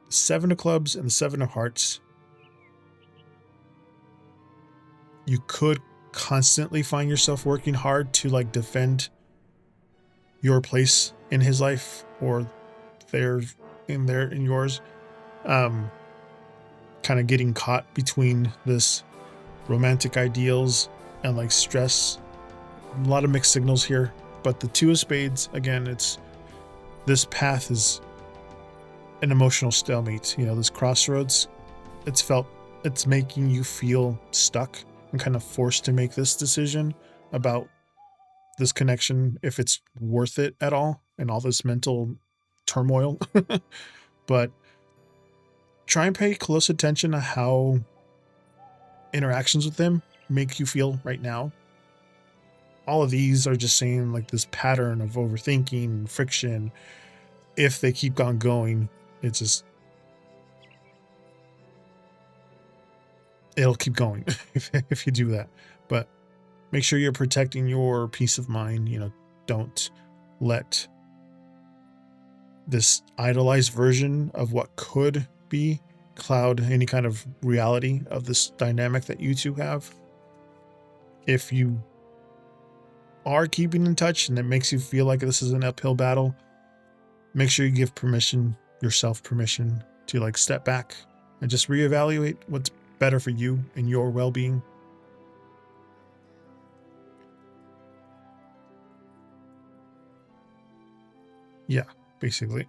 The 7 of clubs and the 7 of hearts, you could constantly find yourself working hard to like defend your place in his life or in yours. Kind of getting caught between this romantic ideals and like stress. A lot of mixed signals here, but the 2 of spades, again, this path is an emotional stalemate. You know, this crossroads, it's making you feel stuck and kind of forced to make this decision about this connection, if it's worth it at all, and all this mental turmoil. But try and pay close attention to how interactions with them make you feel right now. All of these are just saying like this pattern of overthinking and friction. If they keep on going, it'll keep going if you do that. But make sure you're protecting your peace of mind. You know, don't let this idolized version of what could be cloud any kind of reality of this dynamic that you two have. If you are keeping in touch and it makes you feel like this is an uphill battle, make sure you give yourself permission to like step back and just reevaluate what's better for you and your well-being. Yeah, basically.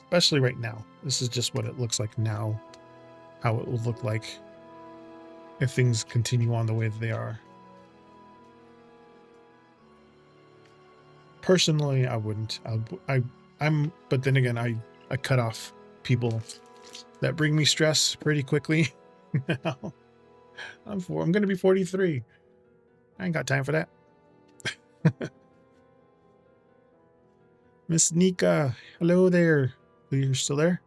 Especially right now. This is just what it looks like now. How it will look like if things continue on the way that they are. Personally, I wouldn't. But then again, I cut off people that bring me stress pretty quickly. Now I'm going to be 43. I ain't got time for that. Miss Nika, hello there. You're still there?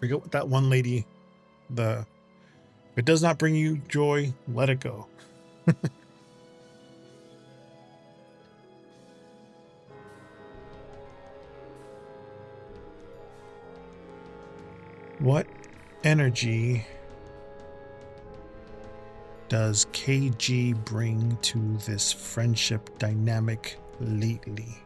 Forget what that one lady, if it does not bring you joy, let it go. What energy does KG bring to this friendship dynamic lately?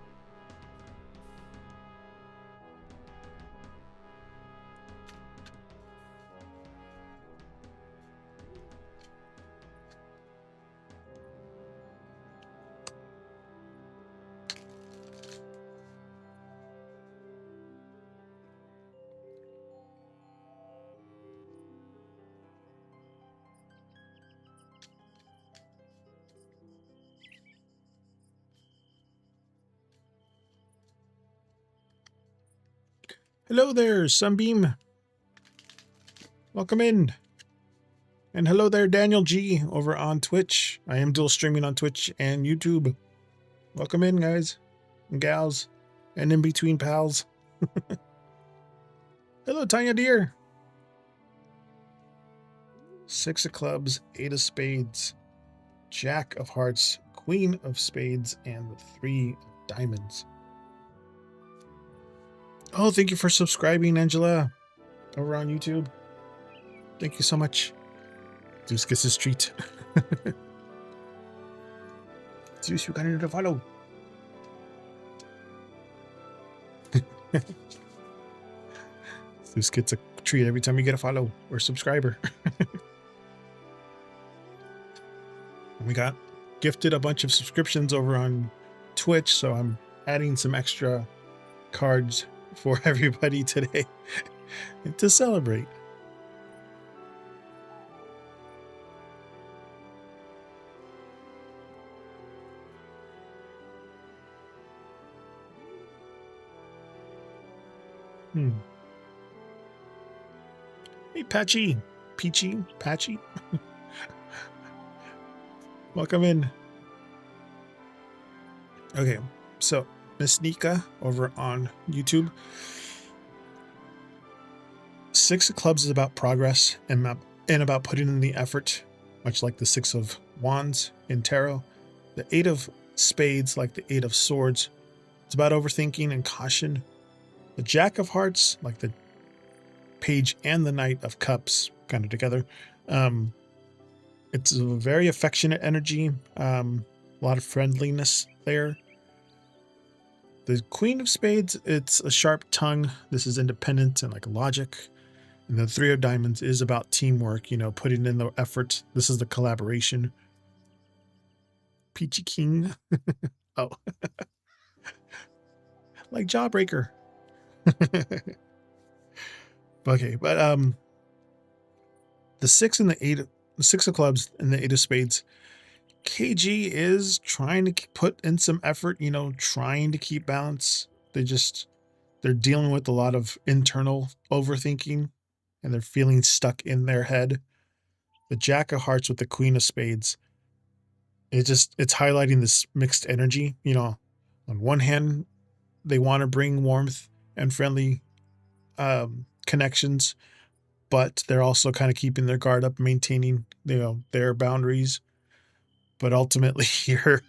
Hello there, Sunbeam. Welcome in. And hello there, Daniel G over on Twitch. I am dual streaming on Twitch and YouTube. Welcome in, guys and gals, and in between pals. Hello, Tanya dear. 6 of clubs, 8 of spades, Jack of hearts, Queen of spades, and the 3 of diamonds. Oh, thank you for subscribing, Angela, over on YouTube. Thank you so much. Zeus gets his treat. Zeus, you gotta need to follow. Zeus gets a treat every time you get a follow or subscriber. We got gifted a bunch of subscriptions over on Twitch, so I'm adding some extra cards for everybody today to celebrate. Hey, Patchy. Peachy. Patchy. Welcome in. Okay, so Miss Nika over on YouTube. 6 of clubs is about progress and about putting in the effort, much like the 6 of wands in tarot. The 8 of spades, like the 8 of swords, it's about overthinking and caution. The Jack of hearts, like the page and the Knight of cups, kind of together. It's a very affectionate energy, a lot of friendliness there. The Queen of spades, it's a sharp tongue. This is independent and like logic. And the 3 of diamonds is about teamwork, putting in the effort. This is the collaboration. Peachy King. Oh. Like Jawbreaker. Okay, but the 6 and the 8, the 6 of clubs and the 8 of spades, KG is trying to put in some effort, trying to keep balance. They're dealing with a lot of internal overthinking and they're feeling stuck in their head. The Jack of hearts with the Queen of spades, it's highlighting this mixed energy. On one hand, they want to bring warmth and friendly connections, but they're also kind of keeping their guard up, maintaining their boundaries. But ultimately here,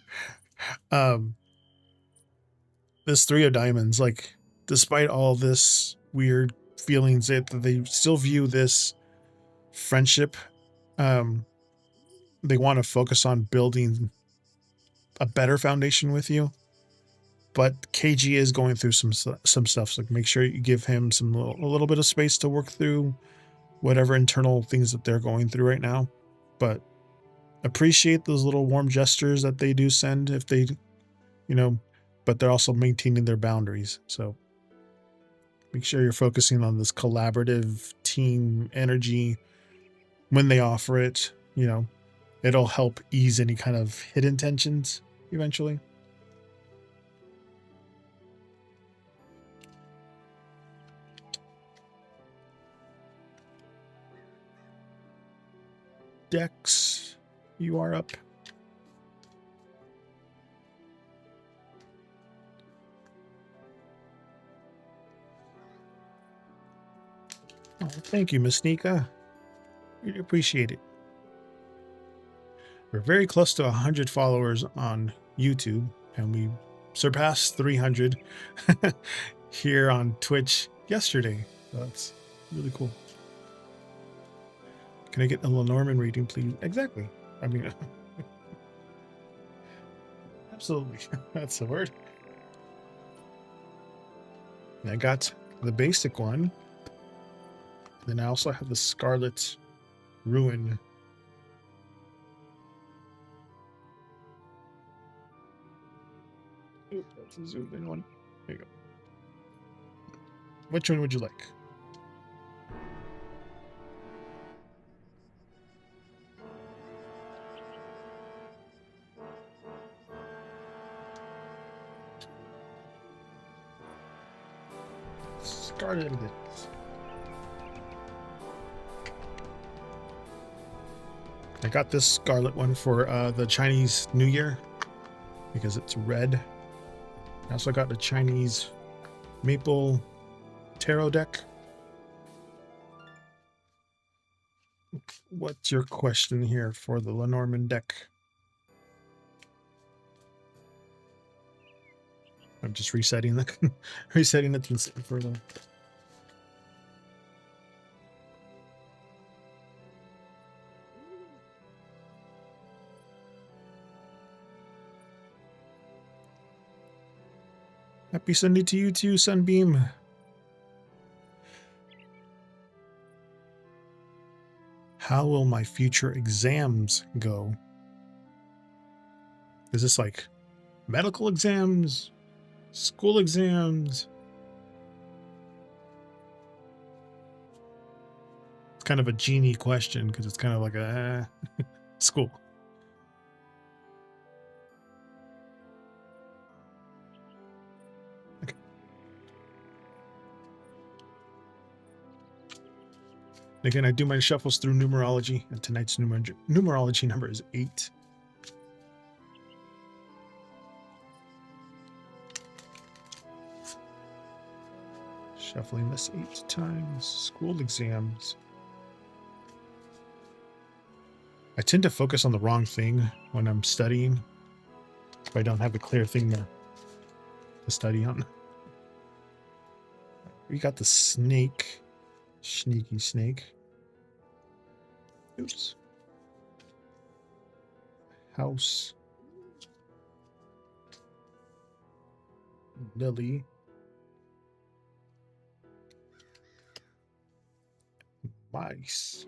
this 3 of diamonds, like despite all this weird feelings, that they still view this friendship. They want to focus on building a better foundation with you. But KG is going through some stuff, so make sure you give him a little bit of space to work through whatever internal things that they're going through right now. But appreciate those little warm gestures that they do send if they, but they're also maintaining their boundaries. So make sure you're focusing on this collaborative team energy when they offer it. It'll help ease any kind of hidden tensions eventually. Dex, you are up. Oh, thank you, Miss Nika. Really appreciate it. We're very close to 100 followers on YouTube, and we surpassed 300 here on Twitch yesterday. That's really cool. Can I get a Lenormand reading, please? Exactly. I mean, absolutely. That's the word. And I got the basic one. Then I also have the Scarlet Ruin. Ooh, that's a zoomed in one. There you go. Which one would you like? Scarlet it is. I got this Scarlet one for the Chinese New Year because it's red. I also got the Chinese Maple Tarot deck. What's your question here for the Lenormand deck? I'm just resetting the resetting it for the. Happy Sunday to you too, Sunbeam. How will my future exams go? Is this like medical exams? School exams? It's kind of a genie question because it's kind of like a school. Okay. Again, I do my shuffles through numerology, and tonight's numerology number is 8. Shuffling this 8 times. School exams. I tend to focus on the wrong thing when I'm studying if I don't have a clear thing to study on. We got the snake. Sneaky snake. Oops. House. Lily. Mice.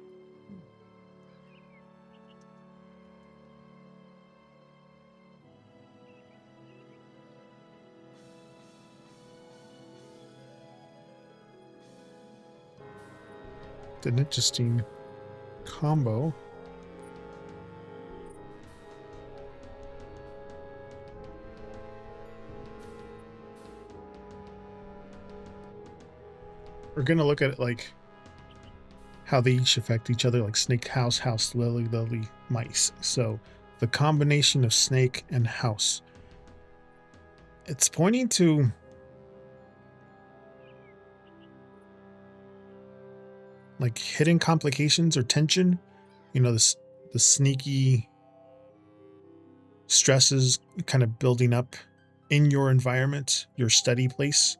An interesting combo. We're gonna look at it like how they each affect each other, like snake, house, house, lily, lily, mice. So the combination of snake and house, it's pointing to like hidden complications or tension. You know, the sneaky stresses kind of building up in your environment, your study place.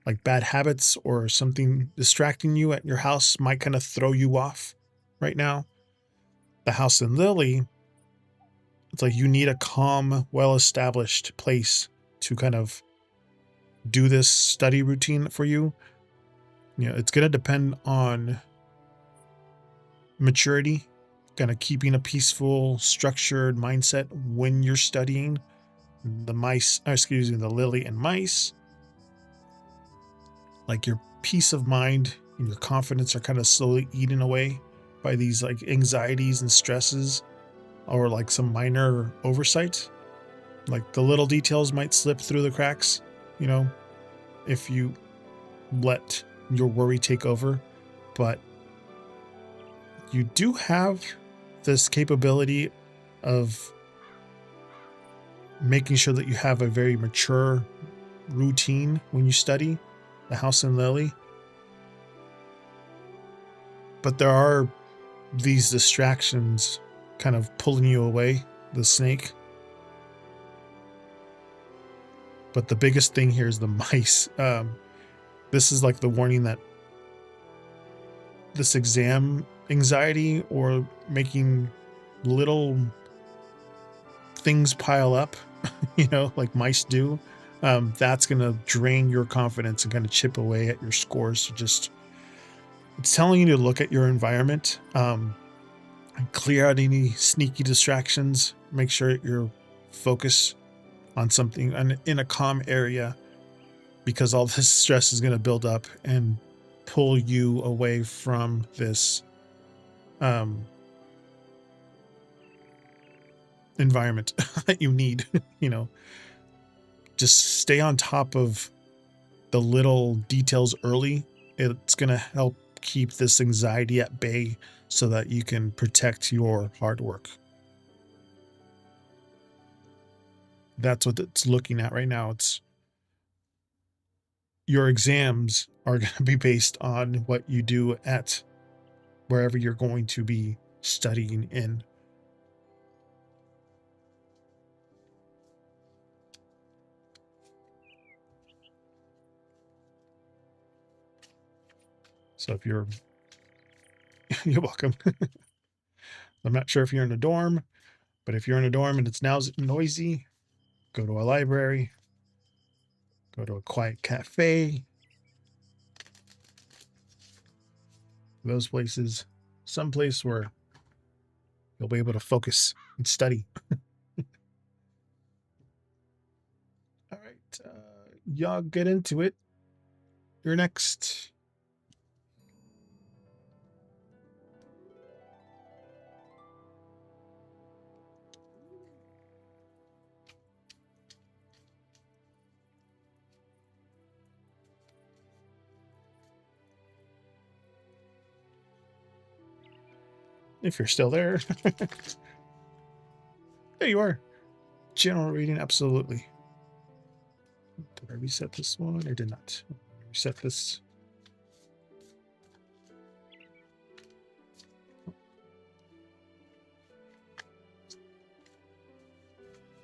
Like bad habits or something distracting you at your house might kind of throw you off right now. The house in Lily, it's like you need a calm, well-established place to kind of do this study routine for you. You know, it's going to depend on maturity, kind of keeping a peaceful, structured mindset when you're studying. The lily and mice, like your peace of mind and your confidence are kind of slowly eaten away by these like anxieties and stresses or like some minor oversight. Like the little details might slip through the cracks, you know, if you let your worry take over. But you do have this capability of making sure that you have a very mature routine when you study the house and lily. but there are these distractions kind of pulling you away, the snake. But the biggest thing here is the mice. This is like the warning that this exam anxiety or making little things pile up, like mice do, that's going to drain your confidence and kind of chip away at your scores. So just, it's telling you to look at your environment, and clear out any sneaky distractions. Make sure you're focused on something in a calm area, because all this stress is going to build up and pull you away from this environment that you need. Just stay on top of the little details early. It's going to help keep this anxiety at bay so that you can protect your hard work. That's what it's looking at right now. It's your exams are going to be based on what you do at wherever you're going to be studying in. So if you're welcome. I'm not sure if you're in a dorm, but if you're in a dorm and it's now noisy, go to a library, go to a quiet cafe. Those places, someplace where you'll be able to focus and study. All right, y'all get into it. You're next. If you're still there. There you are. General reading, absolutely. Did I reset this one? I did not. Reset this.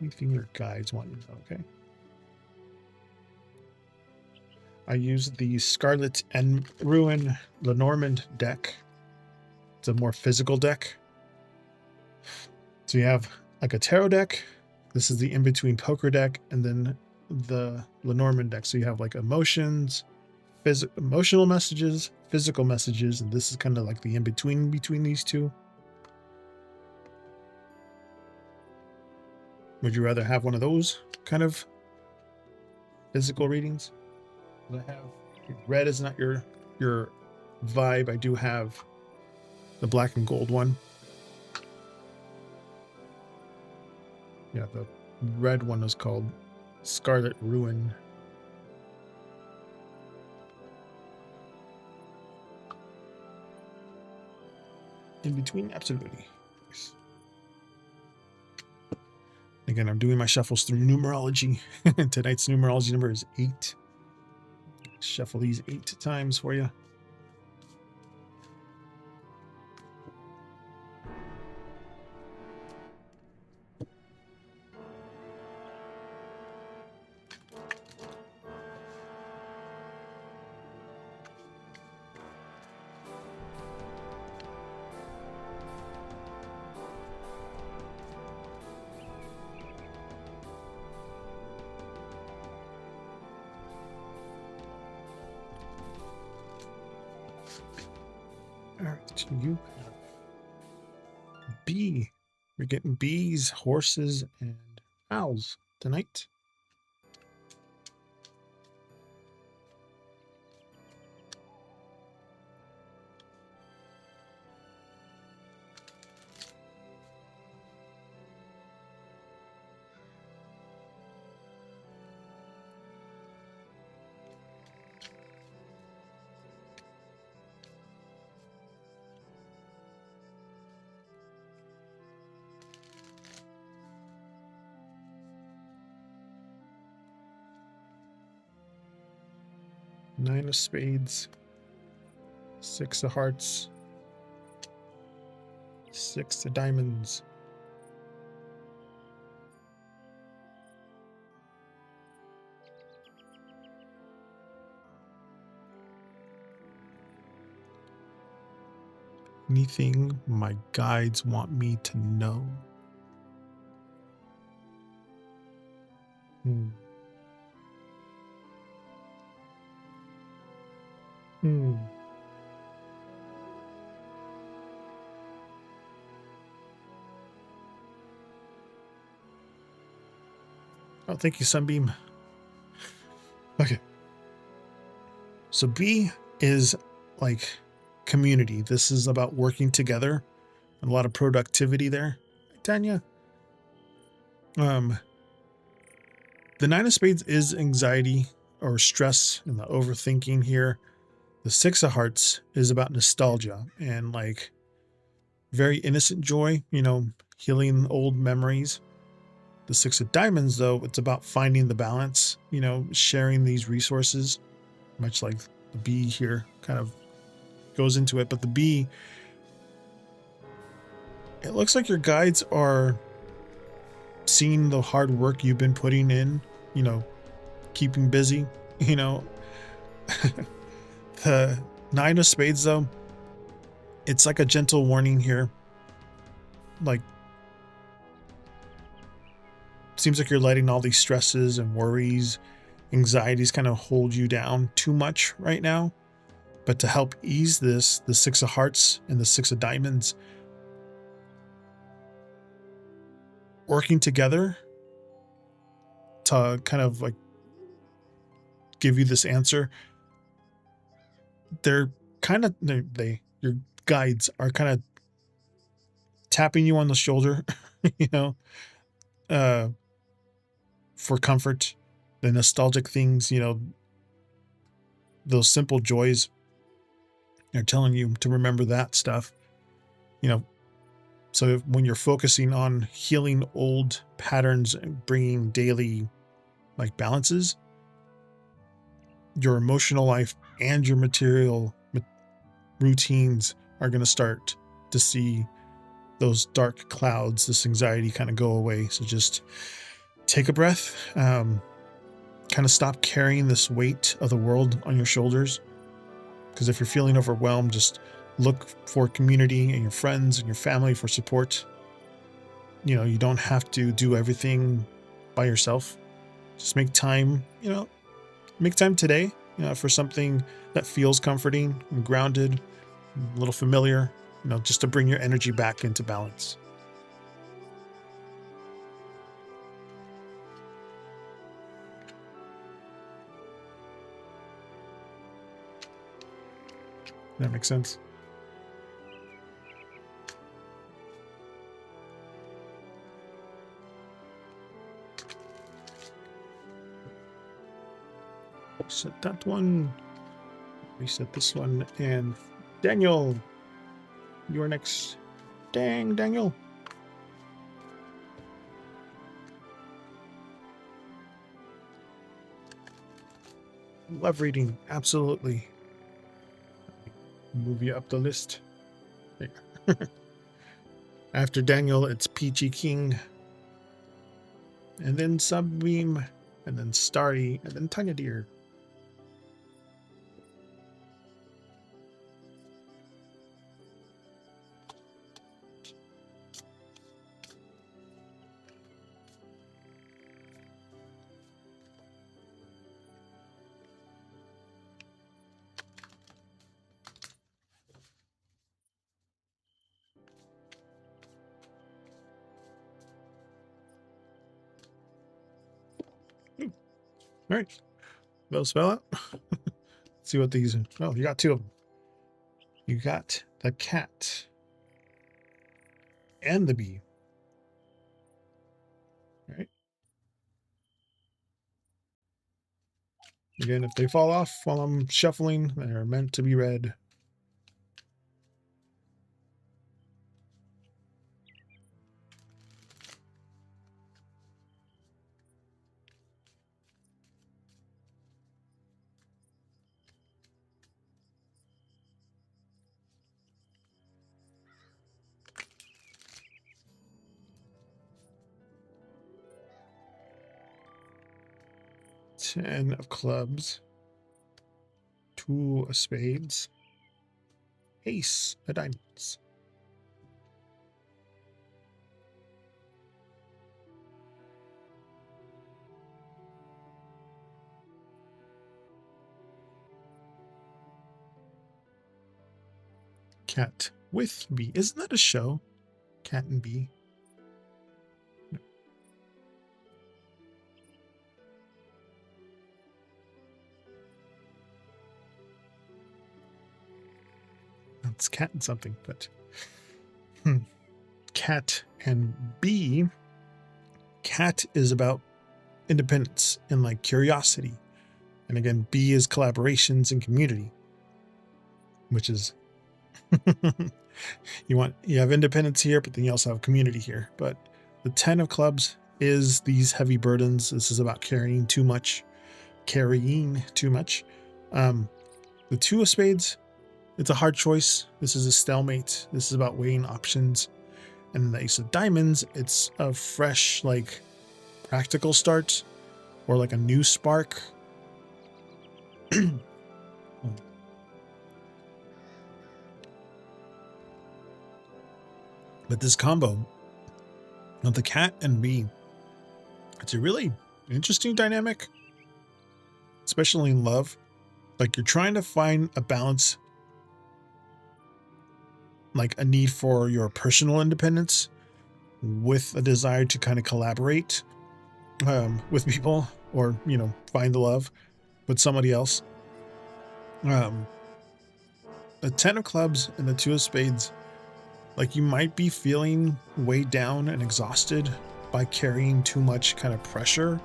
Anything your guides want you to know, okay? I use the Scarlet and Ruin Lenormand deck. It's a more physical deck. So you have like a tarot deck. This is the in-between poker deck, and then the Lenormand deck. So you have like emotions, emotional messages, physical messages, and this is kind of like the in-between between these two. Would you rather have one of those kind of physical readings? I have red is not your vibe. I do have the black and gold one. Yeah, the red one is called Scarlet Ruin. In between, absolutely. Again, I'm doing my shuffles through numerology. Tonight's numerology number is 8. Shuffle these 8 times for you. All right, you have B. You're getting bees, horses, and owls tonight. Nine of spades, 6 of hearts, 6 of diamonds. Anything my guides want me to know? Hmm. Hmm. Oh, thank you, Sunbeam. Okay. So B is like community. This is about working together and a lot of productivity there. Tanya. The 9 of Spades is anxiety or stress and the overthinking here. The 6 of Hearts is about nostalgia and like very innocent joy, healing old memories. The 6 of Diamonds, though, it's about finding the balance, sharing these resources, much like the B here kind of goes into it. But the B, it looks like your guides are seeing the hard work you've been putting in, keeping busy, The 9 of Spades, though, it's like a gentle warning here. Like, seems like you're letting all these stresses and worries, anxieties kind of hold you down too much right now. But to help ease this, the 6 of Hearts and the 6 of Diamonds working together to kind of like give you this answer. They're kind of your guides are kind of tapping you on the shoulder, you know, uh, for comfort, the nostalgic things, those simple joys. They're telling you to remember that stuff, you know. So when you're focusing on healing old patterns and bringing daily like balances, your emotional life and your material routines are going to start to see those dark clouds, this anxiety kind of go away. So just take a breath, kind of stop carrying this weight of the world on your shoulders. Because if you're feeling overwhelmed, just look for community and your friends and your family for support. You don't have to do everything by yourself. Just make time, make time today, for something that feels comforting and grounded, a little familiar, just to bring your energy back into balance. That makes sense. Set that one. Reset this one. And Daniel, you're next. Dang, Daniel. Love reading. Absolutely. Move you up the list. There. After Daniel, it's Peachy King. And then Sunbeam. And then Starry. And then Tanya Deer. All right. They'll spell it. Let's see what these are. Oh, you got 2 of them. You got the cat and the bee. All right. Again, if they fall off while I'm shuffling, they're meant to be read. 10 of clubs, 2 of spades, ace of diamonds. Cat with bee. Isn't that a show? Cat and bee. It's cat and something, but cat and bee. Cat is about independence and like curiosity, and again, bee is collaborations and community, which is you have independence here, but then you also have community here. But the 10 of clubs is these heavy burdens. This is about carrying too much. The 2 of spades, it's a hard choice. This is a stalemate. This is about weighing options. And the ace of diamonds, it's a fresh, like, practical start or like a new spark. But this combo of the cat and bee, it's a really interesting dynamic, especially in love. Like, you're trying to find a balance, like a need for your personal independence with a desire to kind of collaborate with people, or, you know, find the love with somebody else. The 10 of clubs and the 2 of spades, like, you might be feeling weighed down and exhausted by carrying too much kind of pressure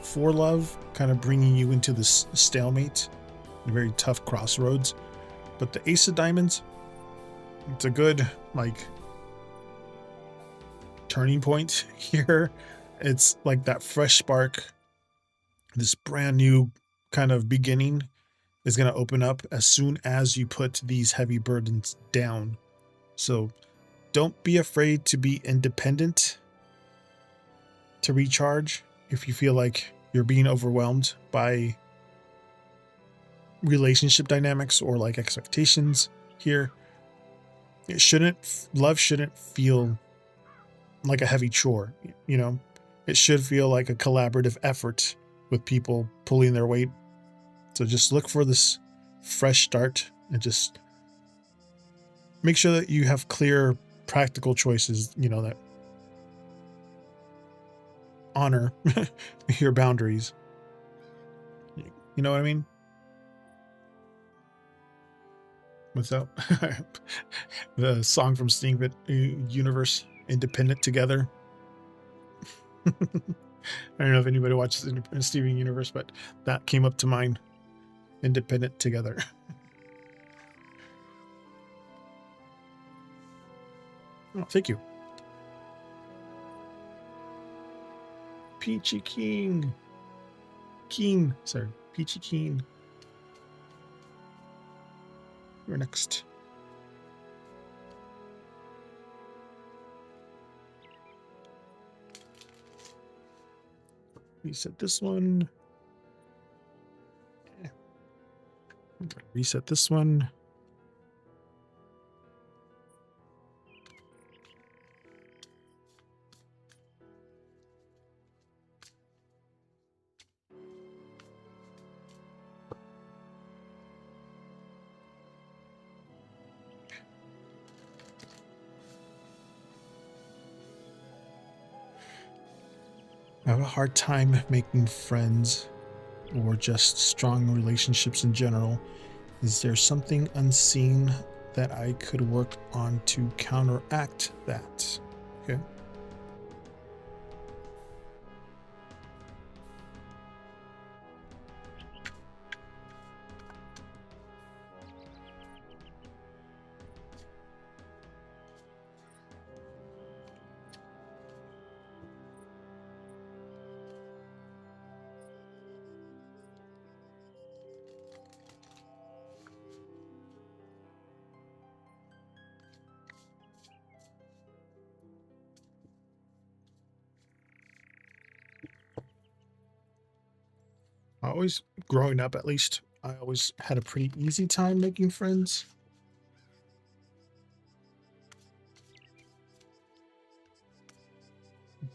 for love, kind of bringing you into this stalemate, a very tough crossroads. But the ace of diamonds, it's a good, like, turning point here. It's like that fresh spark, this brand new kind of beginning is going to open up as soon as you put these heavy burdens down. So don't be afraid to be independent, to recharge if you feel like you're being overwhelmed by relationship dynamics or like expectations here. Love shouldn't feel like a heavy chore, you know? It should feel like a collaborative effort with people pulling their weight. So just look for this fresh start and just make sure that you have clear, practical choices, you know, that honor your boundaries. You know what I mean? What's up? The song from Steven Universe, Independent Together. I don't know if anybody watches Steven Universe, but that came up to mind. Independent Together. Oh, thank you. Peachy King. Sorry, Peachy Keen. You're next. Reset this one. Reset this one. I have a hard time making friends or just strong relationships in general. Is there something unseen that I could work on to counteract that? Okay. Growing up at least, I always had a pretty easy time making friends.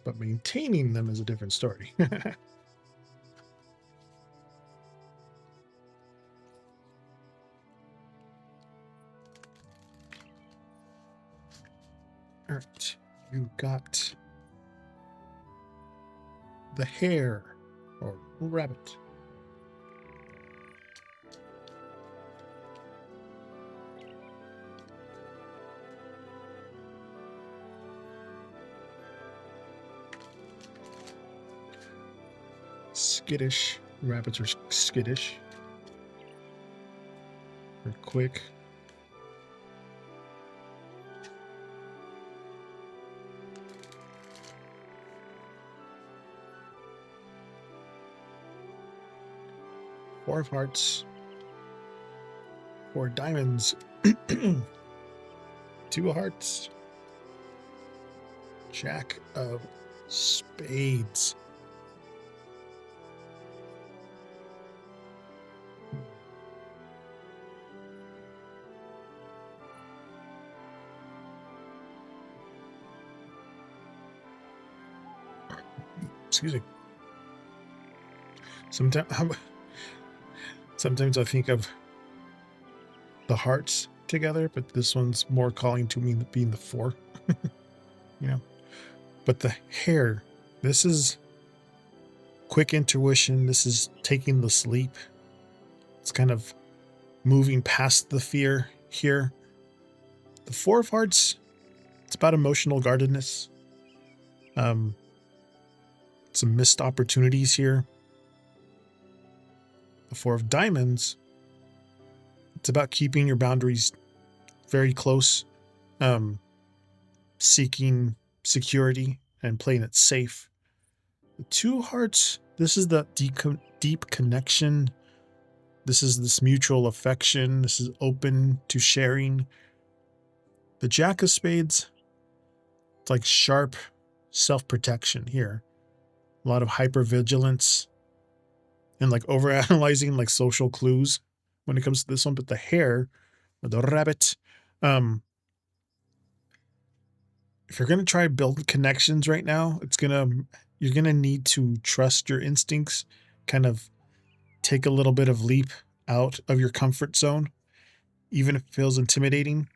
But maintaining them is a different story. Alright, you got the hare or rabbit. Skittish. Rabbits are skittish. They're quick. Four of hearts. Four diamonds. Two of hearts. Jack of spades. Excuse me. Sometimes I think of the hearts together, but this one's more calling to me being the four. You know, but the hare, this is quick intuition. This is taking the sleep. It's kind of moving past the fear here. The four of hearts, it's about emotional guardedness. Some missed opportunities here. The four of diamonds, it's about keeping your boundaries very close, seeking security and playing it safe. The two of hearts, this is the deep connection. This is this mutual affection. This is open to sharing. The jack of spades, it's like sharp self-protection here. A lot of hypervigilance and like overanalyzing like social clues when it comes to this one. But the hare or the rabbit, if you're gonna try build connections right now, you're gonna need to trust your instincts, kind of take a little bit of leap out of your comfort zone, even if it feels intimidating.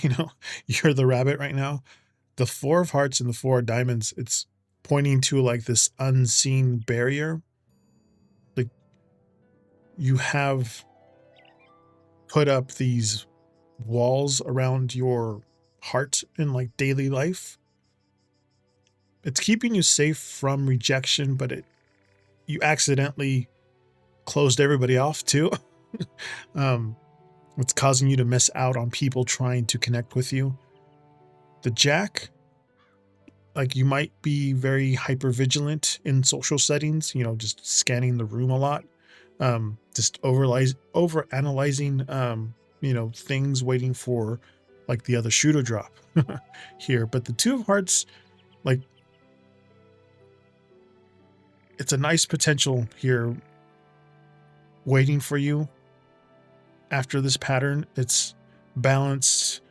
You know, you're the rabbit right now. The four of hearts and the four of diamonds, it's pointing to like this unseen barrier. Like you have put up these walls around your heart in like daily life. It's keeping you safe from rejection, but you accidentally closed everybody off too. It's causing you to miss out on people trying to connect with you. The jack, like you might be very hyper vigilant in social settings, you know, just scanning the room a lot, just over analyzing, you know, things, waiting for like the other shoe to drop here. But the two of hearts, like it's a nice potential here waiting for you after this pattern. It's balanced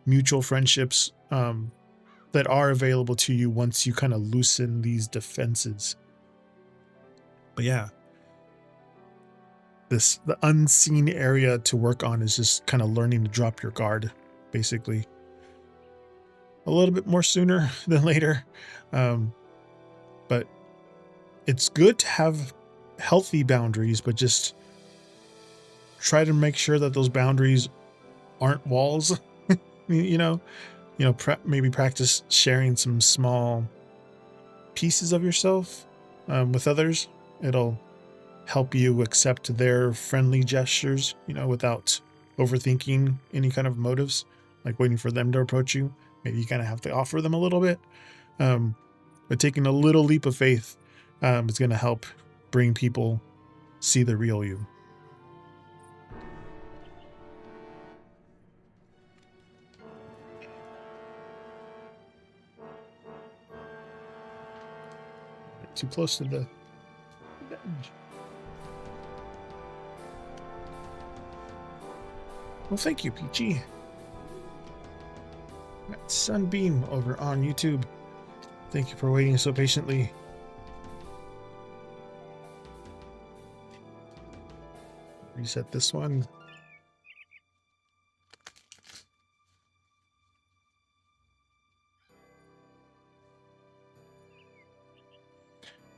mutual friendships that are available to you once you kind of loosen these defenses. But yeah, the unseen area to work on is just kind of learning to drop your guard, basically. A little bit more sooner than later. But it's good to have healthy boundaries, but just try to make sure that those boundaries aren't walls. you know, maybe practice sharing some small pieces of yourself with others. It'll help you accept their friendly gestures, you know, without overthinking any kind of motives, like waiting for them to approach you. Maybe you kind of have to offer them a little bit. But taking a little leap of faith is going to help bring people see the real you. Too close to the edge. Well, thank you, Peachy. Got Sunbeam over on YouTube. Thank you for waiting so patiently. Reset this one.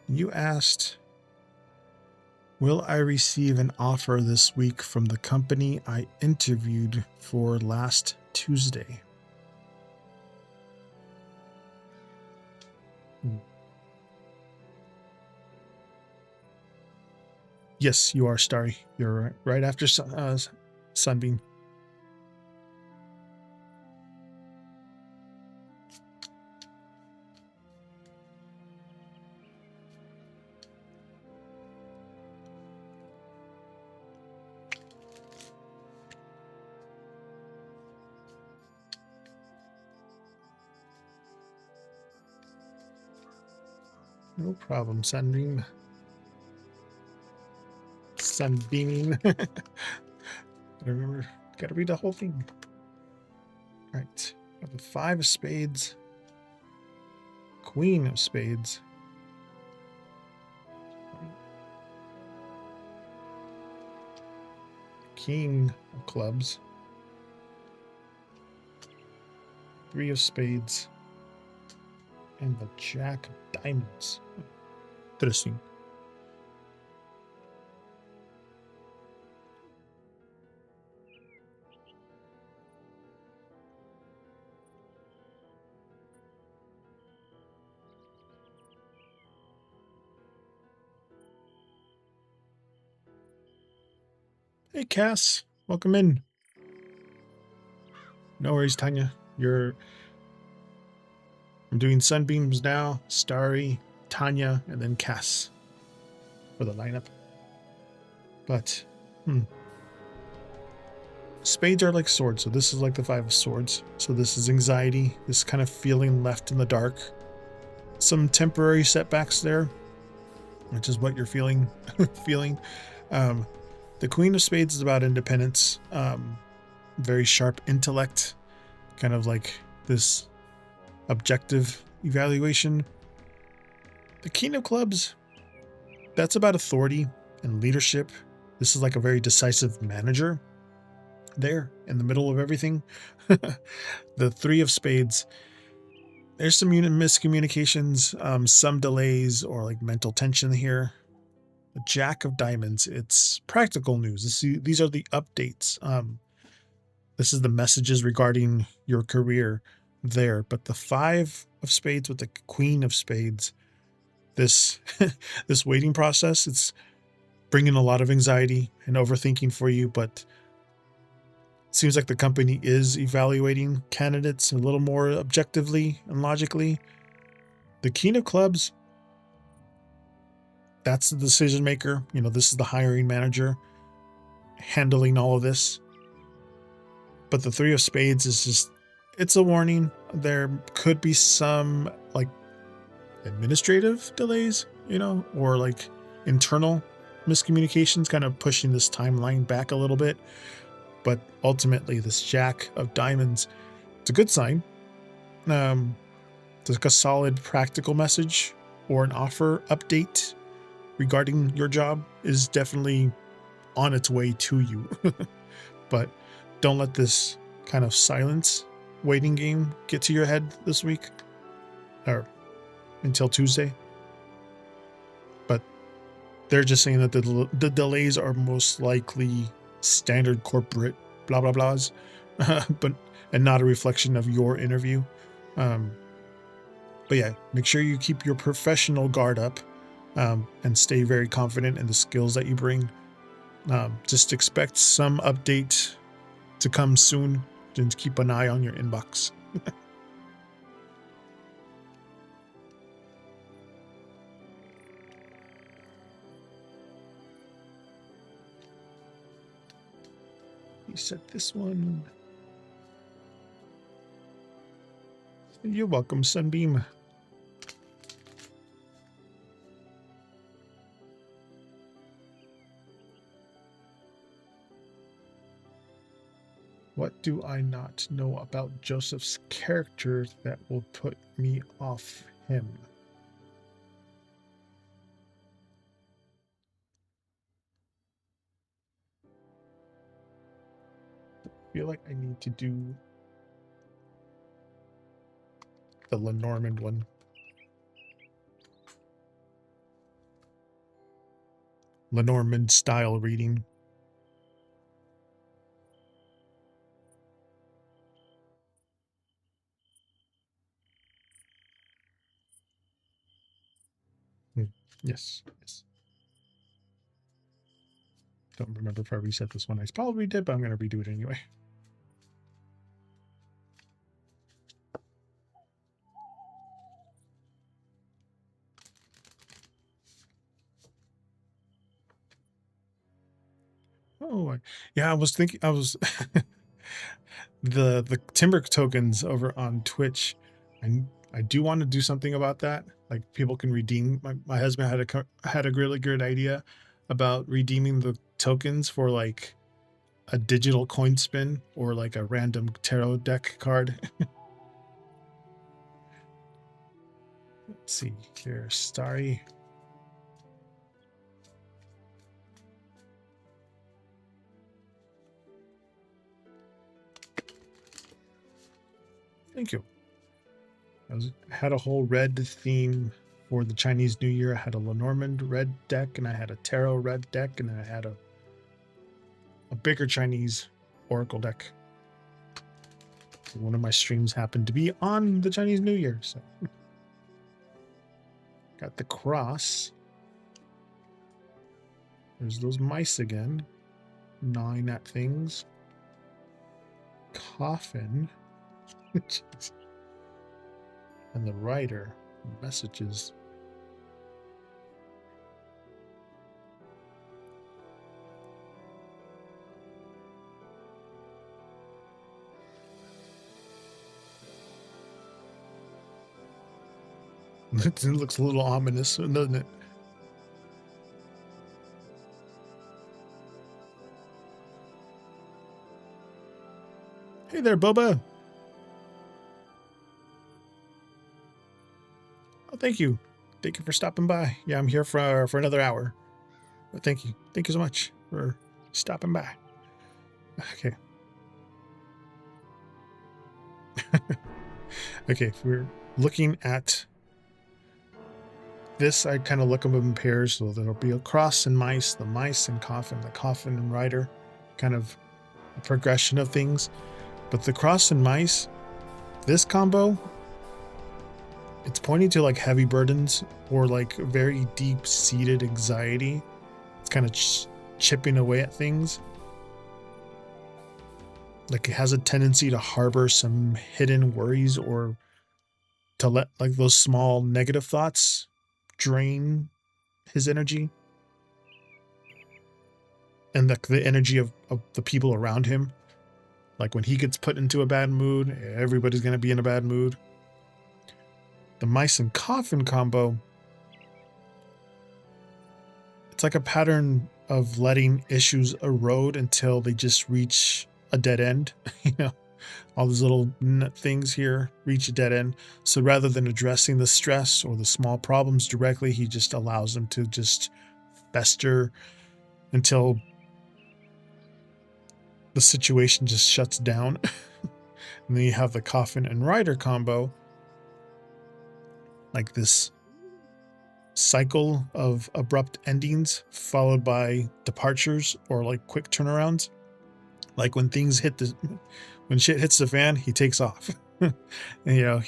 You asked, will I receive an offer this week from the company I interviewed for last Tuesday? Yes, you are, Starry. You're right after Sunbeam. No problem, Sunbeam. Sunbeaming. Remember, gotta read the whole thing. All right, got the 5 of spades, Queen of spades, King of clubs, 3 of spades, and the Jack of diamonds. Interesting. Hey, Cass, welcome in. No worries, Tanya. I'm doing Sunbeams now, Starry, Tanya, and then Cass for the lineup. But, spades are like swords, so this is like the 5 of swords. So this is anxiety, this kind of feeling left in the dark. Some temporary setbacks there, which is what you're feeling. The Queen of Spades is about independence, very sharp intellect, kind of like this objective evaluation. The King of Clubs, that's about authority and leadership. This is like a very decisive manager there in the middle of everything. The 3 of Spades, there's some miscommunications, some delays or like mental tension here. The Jack of diamonds, it's practical news. These are the updates. This is the messages regarding your career there. But the 5 of spades with the Queen of spades, this this waiting process, it's bringing a lot of anxiety and overthinking for you, but it seems like the company is evaluating candidates a little more objectively and logically. The King of clubs, that's the decision maker. This is the hiring manager handling all of this. But the 3 of spades is just, it's a warning. There could be some like administrative delays, or like internal miscommunications kind of pushing this timeline back a little bit. But ultimately, this Jack of diamonds, it's a good sign. It's like a solid practical message or an offer update regarding your job is definitely on its way to you. But don't let this kind of silence waiting game get to your head this week or until Tuesday. But they're just saying that the delays are most likely standard corporate blah blah blahs, and not a reflection of your interview. But yeah, make sure you keep your professional guard up, and stay very confident in the skills that you bring. Just expect some update to come soon. Just keep an eye on your inbox. Reset this one. You're welcome, Sunbeam. What do I not know about Joseph's character that will put me off him? I feel like I need to do the Lenormand one. Lenormand style reading. Yes, yes. Don't remember if I reset this one. I probably did, but I'm going to redo it anyway. Oh, yeah, I was thinking, the timber tokens over on Twitch. I do want to do something about that. Like people can redeem. My husband had a really good idea about redeeming the tokens for like a digital coin spin or like a random tarot deck card. Let's see here, Starry. Thank you. I had a whole red theme for the Chinese New Year. I had a Lenormand red deck, and I had a tarot red deck, and I had a bigger Chinese oracle deck. So one of my streams happened to be on the Chinese New Year, so got the cross. There's those mice again, gnawing at things. Coffin. And the writer. Messages. It looks a little ominous, doesn't it? Hey there, Boba. Oh, thank you. Thank you for stopping by. Yeah, I'm here for another hour. But thank you. Thank you so much for stopping by. Okay. Okay, if we're looking at this, I kind of look them in pairs. So there'll be a cross and mice, the mice and coffin, the coffin and rider, kind of a progression of things. But the cross and mice, this combo, it's pointing to like heavy burdens or like very deep-seated anxiety. It's kind of chipping away at things. Like it has a tendency to harbor some hidden worries or to let like those small negative thoughts drain his energy and the energy of the people around him. Like when he gets put into a bad mood, everybody's going to be in a bad mood. The mice and coffin combo, it's like a pattern of letting issues erode until they just reach a dead end. You know, all these little things here reach a dead end. So rather than addressing the stress or the small problems directly, he just allows them to just fester until the situation just shuts down. And then you have the coffin and rider combo, like this cycle of abrupt endings followed by departures or like quick turnarounds. Like when things when shit hits the fan, he takes off. And, you know,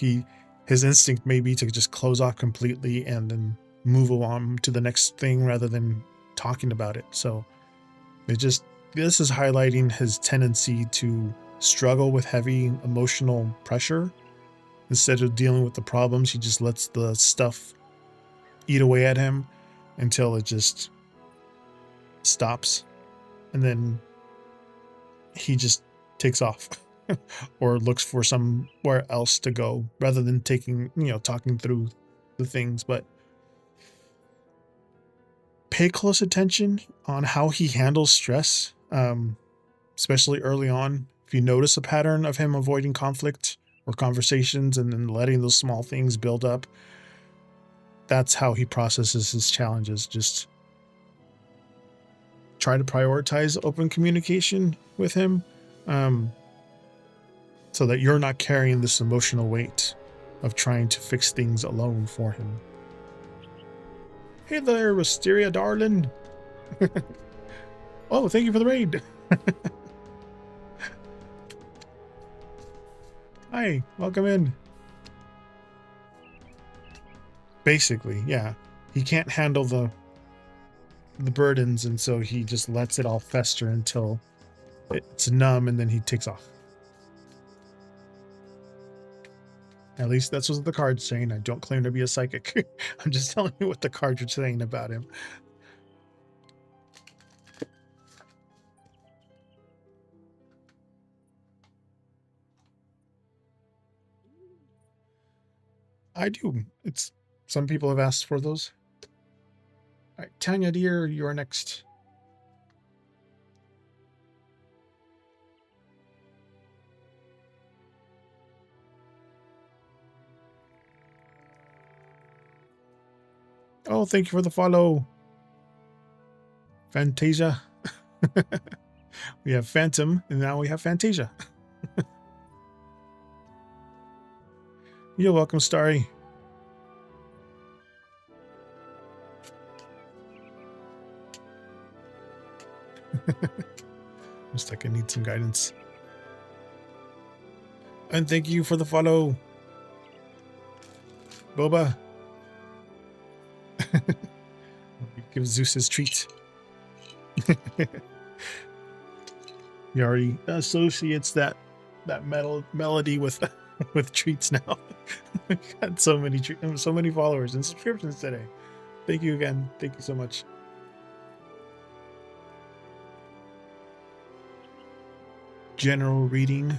his instinct may be to just close off completely and then move on to the next thing rather than talking about it. So this is highlighting his tendency to struggle with heavy emotional pressure. Instead of dealing with the problems, he just lets the stuff eat away at him until it just stops. And then he just takes off or looks for somewhere else to go rather than talking through the things. But pay close attention on how he handles stress, especially early on. if you notice a pattern of him avoiding conflict or conversations and then letting those small things build up, that's how he processes his challenges. Just try to prioritize open communication with him, so that you're not carrying this emotional weight of trying to fix things alone for him. Hey there, Wisteria darling. Oh, thank you for the raid. Hi, welcome in. Basically, yeah. He can't handle the burdens, and so he just lets it all fester until it's numb, and then he takes off. At least that's what the card's saying. I don't claim to be a psychic. I'm just telling you what the cards are saying about him. I do. It's some people have asked for those. All right, Tanya dear, you're next. Oh, thank you for the follow. Fantasia. We have Phantom, and now we have Fantasia. You're welcome, Starry. Looks like I need some guidance. And thank you for the follow, Boba. Give Zeus his treat. He already associates that melody with with treats now. Got so many followers and subscriptions today. Thank you again. Thank you so much. General reading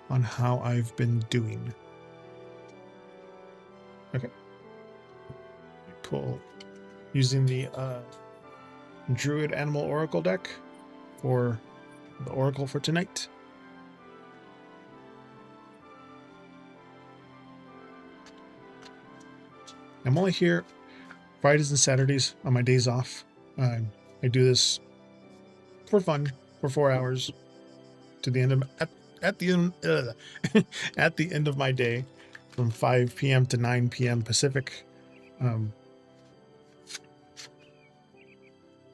on how I've been doing. Okay. Pull using the Druid Animal Oracle deck for the Oracle for tonight. I'm only here Fridays and Saturdays on my days off. I do this for fun for 4 hours to the end of at the end at the end of my day from 5 p.m. to 9 p.m. Pacific.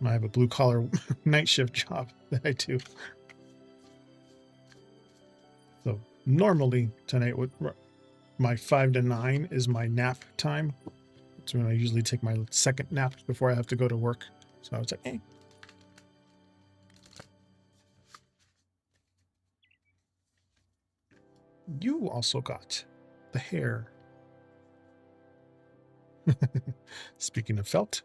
I have a blue collar night shift job that I do. So normally tonight, my 5 to 9 is my nap time. It's when I usually take my second nap before I have to go to work. So I was like, hey. You also got the hair. Speaking of felt.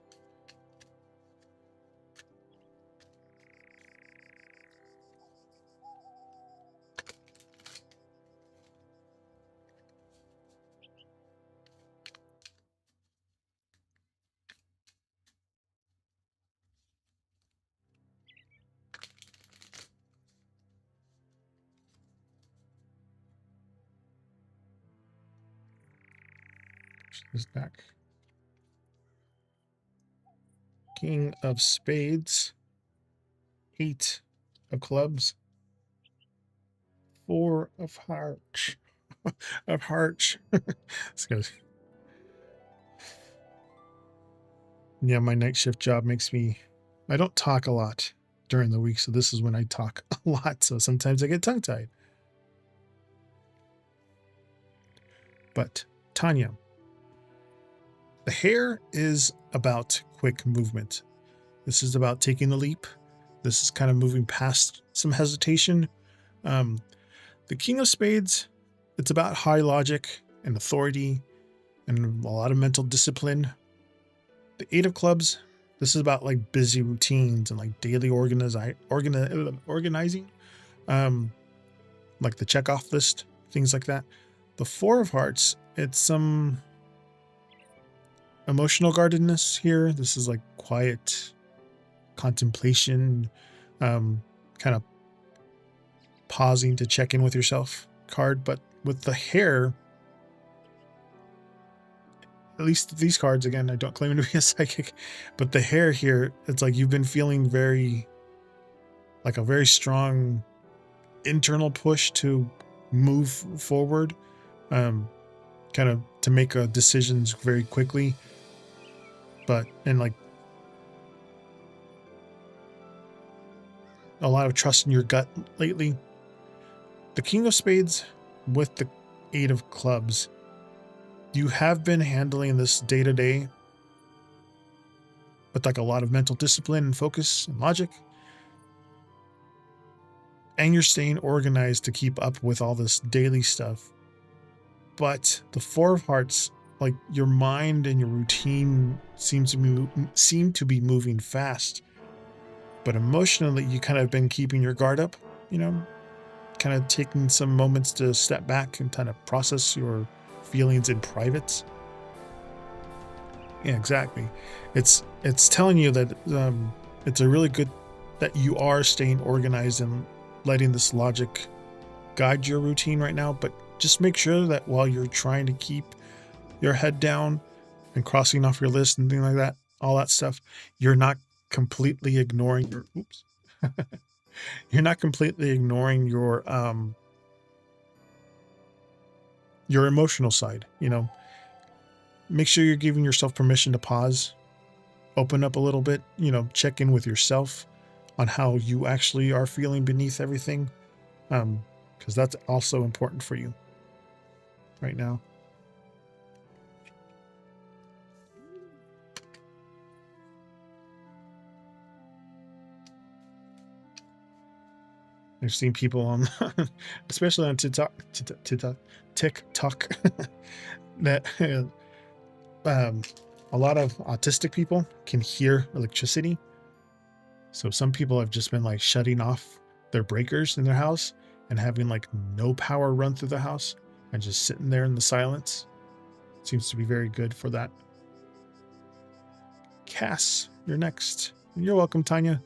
This back. King of Spades. 8 of Clubs. 4 of Hearts. Of Hearts. This goes. Yeah, my night shift job makes me. I don't talk a lot during the week, so this is when I talk a lot. So sometimes I get tongue-tied. But Tanya, the hair is about quick movement. This is about taking the leap. This is kind of moving past some hesitation. The King of Spades, it's about high logic and authority and a lot of mental discipline. The 8 of Clubs, this is about like busy routines and like daily organizing, like the checkoff list, things like that. The 4 of Hearts, it's some emotional guardedness here. This is like quiet contemplation, kind of pausing to check in with yourself card. But with the hair, at least these cards, again, I don't claim to be a psychic, but the hair here, it's like you've been feeling like a very strong internal push to move forward, kind of to make decisions very quickly, and like a lot of trust in your gut lately. The King of Spades with the Eight of Clubs, you have been handling this day to day with like a lot of mental discipline and focus and logic. And you're staying organized to keep up with all this daily stuff. But the Four of Hearts, like your mind and your routine seem to be moving fast. But emotionally, you kind of been keeping your guard up, kind of taking some moments to step back and kind of process your feelings in private. Yeah, exactly. It's telling you that it's a really good that you are staying organized and letting this logic guide your routine right now. But just make sure that while you're trying to keep your head down and crossing off your list and things like that, all that stuff, you're not completely ignoring your you're not completely ignoring your emotional side. Make sure you're giving yourself permission to pause, open up a little bit, check in with yourself on how you actually are feeling beneath everything, because that's also important for you right now. I've seen people on, especially on TikTok, that a lot of autistic people can hear electricity. So some people have just been like shutting off their breakers in their house and having like no power run through the house and just sitting there in the silence. Seems to be very good for that. Cass, you're next. You're welcome, Tanya.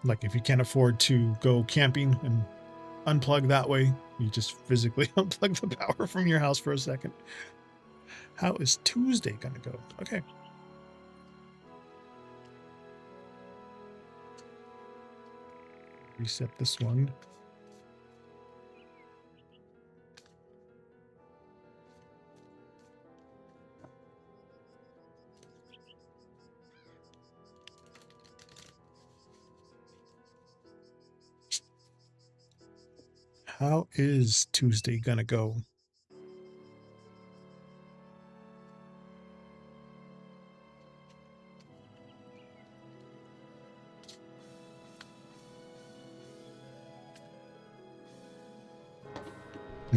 Like if you can't afford to go camping and unplug that way, you just physically unplug the power from your house for a second. How is Tuesday gonna go? Okay. Reset this one. How is Tuesday gonna go?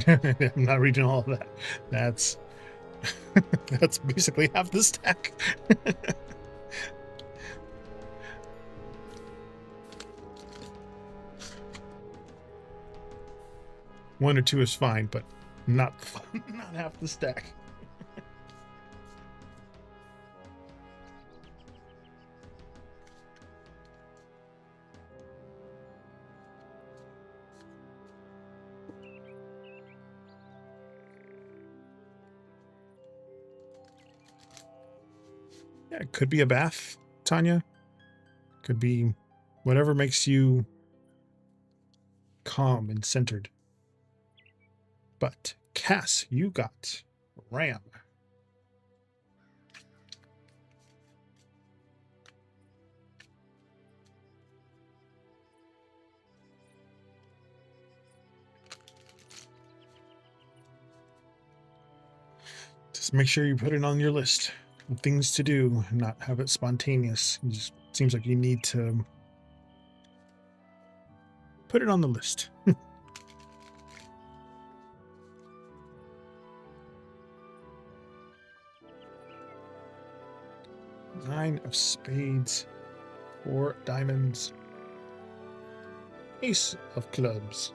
I'm not reading all of that. That's that's basically half the stack. One or two is fine, but not half the stack. Yeah, it could be a bath, Tanya. Could be whatever makes you calm and centered. But Cass, you got Ram. Just make sure you put it on your list of things to do, not have it spontaneous. It just seems like you need to put it on the list. Nine of spades, 4 diamonds, ace of clubs.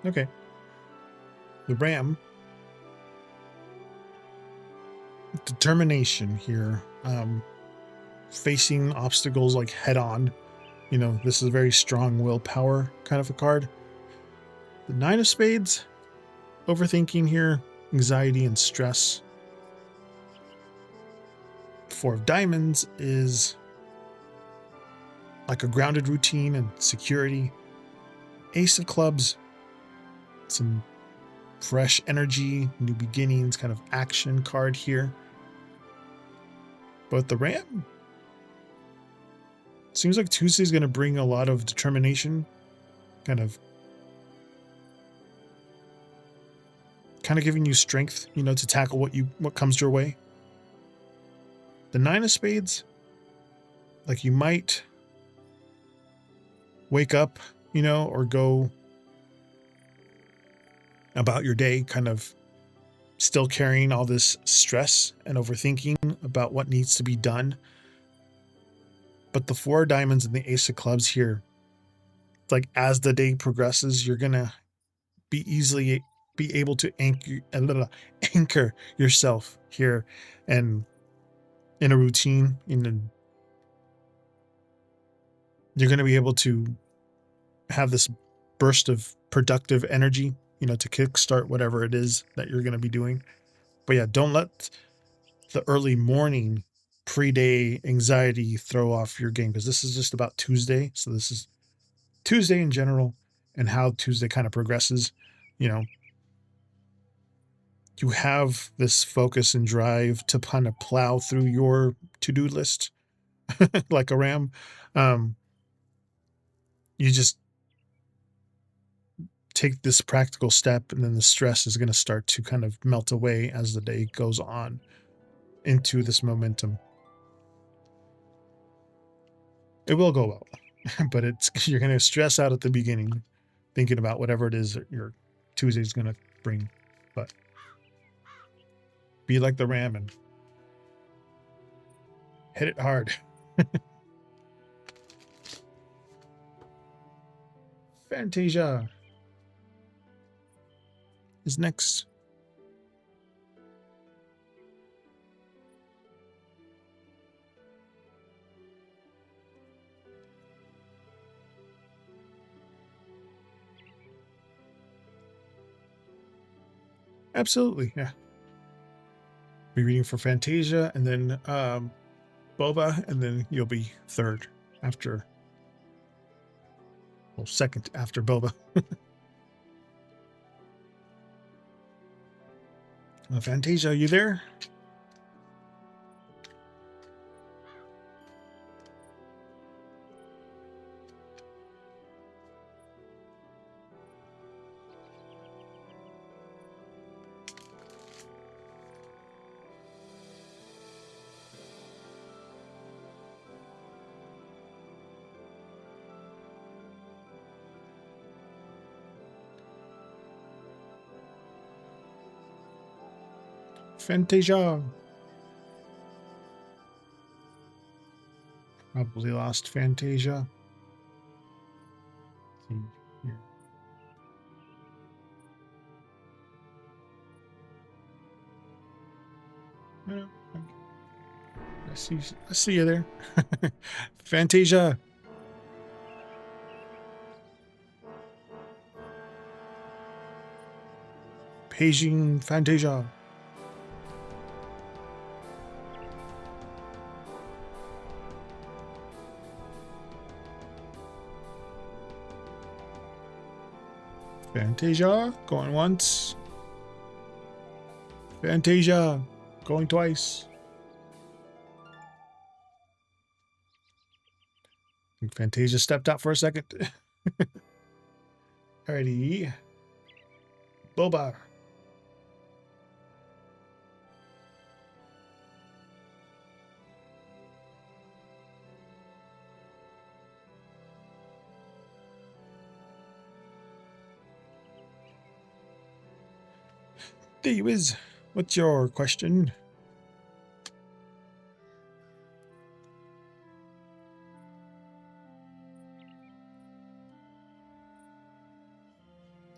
Okay. The ram. Determination here. Facing obstacles like head on. You know, this is a very strong willpower kind of a card. The Nine of Spades. Overthinking here. Anxiety and stress. Four of Diamonds is like a grounded routine and security. Ace of Clubs. Some fresh energy, new beginnings, kind of action card here. But the ram seems like Tuesday's going to bring a lot of determination, kind of giving you strength, you know, to tackle what comes your way. The Nine of Spades, like you might wake up, you know, or go about your day kind of still carrying all this stress and overthinking about what needs to be done. But the Four of Diamonds and the Ace of Clubs here, it's like as the day progresses, you're gonna be able to anchor yourself here and in a routine. You're gonna be able to have this burst of productive energy, you know, to kickstart whatever it is that you're gonna be doing. But yeah, don't let the early morning pre-day anxiety throw off your game, because this is just about Tuesday. So this is Tuesday in general and how Tuesday kind of progresses. You know, you have this focus and drive to kind of plow through your to-do list like a ram. You just take this practical step, and then the stress is going to start to kind of melt away as the day goes on into this momentum. It will go well, but you're going to stress out at the beginning thinking about whatever it is that your Tuesday's going to bring. But be like the ram and hit it hard. Fantasia is next. Absolutely, yeah. Be reading for Fantasia, and then Boba, and then you'll be third after, well, second after Boba. Fantasia, are you there? Fantasia. Probably lost Fantasia. See here. I see you there. Fantasia. Paging Fantasia. Fantasia, going once. Fantasia, going twice. I think Fantasia stepped out for a second. Alrighty. Boba. There you is. What's your question?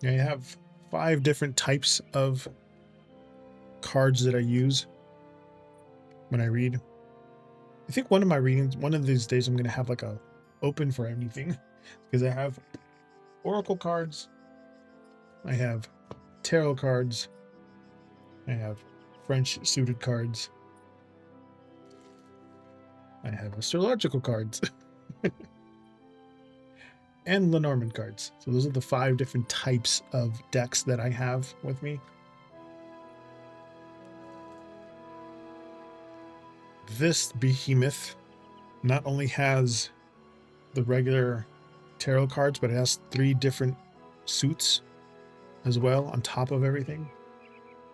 I have 5 different types of cards that I use when I read. I think one of my readings, one of these days, I'm going to have like a open for anything because I have oracle cards, I have tarot cards, I have French suited cards, I have astrological cards, and Lenormand cards. So those are the 5 different types of decks that I have with me. This behemoth not only has the regular tarot cards, but it has 3 different suits as well on top of everything.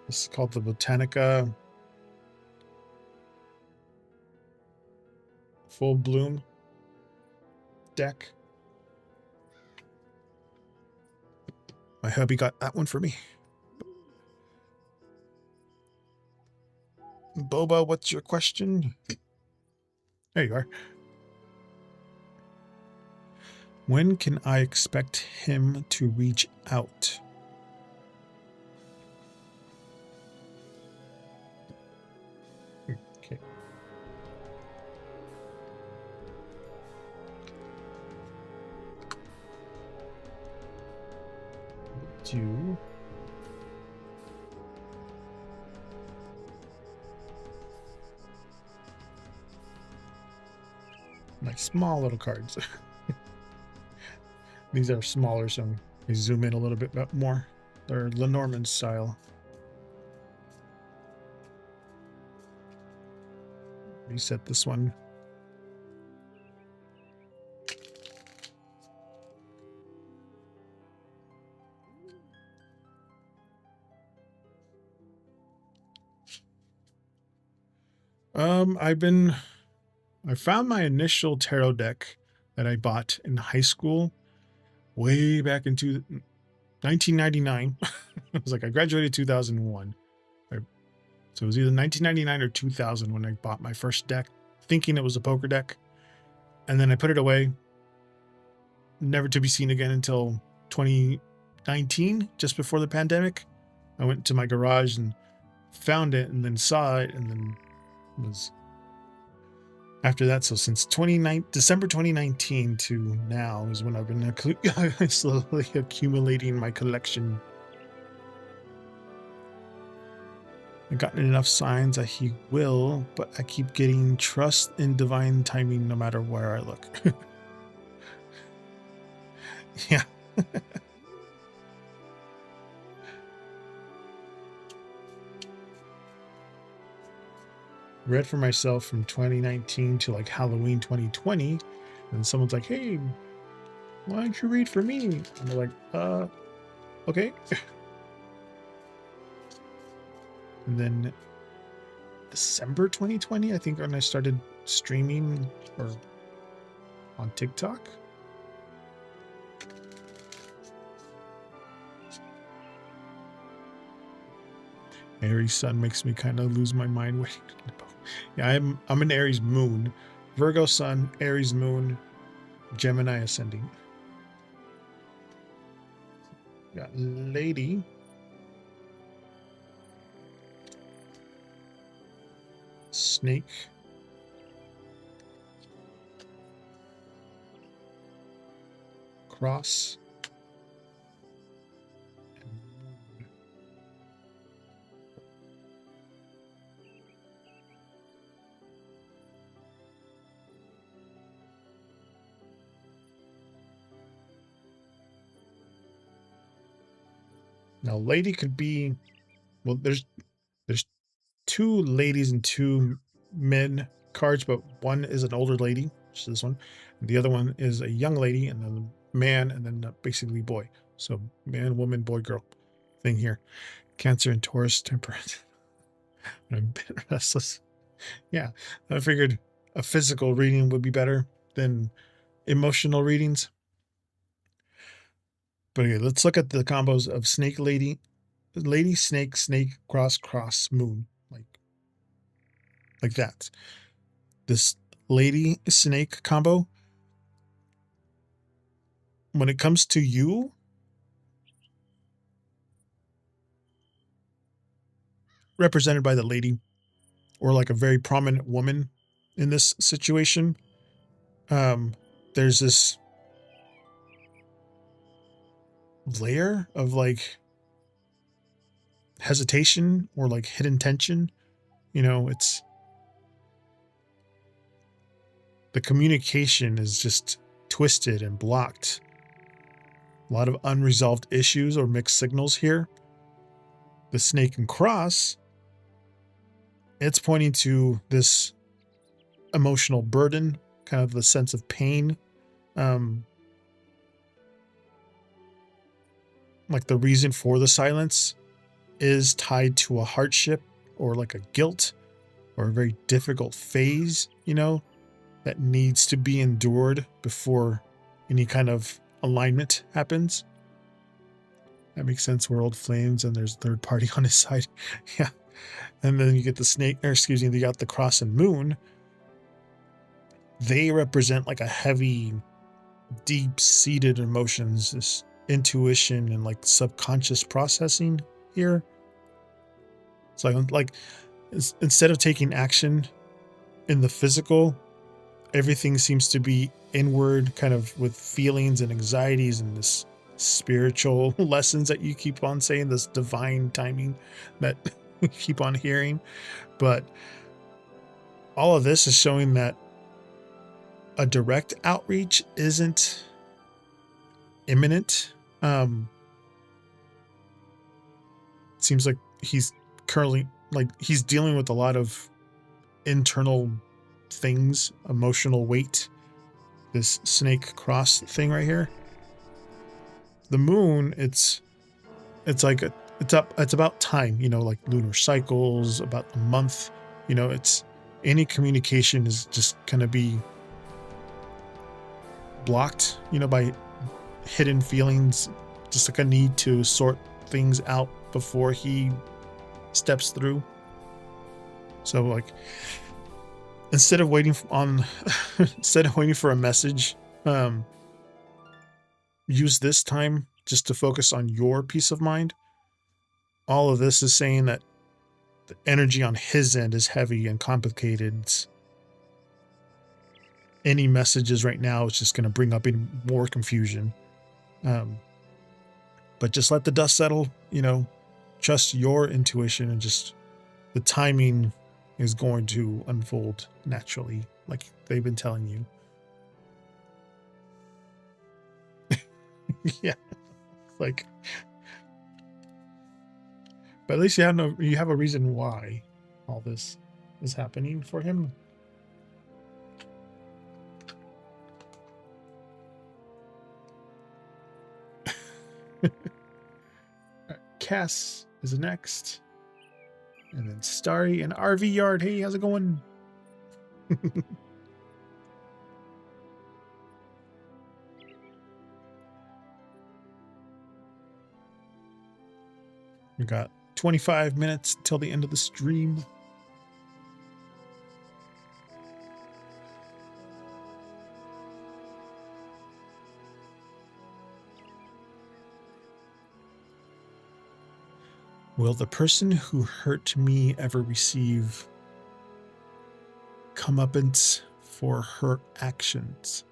This is called the Botanica Full Bloom deck. My hubby got that one for me. Boba, what's your question? There you are. When can I expect him to reach out? Okay. Do my small little cards. These are smaller, so I zoom in a little bit more. They're Lenormand style. Reset this one. I found my initial tarot deck that I bought in high school way back in 1999. I was like, I graduated 2001. So it was either 1999 or 2000 when I bought my first deck, thinking it was a poker deck. And then I put it away, never to be seen again until 2019, just before the pandemic. I went to my garage and found it and then saw it, and then was after that. So since December 2019 to now is when I've been slowly accumulating my collection. I've gotten enough signs that he will, but I keep getting trust in divine timing no matter where I look. Yeah. Read for myself from 2019 to like Halloween 2020, and someone's like, hey, why don't you read for me? And they're like, okay. And then December 2020, I think, when I started streaming or on TikTok. Aries sun makes me kind of lose my mind waiting. Yeah, I'm an Aries moon, Virgo sun, Aries moon, Gemini ascending. Got lady. Snake. Cross. Now, lady could be, well, there's 2 ladies and 2 men cards, but one is an older lady, which is this one, and the other one is a young lady, and then a man, and then basically boy. So man, woman, boy, girl thing here. Cancer and Taurus temperament. I'm a bit restless. Yeah, I figured a physical reading would be better than emotional readings. But okay, let's look at the combos of snake lady, snake, snake, cross, cross, moon, like that. This lady snake combo, when it comes to you, represented by the lady, or like a very prominent woman in this situation. Um, there's this layer of like hesitation or like hidden tension. It's the communication is just twisted and blocked. A lot of unresolved issues or mixed signals here. The snake and cross, it's pointing to this emotional burden, kind of the sense of pain. Um, like the reason for the silence is tied to a hardship or like a guilt or a very difficult phase, that needs to be endured before any kind of alignment happens. That makes sense. World flames and there's a third party on his side. Yeah. And then you get the snake, or excuse me, you got the cross and moon. They represent like a heavy, deep-seated emotions, this intuition and like subconscious processing here. So like instead of taking action in the physical, everything seems to be inward, kind of with feelings and anxieties and this spiritual lessons that you keep on saying, this divine timing that we keep on hearing. But all of this is showing that a direct outreach isn't imminent. It seems like he's currently he's dealing with a lot of internal things, emotional weight. This snake cross thing right here. The moon, it's like it's about time, like lunar cycles, about a month. It's any communication is just gonna be blocked, by hidden feelings, just like a need to sort things out before he steps through. So like instead of waiting for a message, use this time just to focus on your peace of mind. All of this is saying that the energy on his end is heavy and complicated. Any messages right now is just going to bring up even more confusion. But just let the dust settle, trust your intuition, and just the timing is going to unfold naturally, like they've been telling you. Yeah, like, but at least you have a reason why all this is happening for him. Cass is next, and then Starry and RV Yard. Hey, how's it going? We got 25 minutes till the end of the stream. Will the person who hurt me ever receive comeuppance for her actions?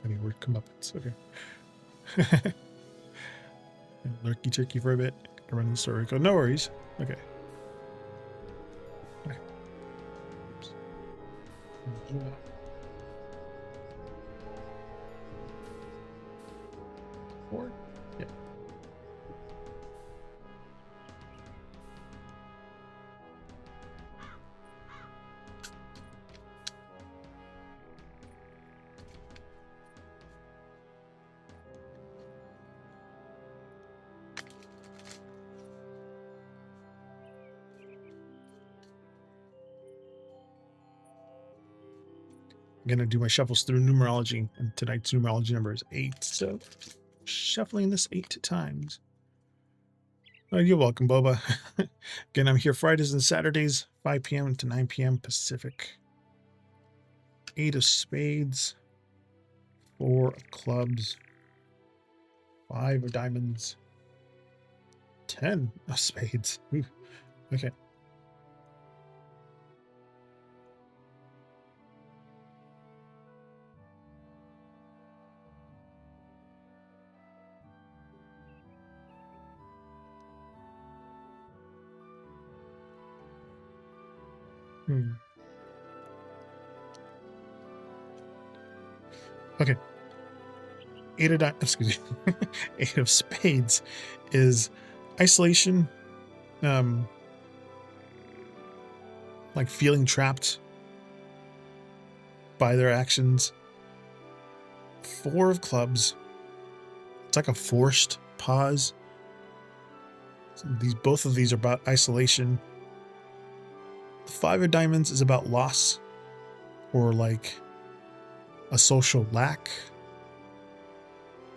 Any word comeuppance? Okay. Lurky turkey for a bit. Run the story. Go. No worries. Okay. Okay. Four. Yeah. I'm going to do my shuffles through numerology, and tonight's numerology number is 8. So shuffling this 8 times. Oh, you're welcome, Boba. Again, I'm here Fridays and Saturdays, 5 p.m. to 9 p.m. Pacific. 8 of spades, 4 of clubs, 5 of diamonds, 10 of spades. Ooh, okay. Okay. 8 of spades is isolation, like feeling trapped by their actions. 4 of clubs, it's like a forced pause. So both of these are about isolation. The 5 of diamonds is about loss or like a social lack.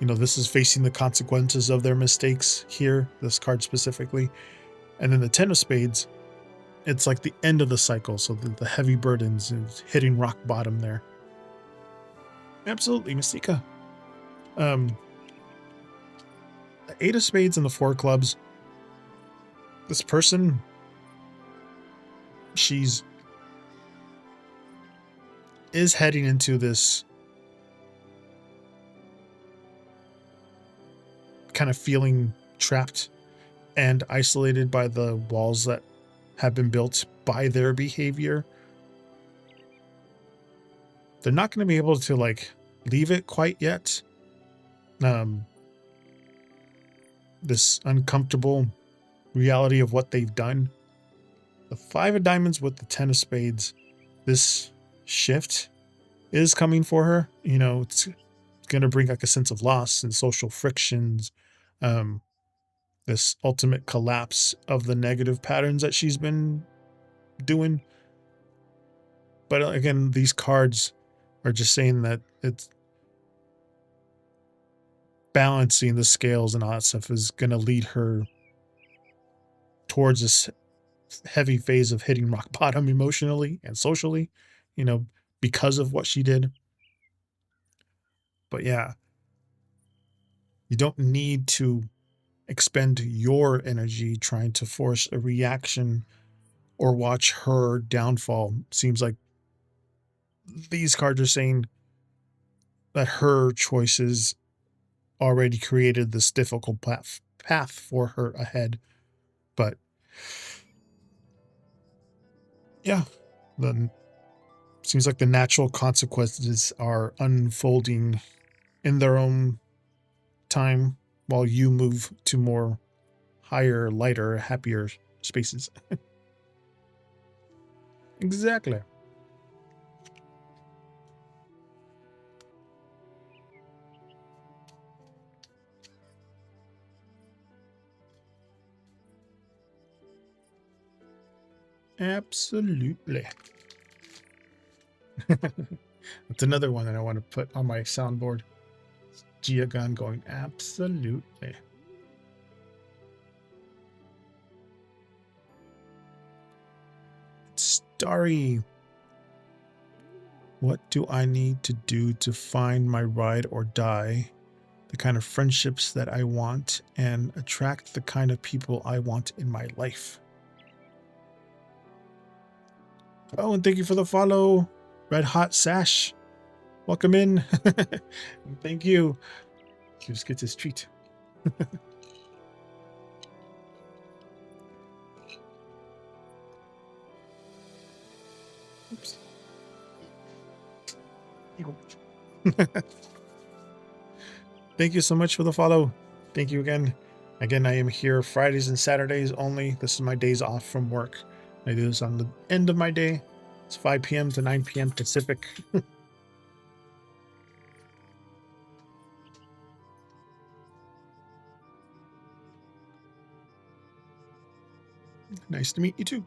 You know, this is facing the consequences of their mistakes here, this card specifically. And then the 10 of spades, it's like the end of the cycle. So the heavy burdens is hitting rock bottom there. Absolutely, Mystica. The 8 of spades and the 4 clubs. This person, is heading into this kind of feeling trapped and isolated by the walls that have been built by their behavior. They're not going to be able to like leave it quite yet. This uncomfortable reality of what they've done. The 5 of diamonds with the 10 of spades, this shift is coming for her. You know, it's going to bring like a sense of loss and social frictions, this ultimate collapse of the negative patterns that she's been doing. But again, these cards are just saying that it's balancing the scales and all that stuff is going to lead her towards this heavy phase of hitting rock bottom emotionally and socially, you know, because of what she did. But yeah, you don't need to expend your energy trying to force a reaction or watch her downfall. Seems like these cards are saying that her choices already created this difficult path for her ahead. But yeah, then seems like the natural consequences are unfolding in their own time while you move to more higher, lighter, happier spaces. Exactly. Absolutely. That's another one that I want to put on my soundboard. Giagon going, absolutely. Starry. What do I need to do to find my ride or die? The kind of friendships that I want and attract the kind of people I want in my life. Oh, and thank you for the follow, Red Hot Sash. Welcome in. Thank you. He just gets his treat. Oops. Thank you so much for the follow. Thank you again. Again, I am here Fridays and Saturdays only. This is my days off from work. I do this on the end of my day. It's 5 p.m. to 9 p.m. Pacific. Nice to meet you too.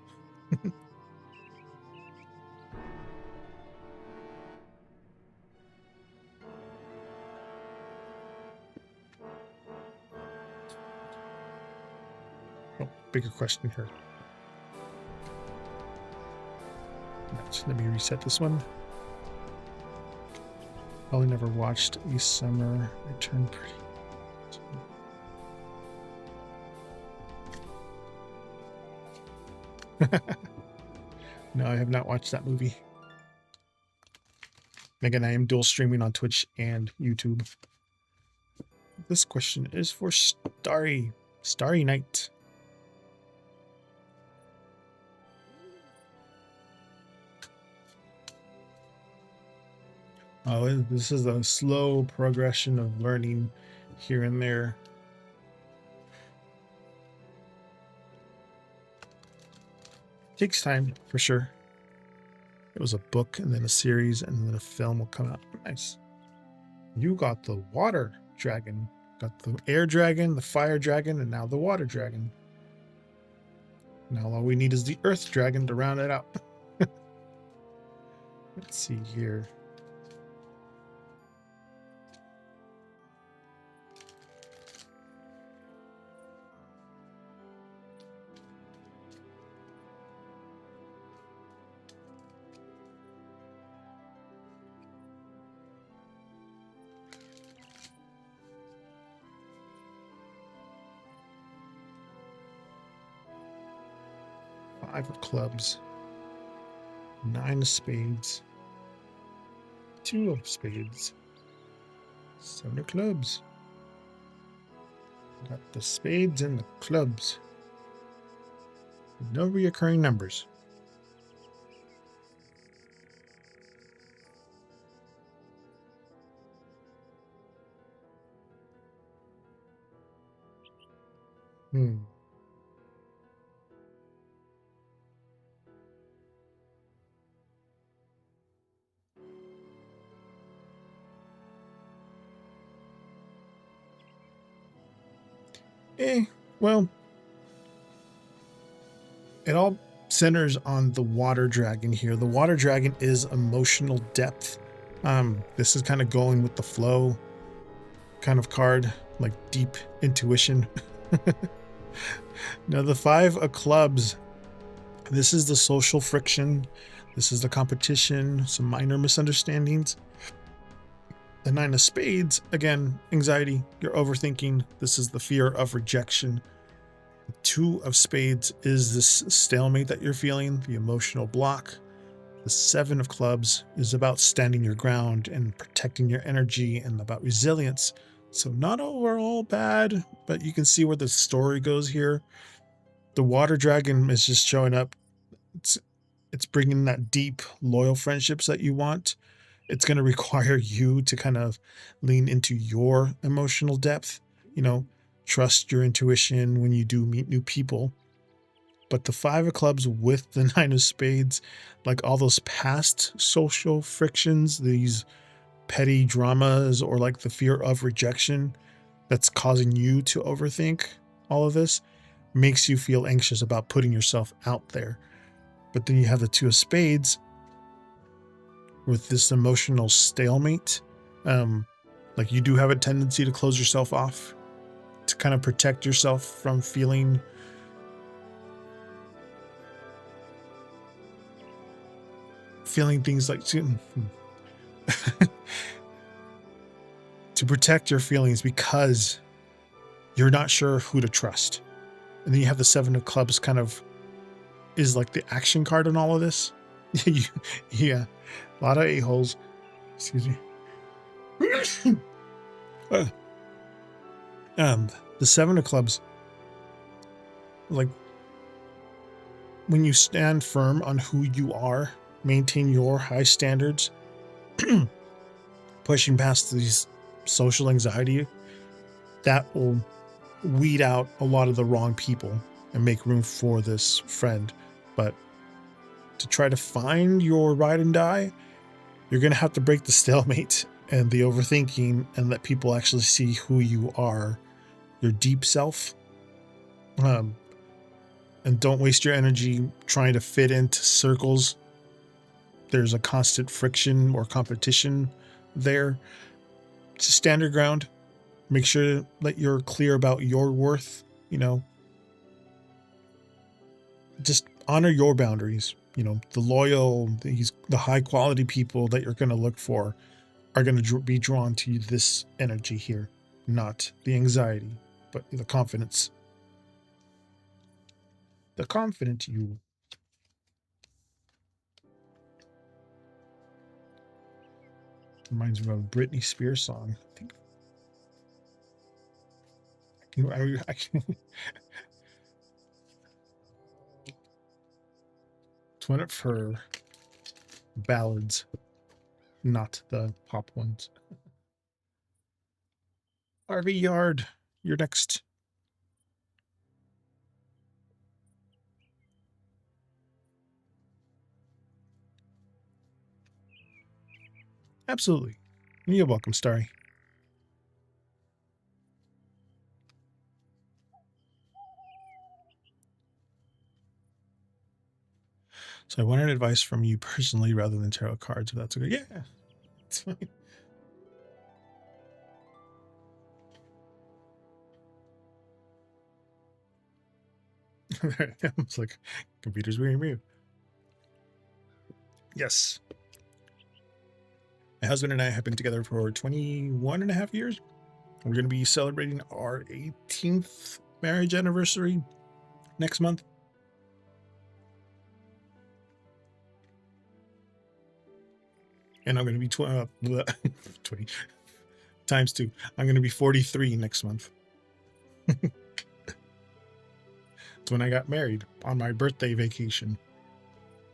Oh, bigger question here. Let me reset this one. Probably never watched a summer return pretty. No, I have not watched that movie. Again, I am dual streaming on Twitch and YouTube. This question is for Starry Night. Oh, this is a slow progression of learning here and there. Takes time, for sure. It was a book and then a series and then a film will come out. Nice. You got the water dragon. Got the air dragon, the fire dragon, and now the water dragon. Now all we need is the earth dragon to round it out. Let's see here. Five of clubs, 9 of spades, 2 of spades, 7 of clubs. Got the spades and the clubs. No reoccurring numbers. Well, it all centers on the water dragon here. The water dragon is emotional depth. This is kind of going with the flow kind of card, like deep intuition. Now the 5 of clubs, this is the social friction. This is the competition, some minor misunderstandings. The 9 of spades, again, anxiety, you're overthinking. This is the fear of rejection. The 2 of spades is this stalemate that you're feeling, the emotional block. The 7 of clubs is about standing your ground and protecting your energy and about resilience. So not overall bad, but you can see where the story goes here. The water dragon is just showing up. It's bringing that deep, loyal friendships that you want. It's going to require you to kind of lean into your emotional depth, trust your intuition when you do meet new people. But the 5 of clubs with the 9 of spades, like all those past social frictions, these petty dramas, or like the fear of rejection that's causing you to overthink all of this, makes you feel anxious about putting yourself out there. But then you have the 2 of spades with this emotional stalemate. Like you do have a tendency to close yourself off, to kind of protect yourself from feeling things like to protect your feelings because you're not sure who to trust. And then you have the 7 of clubs kind of is like the action card in all of this. Yeah, a lot of a-holes. Excuse me. The 7 of clubs, like when you stand firm on who you are, maintain your high standards, pushing past these social anxiety, that will weed out a lot of the wrong people and make room for this friend. But to try to find your ride and die, you're going to have to break the stalemate and the overthinking and let people actually see who you are, your deep self. And don't waste your energy trying to fit into circles. There's a constant friction or competition there. Just stand your ground. Make sure that you're clear about your worth, just honor your boundaries. You know, the loyal, the high quality people that you're going to look for are going to be drawn to this energy here, not the anxiety, but the confidence. The confident you. Reminds me of a Britney Spears song. I think. It's one of her ballads, not the pop ones. RV Yard, you're next. Absolutely. You're welcome, Starry. So I wanted advice from you personally rather than tarot cards, if that's okay. Yeah, it's fine. It's like, computer's being moved. Yes. My husband and I have been together for 21 and a half years. We're going to be celebrating our 18th marriage anniversary next month. And I'm going to be 20 times 2. I'm going to be 43 next month. It's when I got married on my birthday vacation.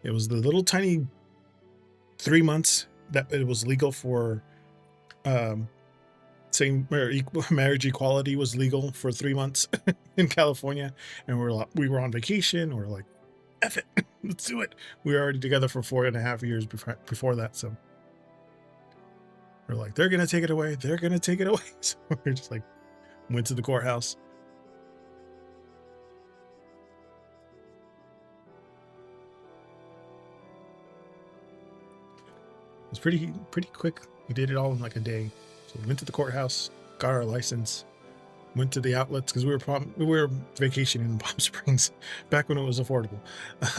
It was the little tiny 3 months that it was legal for same marriage equality was legal for 3 months in California, and we were on vacation. We're like, F it, let's do it. We were already together for 4.5 years before that, so we're like, they're gonna take it away. They're gonna take it away. So we're just like, went to the courthouse. It was pretty quick. We did it all in like a day. So we went to the courthouse, got our license, went to the outlets because we were vacationing in Palm Springs back when it was affordable.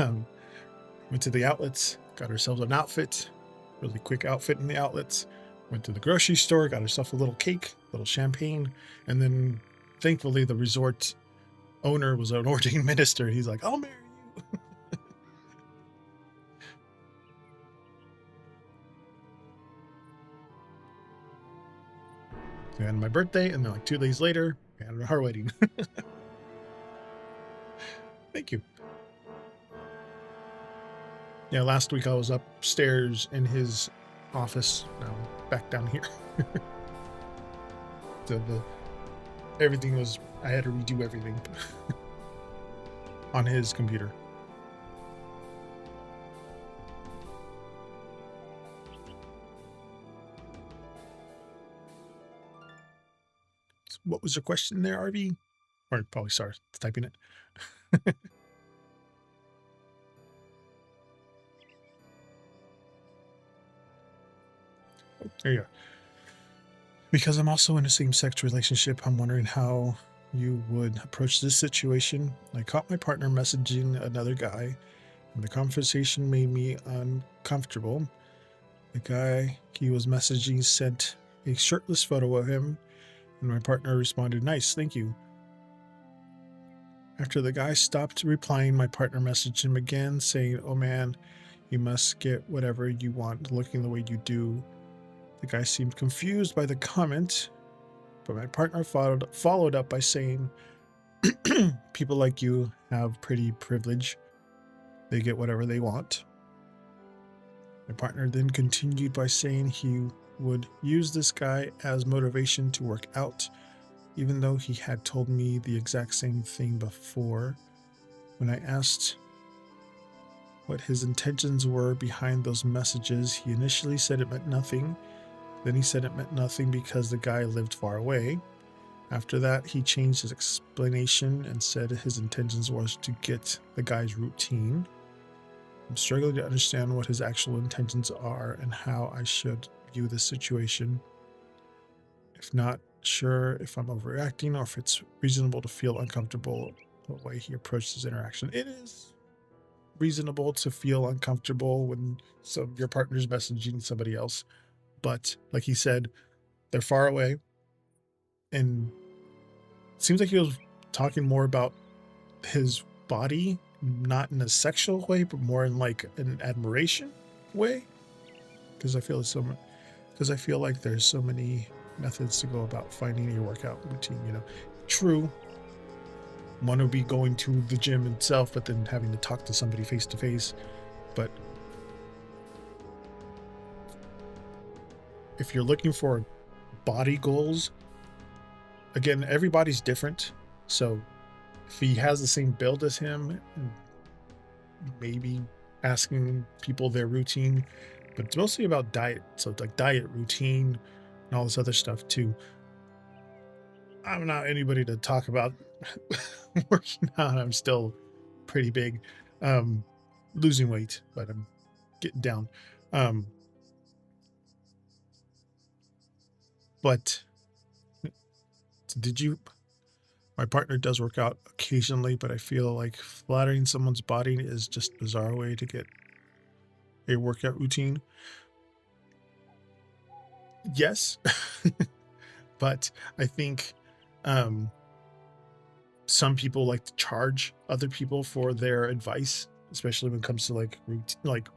Um, went to the outlets, got ourselves an outfit, really quick outfit in the outlets. Went to the grocery store, got ourselves a little cake, a little champagne, and then thankfully the resort owner was an ordained minister. He's like, I'll marry you. So on my birthday, and then like 2 days later, we had our wedding. Thank you. Yeah, last week I was upstairs in his office. Now back down here. So everything was, I had to redo everything on his computer. So what was your question there, RV? Or probably sorry, typing it. There you go. Because I'm also in a same-sex relationship, I'm wondering how you would approach this situation. I caught my partner messaging another guy, and the conversation made me uncomfortable. The guy he was messaging sent a shirtless photo of him, and my partner responded, "Nice, thank you." After the guy stopped replying, my partner messaged him again, saying, "Oh man, you must get whatever you want looking the way you do." The guy seemed confused by the comment, but my partner followed up by saying, "People like you have pretty privilege. They get whatever they want." My partner then continued by saying he would use this guy as motivation to work out, even though he had told me the exact same thing before. When I asked what his intentions were behind those messages, he initially said it meant nothing. Then he said it meant nothing because the guy lived far away. After that, he changed his explanation and said his intentions was to get the guy's routine. I'm struggling to understand what his actual intentions are and how I should view this situation. If not sure if I'm overreacting or if it's reasonable to feel uncomfortable the way he approached this interaction. It is. reasonable to feel uncomfortable when your partner's messaging somebody else. But like he said, they're far away, and it seems like he was talking more about his body, not in a sexual way, but more in like an admiration way. Because I feel like there's so many methods to go about finding your workout routine. True, one would be going to the gym itself, but then having to talk to somebody face to face. But if you're looking for body goals, again, everybody's different. So if he has the same build as him, maybe asking people their routine, but it's mostly about diet. So it's like diet, routine, and all this other stuff too. I'm not anybody to talk about working out. I'm still pretty big, losing weight, but I'm getting down. But my partner does work out occasionally, but I feel like flattering someone's body is just a bizarre way to get a workout routine. Yes, but I think some people like to charge other people for their advice, especially when it comes to like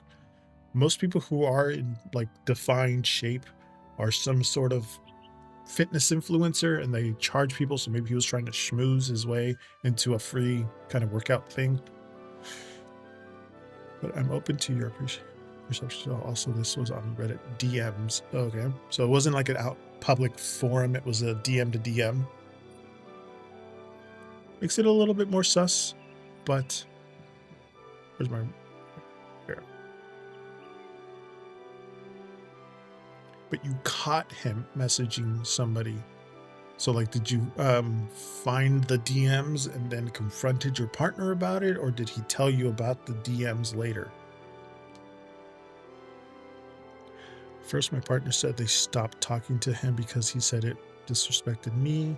most people who are in like defined shape are some sort of fitness influencer, and they charge people. So maybe he was trying to schmooze his way into a free kind of workout thing. But I'm open to your perception. Also, this was on Reddit DMs. Okay, so it wasn't like an out public forum, it was a DM to DM. Makes it a little bit more sus, but where's my here? But you caught him messaging somebody. So like, did you find the DMs and then confronted your partner about it, or did he tell you about the DMs later? First, my partner said they stopped talking to him because he said it disrespected me.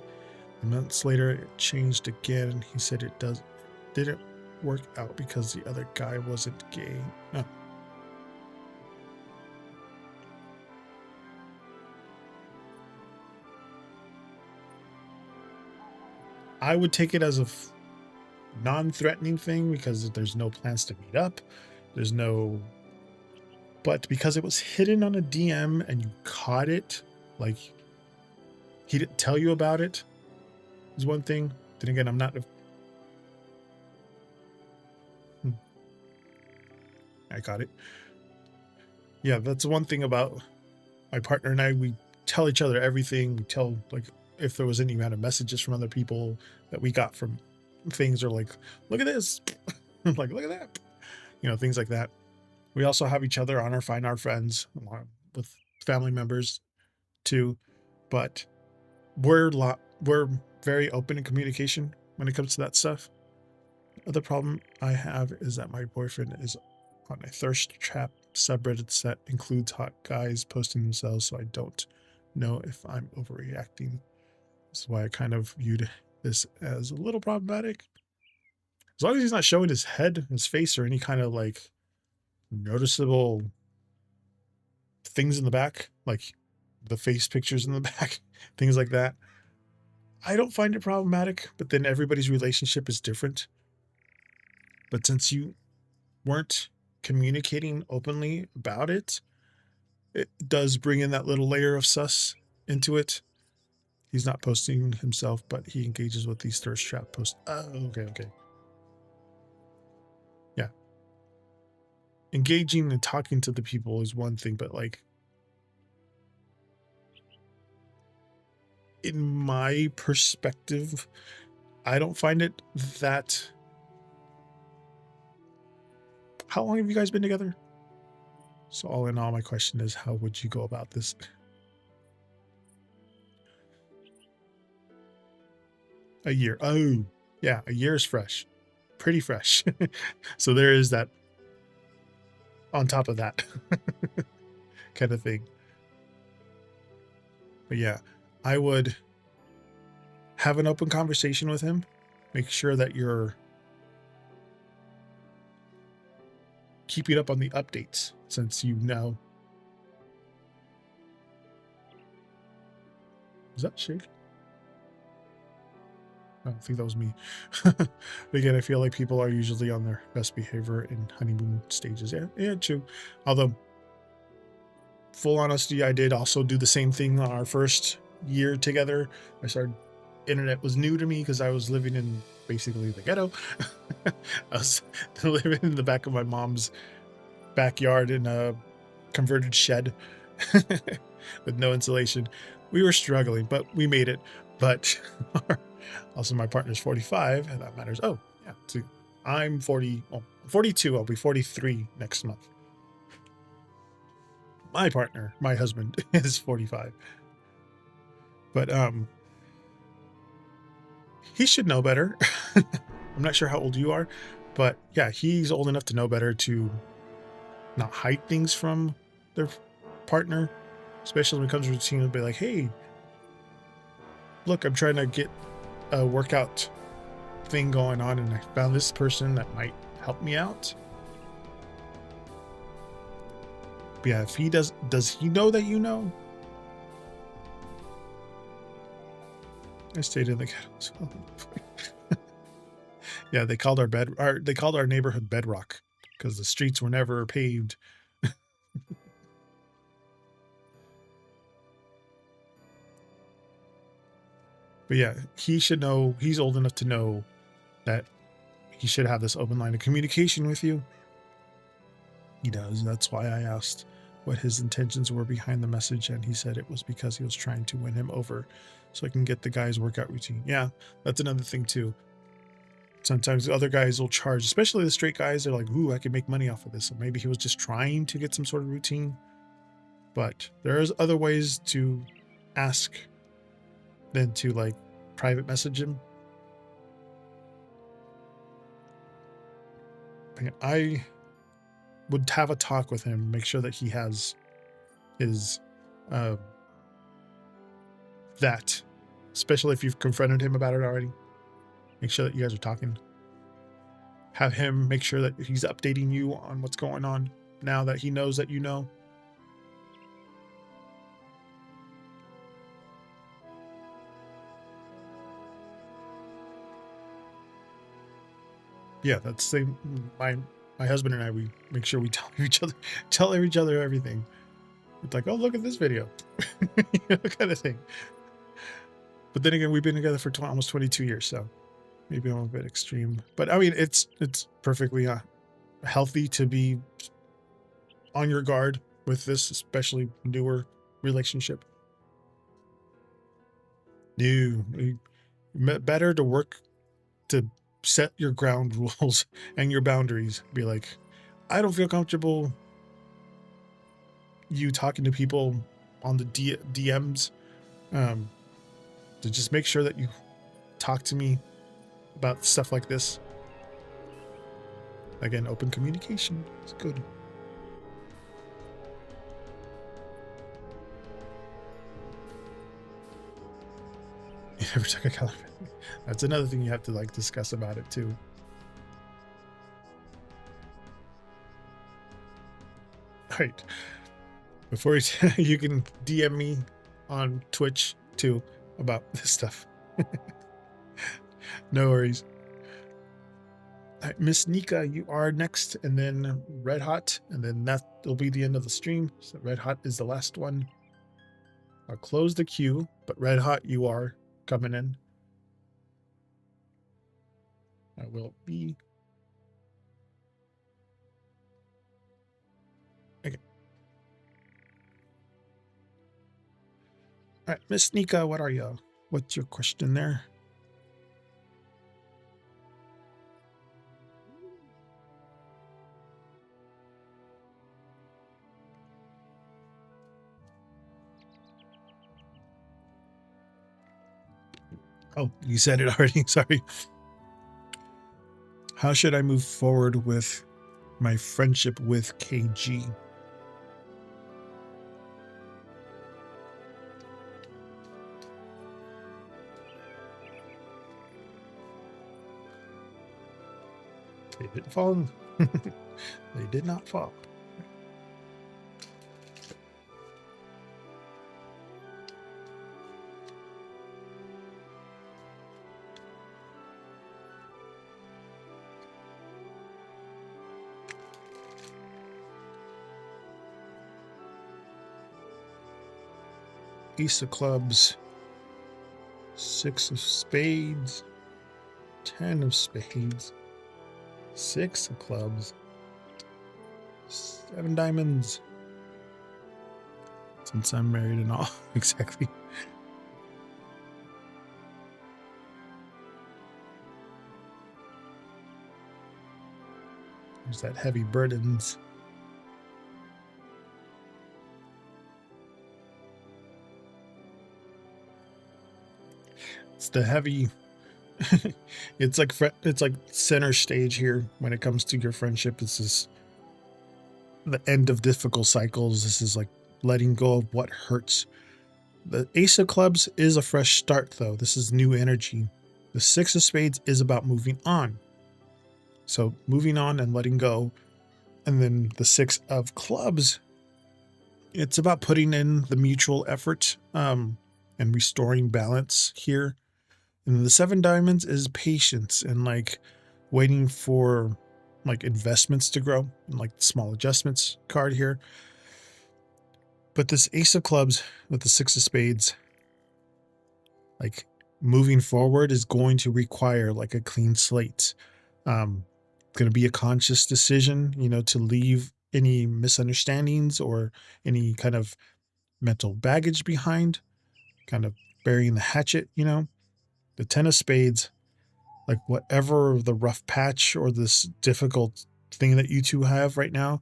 Months later, it changed again. He said it didn't work out because the other guy wasn't gay. No. I would take it as a non-threatening thing because there's no plans to meet up. But because it was hidden on a DM and you caught it, like he didn't tell you about it, is one thing. Then again, I'm not. I got it. Yeah, that's one thing about my partner and I. We tell each other everything. We tell, like, if there was any kind of messages from other people that we got from things, or like, look at this, like, look at that, things like that. We also have each other on find our friends with family members too, but we're very open in communication when it comes to that stuff. The other problem I have is that my boyfriend is on a thirst trap subreddit that includes hot guys posting themselves, so I don't know if I'm overreacting. That's why I kind of viewed this as a little problematic. As long as he's not showing his head, his face, or any kind of like noticeable things in the back, like the face pictures in the back, things like that, I don't find it problematic. But then everybody's relationship is different. But since you weren't communicating openly about it, it does bring in that little layer of sus into it. He's not posting himself, but he engages with these thirst trap posts. Oh, okay. Yeah. Engaging and talking to the people is one thing, but like, in my perspective, I don't find it that. How long have you guys been together? So all in all, my question is, how would you go about this? A year. Oh, yeah, a year is fresh. Pretty fresh. So there is that on top of that kind of thing. But yeah, I would have an open conversation with him. Make sure that you're keeping up on the updates since you now. Is that Shade? I don't think that was me. But again, I feel like people are usually on their best behavior in honeymoon stages. Yeah, true. Although, full honesty, I did also do the same thing on our first year together. Internet was new to me because I was living in basically the ghetto. I was living in the back of my mom's backyard in a converted shed with no insulation. We were struggling, but we made it. But also my partner's 45, and that matters. Oh, yeah. So I'm 40, well, 42. I'll be 43 next month. My partner, my husband, is 45. But he should know better. I'm not sure how old you are, but yeah, he's old enough to know better to not hide things from their partner, especially when it comes to routine. And be like, hey, look, I'm trying to get a workout thing going on, and I found this person that might help me out. But yeah, if he does he know that you know? I stayed in the ghetto. Yeah, they called our neighborhood Bedrock because the streets were never paved. But yeah, he should know. He's old enough to know that he should have this open line of communication with you. He does. That's why I asked what his intentions were behind the message, and he said it was because he was trying to win him over so I can get the guy's workout routine. Yeah, that's another thing too. Sometimes the other guys will charge, especially the straight guys. They're like, ooh, I can make money off of this. So maybe he was just trying to get some sort of routine. But there's other ways to ask than to like private message him. I would have a talk with him, make sure that he has his that, especially if you've confronted him about it already. Make sure that you guys are talking. Have him make sure that he's updating you on what's going on now that he knows that you know. Yeah, that's same. My husband and I, we make sure we tell each other everything. It's like, oh, look at this video, you know, kind of thing. But then again, we've been together for almost 22 years, so maybe I'm a bit extreme. But I mean, it's perfectly healthy to be on your guard with this, especially newer relationship. Better to work to set your ground rules and your boundaries. Be like, I don't feel comfortable you talking to people on the DMs. To just make sure that you talk to me about stuff like this. Again, open communication is good. You never took a color. That's another thing you have to like discuss about it too. All right. Before you can DM me on Twitch too about this stuff. No worries. All right, Miss Nika, you are next, and then Red Hot, and then that'll be the end of the stream. So Red Hot is the last one. I'll close the queue, but Red Hot, you are coming in. I will be. Okay. All right, Miss Nika, what are you? What's your question there? Oh, you said it already. Sorry. How should I move forward with my friendship with KG? They didn't fall. They did not fall. Ace of clubs, 6 of spades, 10 of spades, 6 of clubs, 7 diamonds. Since I'm married and all. Exactly. There's that heavy burdens. It's the heavy. it's like center stage here when it comes to your friendship. This is the end of difficult cycles. This is like letting go of what hurts. The Ace of Clubs is a fresh start, though. This is new energy. The 6 of Spades is about moving on. So moving on and letting go. And then the 6 of Clubs, it's about putting in the mutual effort and restoring balance here. And the 7 diamonds is patience and like waiting for like investments to grow and like small adjustments card here. But this Ace of Clubs with the 6 of Spades, like moving forward is going to require like a clean slate. Going to be a conscious decision, you know, to leave any misunderstandings or any kind of mental baggage behind, kind of burying the hatchet, you know. The 10 of Spades, like whatever the rough patch or this difficult thing that you two have right now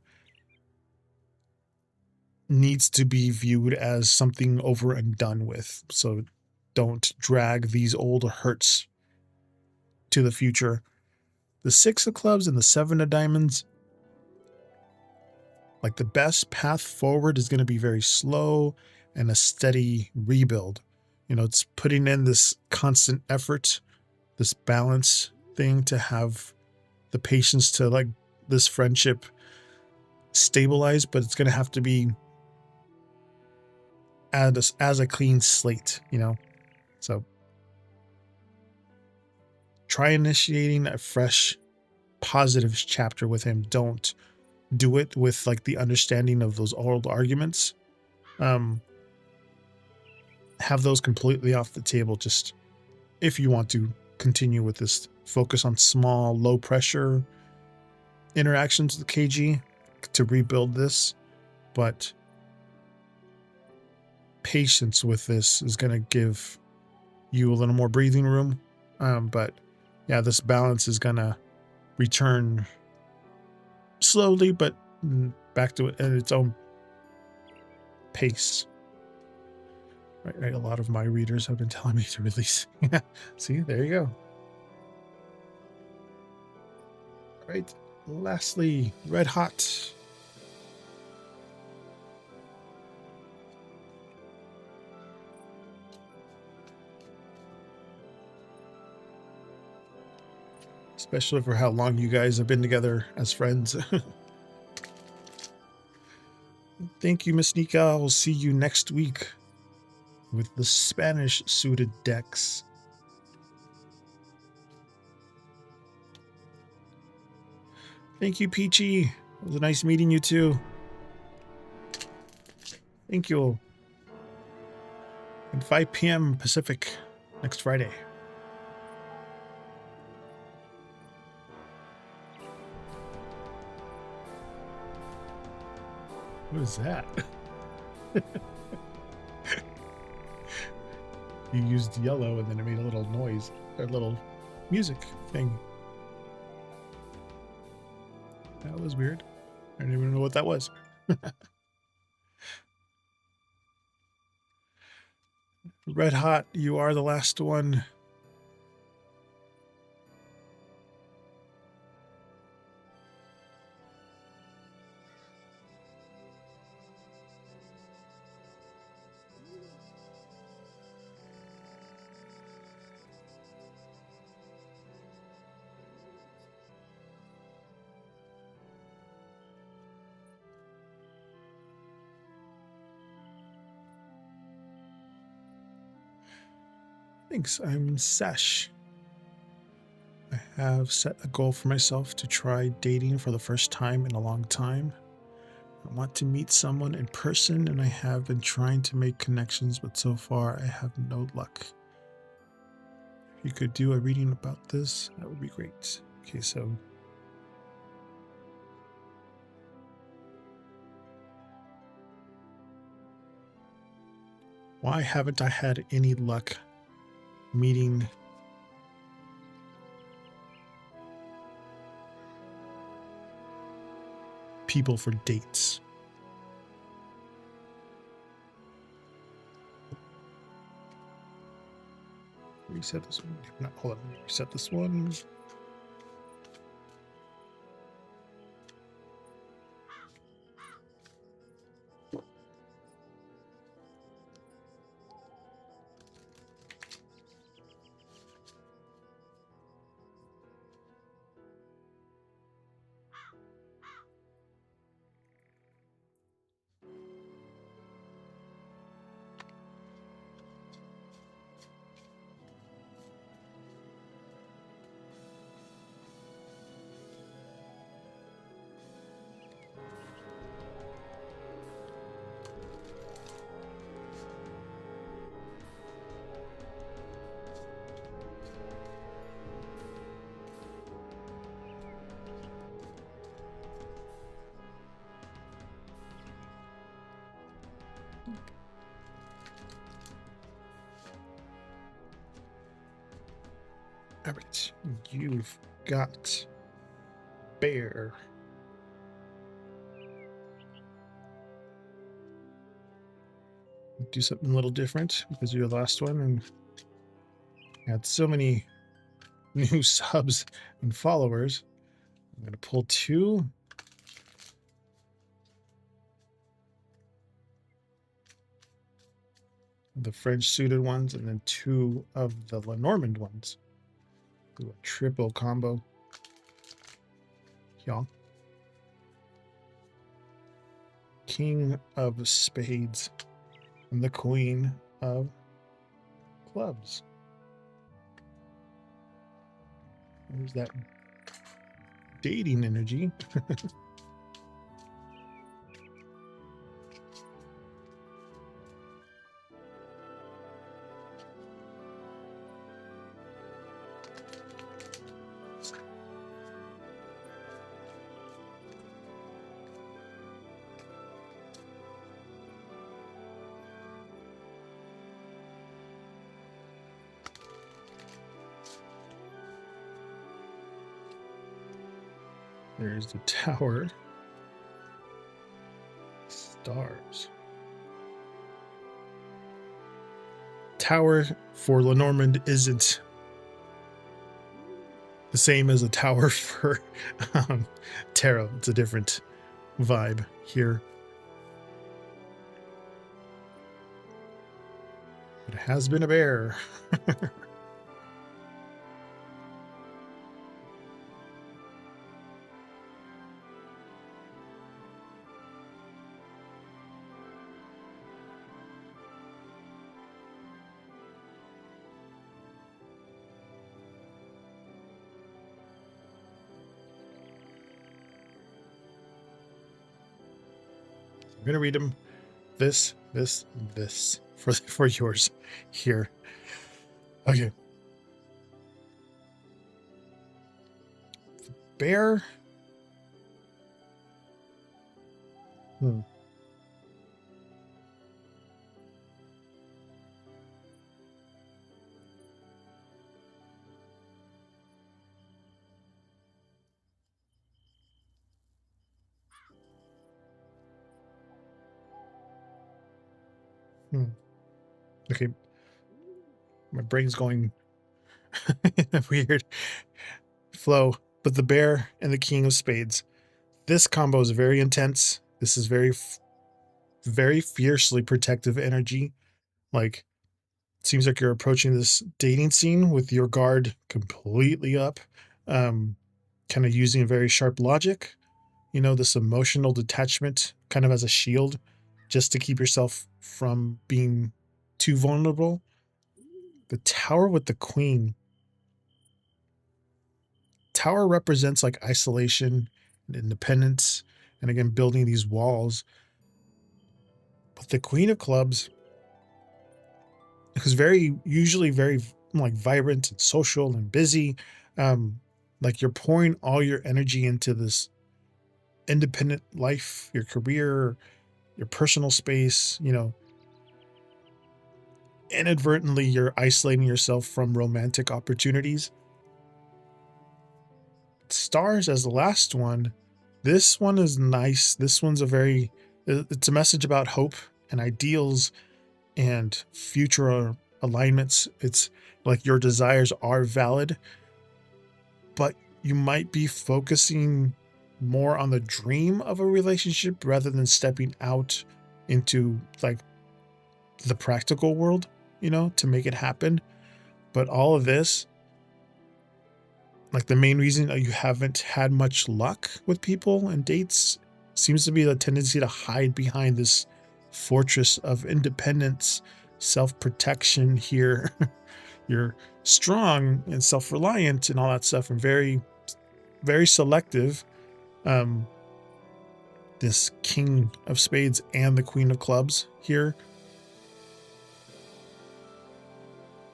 needs to be viewed as something over and done with. So don't drag these old hurts to the future. The 6 of clubs and the 7 of diamonds, like the best path forward is going to be very slow and a steady rebuild. You know, it's putting in this constant effort, this balance thing to have the patience to like this friendship stabilize, but it's going to have to be as a clean slate, you know. So try initiating a fresh positive chapter with him. Don't do it with like the understanding of those old arguments. Have those completely off the table. Just if you want to continue with this, focus on small, low pressure interactions with KG to rebuild this. But patience with this is going to give you a little more breathing room. But yeah, this balance is going to return slowly, but back to it at its own pace. Right. A lot of my readers have been telling me to release. See, there you go. All right. Lastly, Red Hot. Especially for how long you guys have been together as friends. Thank you, Miss Nika. I'll see you next week with the Spanish suited decks. Thank you, Peachy. It was nice meeting you too. Thank you. And 5 p.m. Pacific next Friday. What is that? You used yellow and then it made a little noise, a little music thing. That was weird. I didn't even know what that was. Red Hot, you are the last one. Thanks, I'm Sesh. I have set a goal for myself to try dating for the first time in a long time. I want to meet someone in person, and I have been trying to make connections, but so far I have no luck. If you could do a reading about this, that would be great. Okay, so why haven't I had any luck meeting people for dates? Reset this one. Not hold on. Reset this one. All right, you've got bear. Do something a little different because you're the last one and had so many new subs and followers. I'm going to pull two. The French suited ones and then two of the Lenormand ones. Do a triple combo. Y'all. King of spades and the queen of clubs. There's that dating energy. There's the tower. Stars. Tower for Lenormand isn't the same as a tower for tarot. It's a different vibe here. It has been a bear. I'm gonna read them. This for yours here. Okay. Bear. Hmm. Hmm. Okay. My brain's going weird flow. But the bear and the king of spades. This combo is very intense. This is very fiercely protective energy. Like, it seems like you're approaching this dating scene with your guard completely up, kind of using very sharp logic, this emotional detachment kind of as a shield just to keep yourself from being too vulnerable. The Tower with the Queen. Tower represents like isolation and independence, and again, building these walls. But the Queen of Clubs is usually very like vibrant and social and busy. Like you're pouring all your energy into this independent life, your career, your personal space, inadvertently you're isolating yourself from romantic opportunities. Stars as the last one. This one is nice. This one's it's a message about hope and ideals and future alignments. It's like your desires are valid, but you might be focusing more on the dream of a relationship rather than stepping out into like the practical world, to make it happen. But all of this, like the main reason you haven't had much luck with people and dates seems to be the tendency to hide behind this fortress of independence, self-protection here. You're strong and self-reliant and all that stuff, and very, very selective. This King of Spades and the Queen of Clubs here,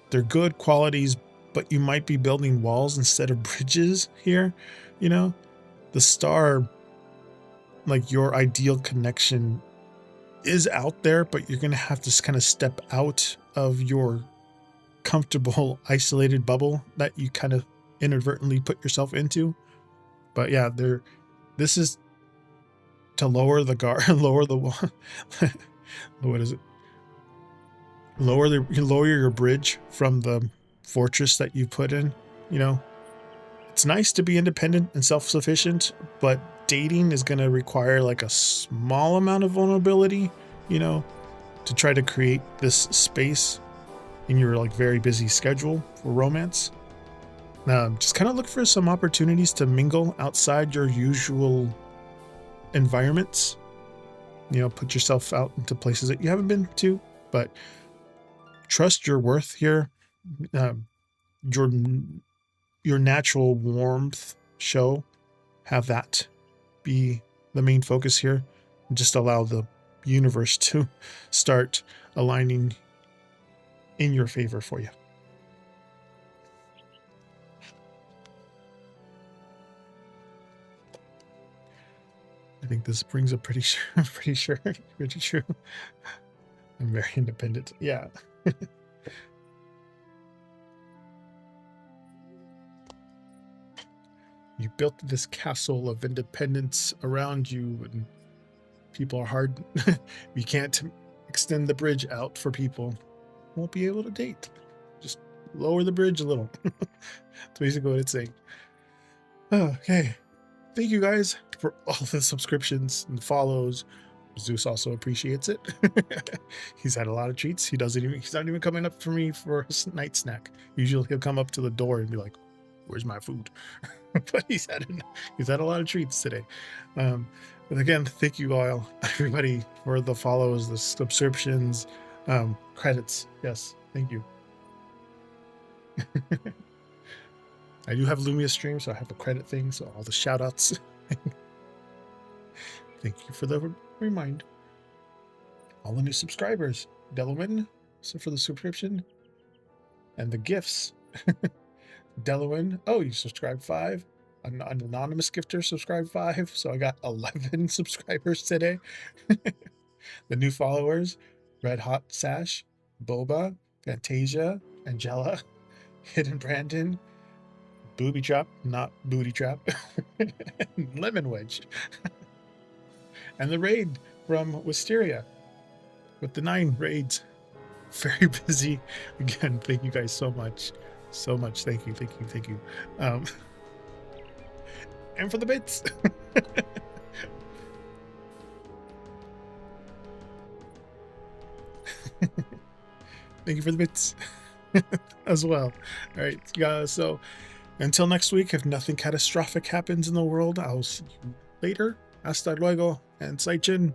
they're good qualities, but you might be building walls instead of bridges here. The Star, like your ideal connection is out there, but you're going to have to kind of step out of your comfortable isolated bubble that you kind of inadvertently put yourself into. But yeah, this is to lower the guard, lower the what is it? Lower your bridge from the fortress that you put in. It's nice to be independent and self-sufficient, but dating is going to require like a small amount of vulnerability, to try to create this space in your like very busy schedule for romance. Just kind of look for some opportunities to mingle outside your usual environments. Put yourself out into places that you haven't been to, but trust your worth here. Your natural warmth show, have that be the main focus here, and just allow the universe to start aligning in your favor for you. I think this brings a pretty true. I'm very independent. Yeah. You built this castle of independence around you, and people are hard. You can't extend the bridge out for people. Won't be able to date. Just lower the bridge a little. That's basically what it's saying. Okay. Thank you guys for all the subscriptions and follows. Zeus also appreciates it. He's had a lot of treats. He's not even coming up for me for a night snack. Usually he'll come up to the door and be like, "Where's my food?" But he's had a lot of treats today. But again, thank you all, everybody, for the follows, the subscriptions, credits. Yes, thank you. I do have Lumia stream, so I have a credit thing, so all the shout outs. Thank you for the remind. All the new subscribers. Delawin, so for the subscription. And the gifts. Delawin, oh, you subscribed 5. An anonymous gifter subscribed 5, so I got 11 subscribers today. The new followers: Red Hot Sash, Boba, Fantasia, Angela, Hidden Brandon, Booby Trap, not Booty Trap, Lemon Wedge, and the raid from Wisteria with the 9 raids. Very busy. Again, thank you guys so much. So much. Thank you. And for the bits. Thank you for the bits as well. All right, guys. So until next week, if nothing catastrophic happens in the world, I'll see you later. Hasta luego and Saichin.